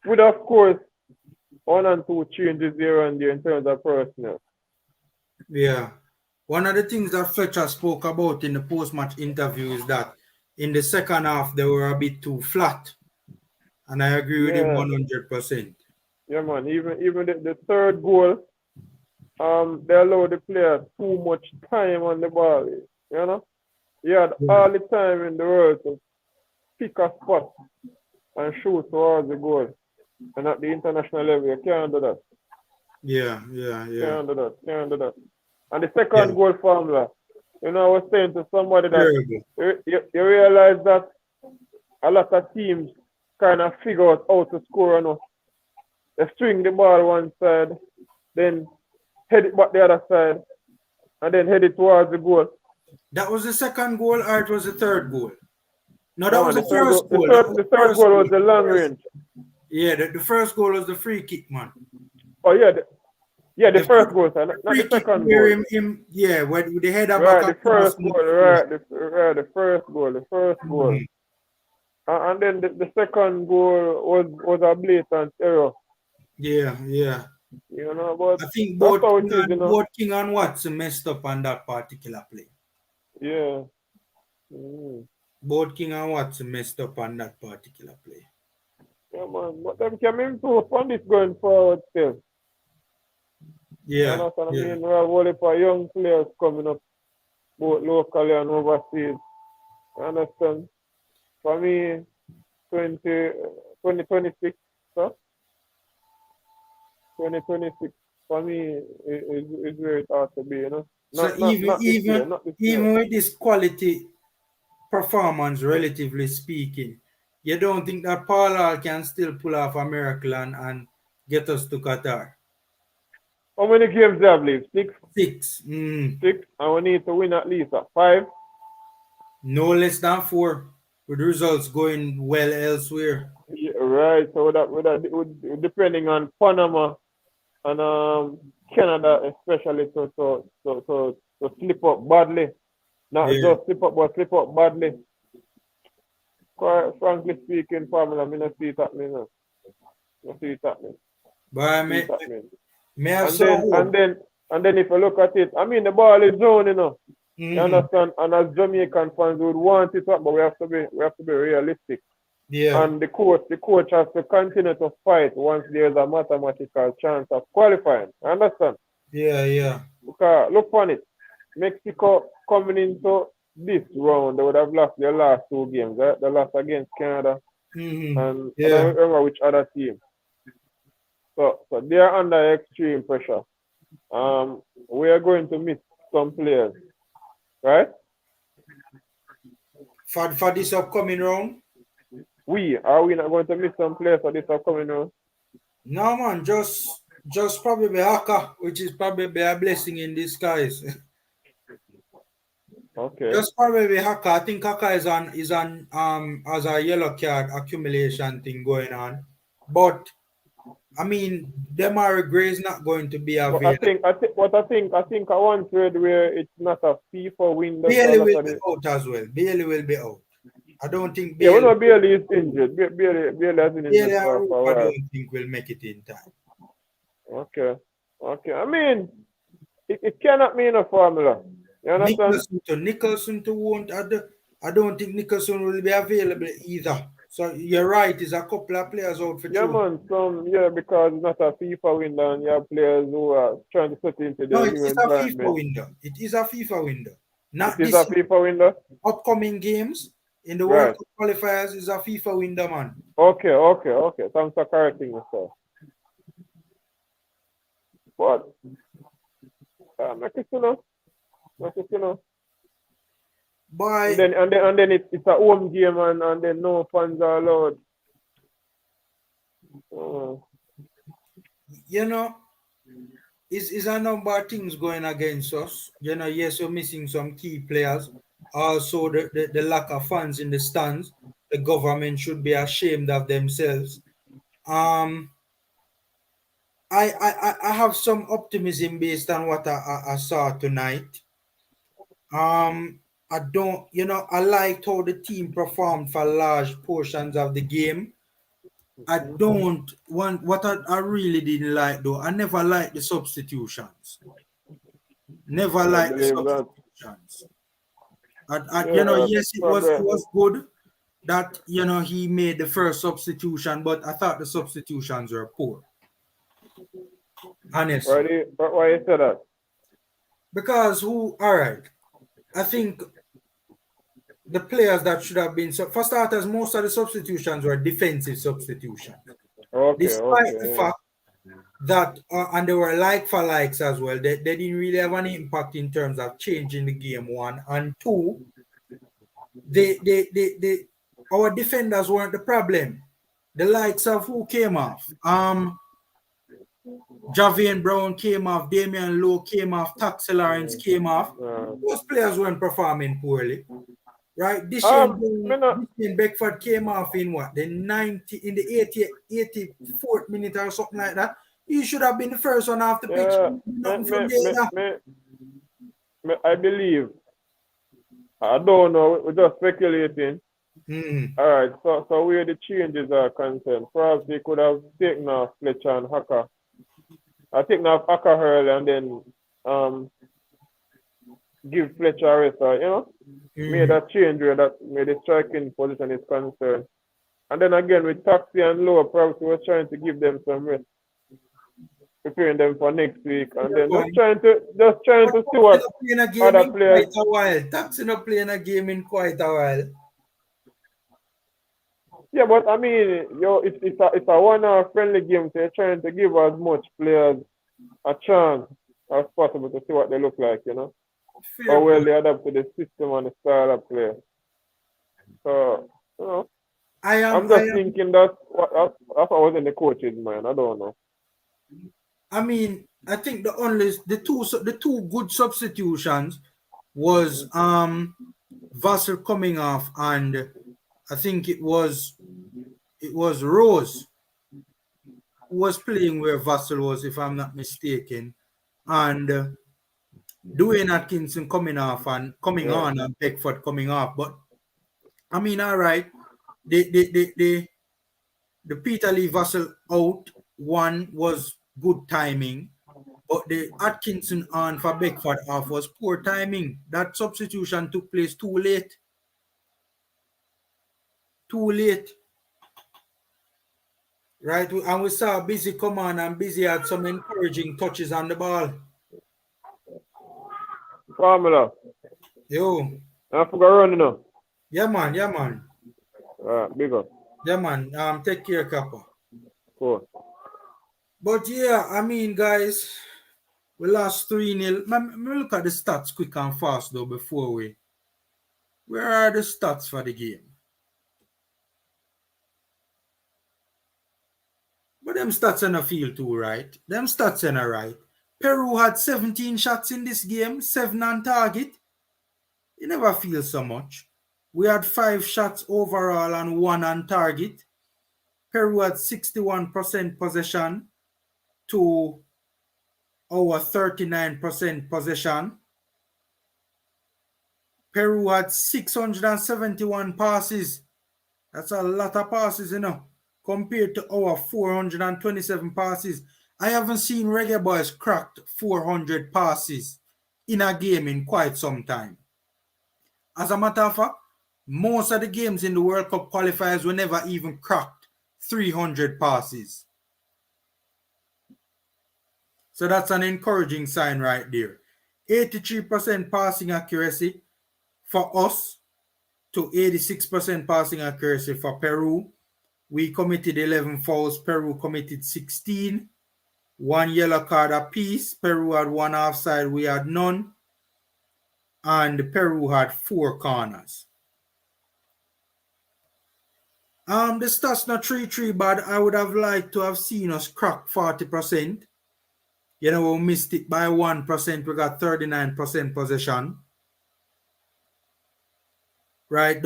With, of course, 1 and 2 changes here and there in terms of personnel. Yeah. One of the things that Fletcher spoke about in the post-match interview is that in the second half, they were a bit too flat. And I agree with him 100%. Yeah, man. Even the third goal, they allowed the player too much time on the ball. You know? He had all the time in the world to pick a spot and shoot towards the goal. And at the international level, you can't do that. Yeah. Can't do that. And the second goal formula, you know, I was saying to somebody that you realize that a lot of teams kind of figure out how to score on us. They string the ball one side, then head it back the other side, and then head it towards the goal. That was the second goal, or it was the third goal? No, that was the first goal. The third goal was the long range. Yeah, the first goal was the free kick, man. Oh, yeah. The first goal, sir, not the second goal. With the header back. The first goal. The first goal. And then the second goal was a blatant error. Yeah. You know, but I think that's how it is, you know. both King and Watson messed up on that particular play. Yeah. Mm. Both King and Watson messed up on that particular play. Yeah, man. But them can improve on this going forward still. You Yeah. understand? I mean, we have only for young players coming up, both locally and overseas. You understand? For me, 2026, so 2026 for me is where it ought to be, you know. So Not this year, not this year. even with this quality performance, relatively speaking, you don't think that Paul can still pull off a miracle and get us to Qatar? How many games they have left? 6? 6. 6, and we need to win at least 5. No less than 4, with results going well elsewhere. Yeah, right. So depending on Panama and Canada, especially to slip up badly, not just slip up, but slip up badly. Quite frankly speaking, Pamela, I don't see it happening. I see it happening. But may have and then if you look at it, I mean the ball is zone, you know. You understand? And as Jamaican fans would want it up, but we have to be realistic. Yeah. And the coach has to continue to fight once there's a mathematical chance of qualifying. You understand? Yeah. Because look on it. Mexico coming into this round, they would have lost their last 2 games, right? They lost against Canada. And I don't remember which other team. So they are under extreme pressure. We are going to miss some players, right? For this upcoming round? Are we not going to miss some players for this upcoming round? No, man, just probably Haka, which is probably a blessing in disguise. Okay. Just probably Haka. I think Haka is on as a yellow card accumulation thing going on. But I mean, Demari Gray is not going to be available. I think I once read where it's not a FIFA window. Bailey will be out as well. Bailey will be out. I don't think Bailey. Yeah, we know Bailey is injured. Bailey has been injured for a while. I don't think we'll make it in time. Okay. I mean, it cannot mean a formula. You understand? Nicholson won't. I don't think Nicholson will be available either. So you're right. There's a couple of players out for yeah, man. Because it's not a FIFA window, and you have players who are trying to set into their new environment. It is a FIFA window. Not this. It is a FIFA window. Upcoming games in the World Cup qualifiers is a FIFA window, man. Okay. Thanks for correcting yourself. But make it you know. Boy. And then it's a home game and then no fans are allowed. You know, is a number of things going against us. You know, yes, we're missing some key players. Also, the lack of fans in the stands. The government should be ashamed of themselves. I have some optimism based on what I saw tonight. I don't, I liked how the team performed for large portions of the game. I don't want what I really didn't like though. I never liked the substitutions. Never liked the substitutions. Yes, it was good that he made the first substitution, but I thought the substitutions were poor. Honestly. Why you say that? Because I think the players that should have been for starters, most of the substitutions were defensive substitutions. Despite the fact that and they were like for likes as well, they didn't really have any impact in terms of changing the game, 1 and 2. Our defenders weren't the problem. The likes of who came off? Javian Brown came off, Damian Lowe came off, Taxi Lawrence came off. Those players weren't performing poorly. Right? Dishane Beckford came off in what? The 84th minute or something like that. He should have been the first one off the pitch. I believe. I don't know. We're just speculating. Mm. All right, so where the changes are concerned, perhaps they could have taken off Fletcher and Haka. I taken off Haka early and then give Fletcher a rest, made a change where that made the striking position is concerned. And then again with Taxi and Lower, perhaps we were trying to give them some rest, preparing them for next week, and then just trying to see what Playing a game other in players. quite a while. Taxi not playing a game in quite a while. Yeah, but I mean, it's a one-hour friendly game, so you're trying to give as much players a chance as possible to see what they look like, Fair how well point. they adapt to the system and the style of play. So, I'm just thinking that's what was in the coach's mind. I don't know. I mean, I think the two good substitutions was Vassar coming off, and I think it was Rose who was playing where Vassar was, if I'm not mistaken, and Dwayne Atkinson coming off and coming on, and Beckford coming off. But I mean, all right, the Peter Lee Vassal out one was good timing, but the Atkinson on for Beckford off was poor timing. That substitution took place too late. Too late. Right? And we saw Busy come on, and Busy had some encouraging touches on the ball. Formula. Yo. I forgot running now. Yeah, man. Yeah, man. Big up. Yeah, man. Take care, Kappa. Cool. But yeah, I mean, guys, we lost 3-0. Let me look at the stats quick and fast, though, before we. Where are the stats for the game? But them stats are not feel too right. Them stats are not right. Peru had 17 shots in this game, 7 on target. You never feel so much. We had 5 shots overall and 1 on target. Peru had 61% possession to our 39% possession. Peru had 671 passes. That's a lot of passes, compared to our 427 passes. I haven't seen Reggae Boyz cracked 400 passes in a game in quite some time. As a matter of fact, most of the games in the World Cup qualifiers were never even cracked 300 passes. So that's an encouraging sign right there. 83% passing accuracy for us to 86% passing accuracy for Peru. We committed 11 fouls. Peru committed 16. 1 yellow card apiece. Peru had 1 offside. We had none. And Peru had 4 corners. The stats not 3-3 bad. I would have liked to have seen us crack 40%. We missed it by 1%. We got 39% possession. Right?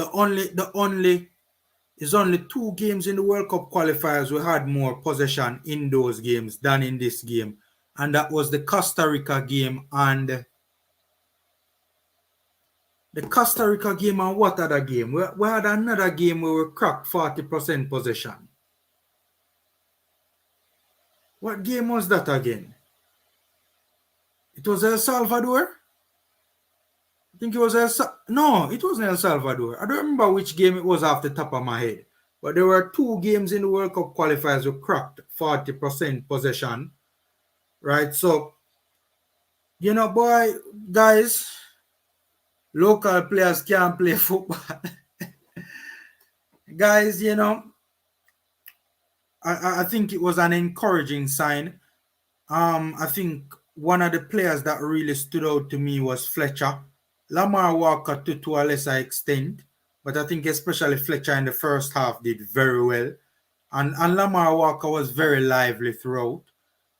It's only 2 games in the World Cup qualifiers we had more possession in those games than in this game. And that was the Costa Rica game and what other game? We had another game where we cracked 40% possession. What game was that again? It was El Salvador? I think it was No, it wasn't El Salvador. I don't remember which game it was off the top of my head. But there were 2 games in the World Cup qualifiers who cracked 40% possession. Right? So, boy, guys, local players can't play football. Guys, I think it was an encouraging sign. I think one of the players that really stood out to me was Fletcher. Lamar Walker to a lesser extent, but I think especially Fletcher in the first half did very well. And Lamar Walker was very lively throughout.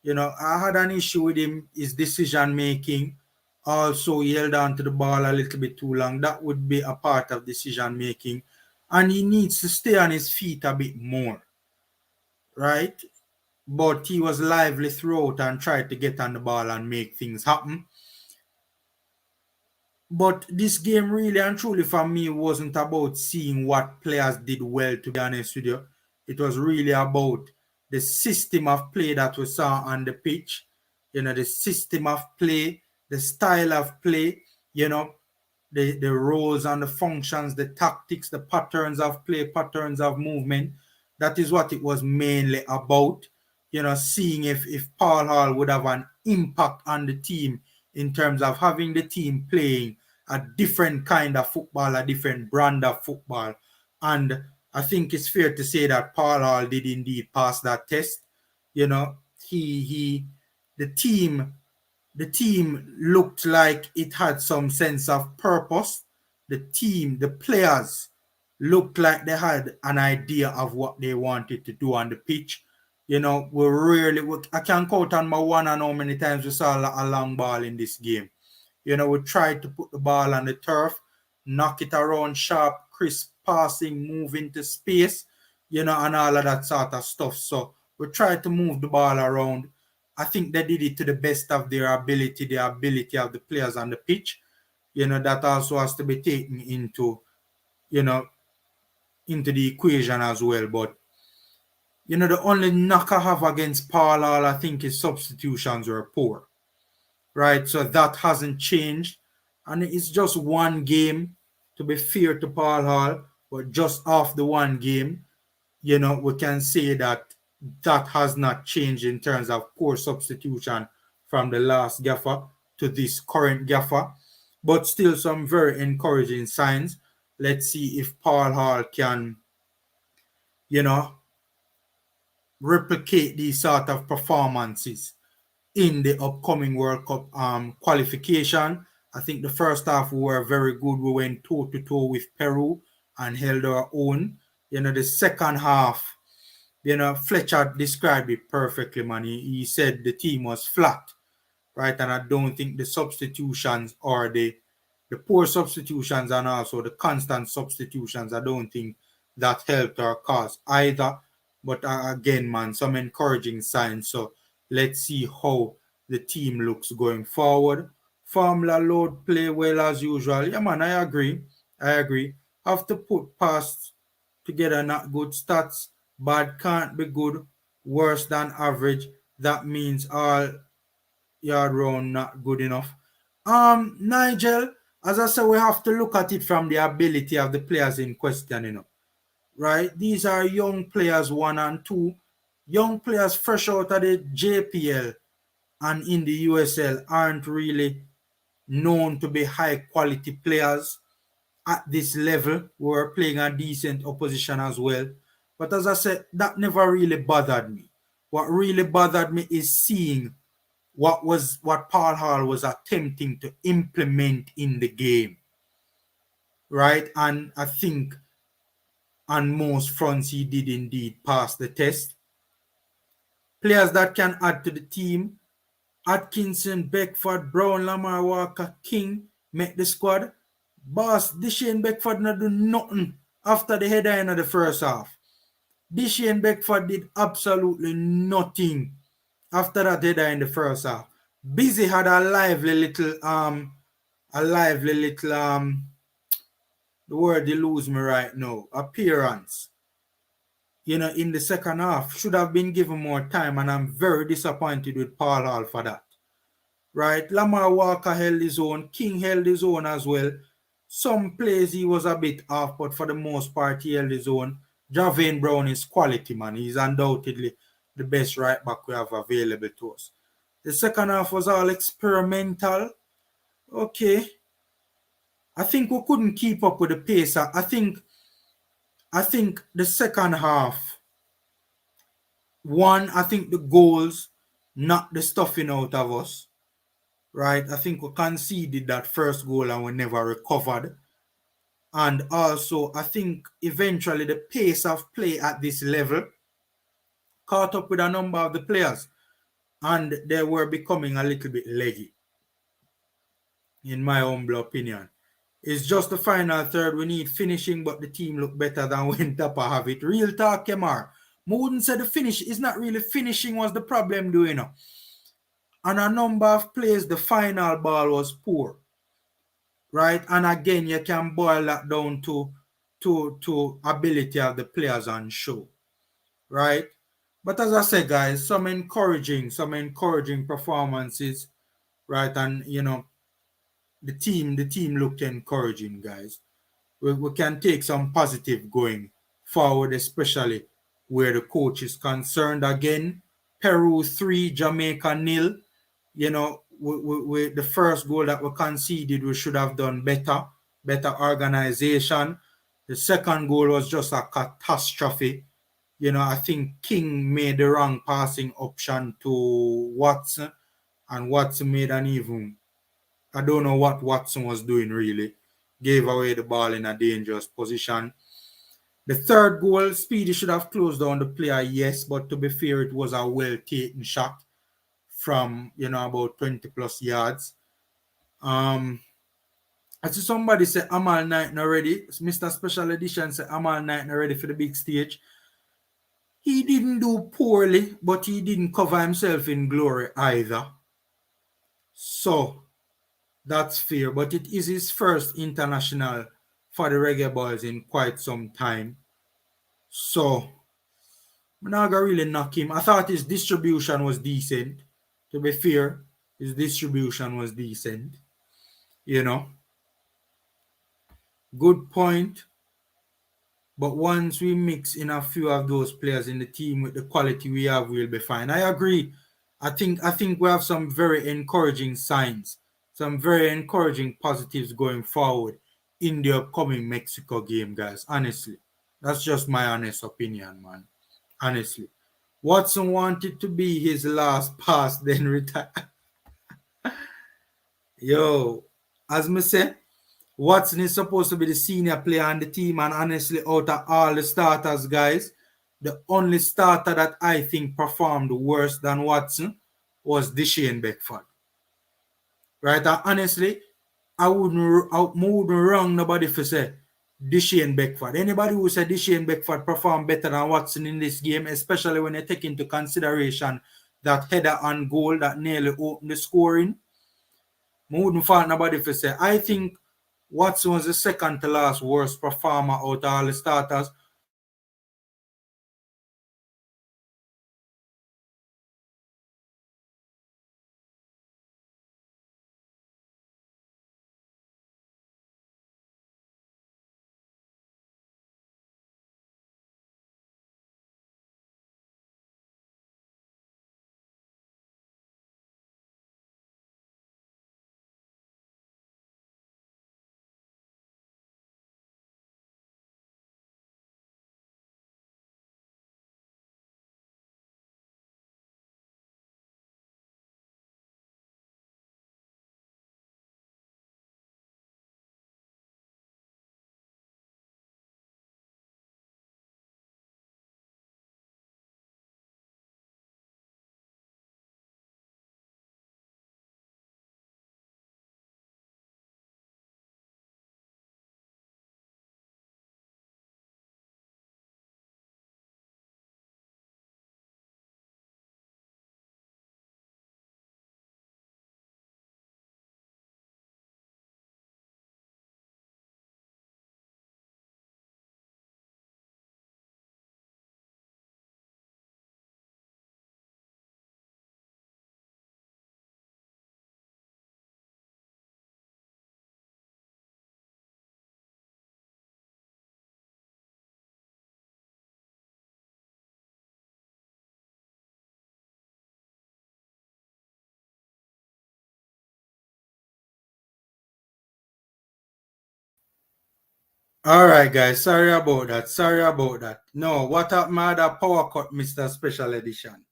I had an issue with his decision making. Also, he held on to the ball a little bit too long. That would be a part of decision making. And he needs to stay on his feet a bit more. Right? But he was lively throughout and tried to get on the ball and make things happen. But this game really and truly for me wasn't about seeing what players did well, to be honest with you. It was really about the system of play that we saw on the pitch, the system of play, the style of play, you know, the roles and the functions, the tactics, the patterns of play, patterns of movement. That is what it was mainly about. Seeing if Paul Hall would have an impact on the team in terms of having the team playing a different kind of football, a different brand of football. And I think it's fair to say that Paul Hall did indeed pass that test. You know, he the team the team looked like it had some sense of purpose. The players looked like they had an idea of what they wanted to do on the pitch. I can count on my one and how many times we saw a long ball in this game. We tried to put the ball on the turf, knock it around sharp, crisp passing, move into space, and all of that sort of stuff. So we tried to move the ball around. I think they did it to the best of their ability, the ability of the players on the pitch. That also has to be taken into the equation as well. But the only knock I have against Paul Hall, I think his substitutions were poor. Right? So that hasn't changed. And it's just one game, to be fair to Paul Hall, but just off the one game, we can say that has not changed in terms of poor substitution from the last gaffer to this current gaffer. But still some very encouraging signs. Let's see if Paul Hall can, replicate these sort of performances in the upcoming World Cup qualification. I think the first half we were very good. We went toe-to-toe with Peru and held our own. The second half, Fletcher described it perfectly, man. He said the team was flat, right? And I don't think the substitutions or the poor substitutions and also the constant substitutions, I don't think that helped our cause either. But again, man, some encouraging signs. So let's see how the team looks going forward. Formula load play well as usual. Yeah, man, I agree. Have to put past together not good stats. Bad can't be good. Worse than average. That means all yard round not good enough. Nigel, as I said, we have to look at it from the ability of the players in question, right? These are young players, 1 and 2. Young players fresh out of the JPL and in the USL aren't really known to be high quality players at this level. We're playing a decent opposition as well. But as I said, that never really bothered me. What really bothered me is seeing what Paul Hall was attempting to implement in the game. Right? And I think on most fronts he did indeed pass the test. Players that can add to the team: Atkinson, Beckford, Brown, Lamar, Walker, King make the squad. Boss, Deshane Beckford not do nothing after the header in the first half. Deshane Beckford did absolutely nothing after that header in the first half. Busy had a lively little the word they lose me right now, appearance. In the second half, should have been given more time, and I'm very disappointed with Paul Hall for that. Right? Lamar Walker held his own, King held his own as well. Some plays he was a bit off, but for the most part he held his own. Javane Brown is quality, man. He's undoubtedly the best right back we have available to us. The second half was all experimental. Okay. I think we couldn't keep up with the pace. I think the second half, I think the goals knocked the stuffing out of us. Right? I think we conceded that first goal and we never recovered. And also, I think eventually the pace of play at this level caught up with a number of the players. And they were becoming a little bit leggy, in my humble opinion. It's just the final third. We need finishing, but the team look better than when Tapa have it. Real talk, Kemar. I wouldn't say the finish is not really finishing was the problem, do you know? And a number of plays, the final ball was poor. right? And again, you can boil that down to ability of the players on show, right? But as I said, guys, some encouraging performances, right? And the team looked encouraging, guys. We can take some positive going forward, especially where the coach is concerned. Again, Peru 3, Jamaica nil. The first goal that we conceded, we should have done better organization. The second goal was just a catastrophe. I think King made the wrong passing option to Watson, and Watson made an even. I don't know what Watson was doing really. Gave away the ball in a dangerous position. The third goal, Speedy should have closed down the player, yes, but to be fair, it was a well-taken shot from about 20 plus yards. I see somebody say Amal Knight not ready. Mr. Special Edition said Amal Knight not ready for the big stage. He didn't do poorly, but he didn't cover himself in glory either. So that's fair. But it is his first international for the Reggae Boyz in quite some time. So I'm not gonna really knock him. I thought his distribution was decent. To be fair, his distribution was decent. Good point. But once we mix in a few of those players in the team with the quality we have, we'll be fine. I agree. I think we have some very encouraging signs, some very encouraging positives going forward in the upcoming Mexico game, guys. Honestly, that's just my honest opinion, man. Honestly, Watson wanted to be his last pass, then retire. Yo, as me say, Watson is supposed to be the senior player on the team, and honestly, out of all the starters, guys, the only starter that I think performed worse than Watson was Deshane Beckford. Right? And honestly, I wouldn't wrong nobody for say Deshane Beckford. Anybody who said Deshane Beckford performed better than Watson in this game, especially when you take into consideration that header and goal that nearly opened the scoring, I wouldn't fault nobody for say. I think Watson was the second to last worst performer out of all the starters. All right, guys. Sorry about that. Sorry about that. No, what happened? I had a power cut, Mr. Special Edition.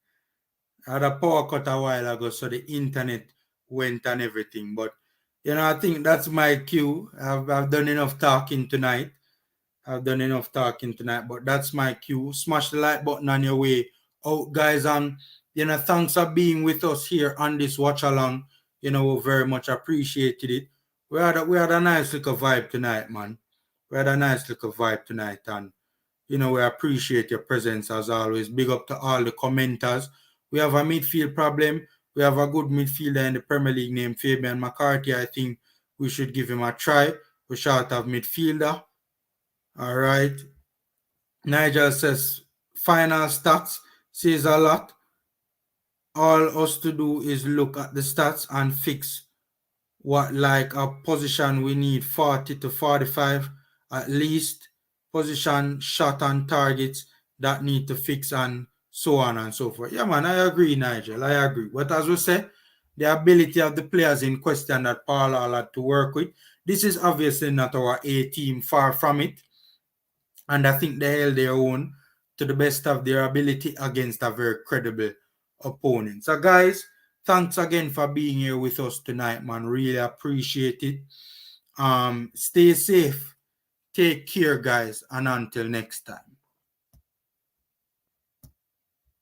I had a power cut a while ago, so the internet went and everything. But, I think that's my cue. I've done enough talking tonight. But that's my cue. Smash the like button on your way out, guys. And, thanks for being with us here on this watch along. We very much appreciated it. We had a nice little vibe tonight, man. We had a nice little vibe tonight, and we appreciate your presence as always. Big up to all the commenters. We have a midfield problem. We have a good midfielder in the Premier League named Fabian McCarthy. I think we should give him a try. We short of midfielder. All right. Nigel says final stats says a lot. All us to do is look at the stats and fix what like a position we need 40 to 45 at least position shot on targets that need to fix and so on and so forth. Yeah, man, I agree, Nigel. I agree. But as we say, the ability of the players in question that Paul had to work with, this is obviously not our A team, far from it. And I think they held their own to the best of their ability against a very credible opponent. So, guys, thanks again for being here with us tonight, man. Really appreciate it. Stay safe. Take care, guys. And until next time.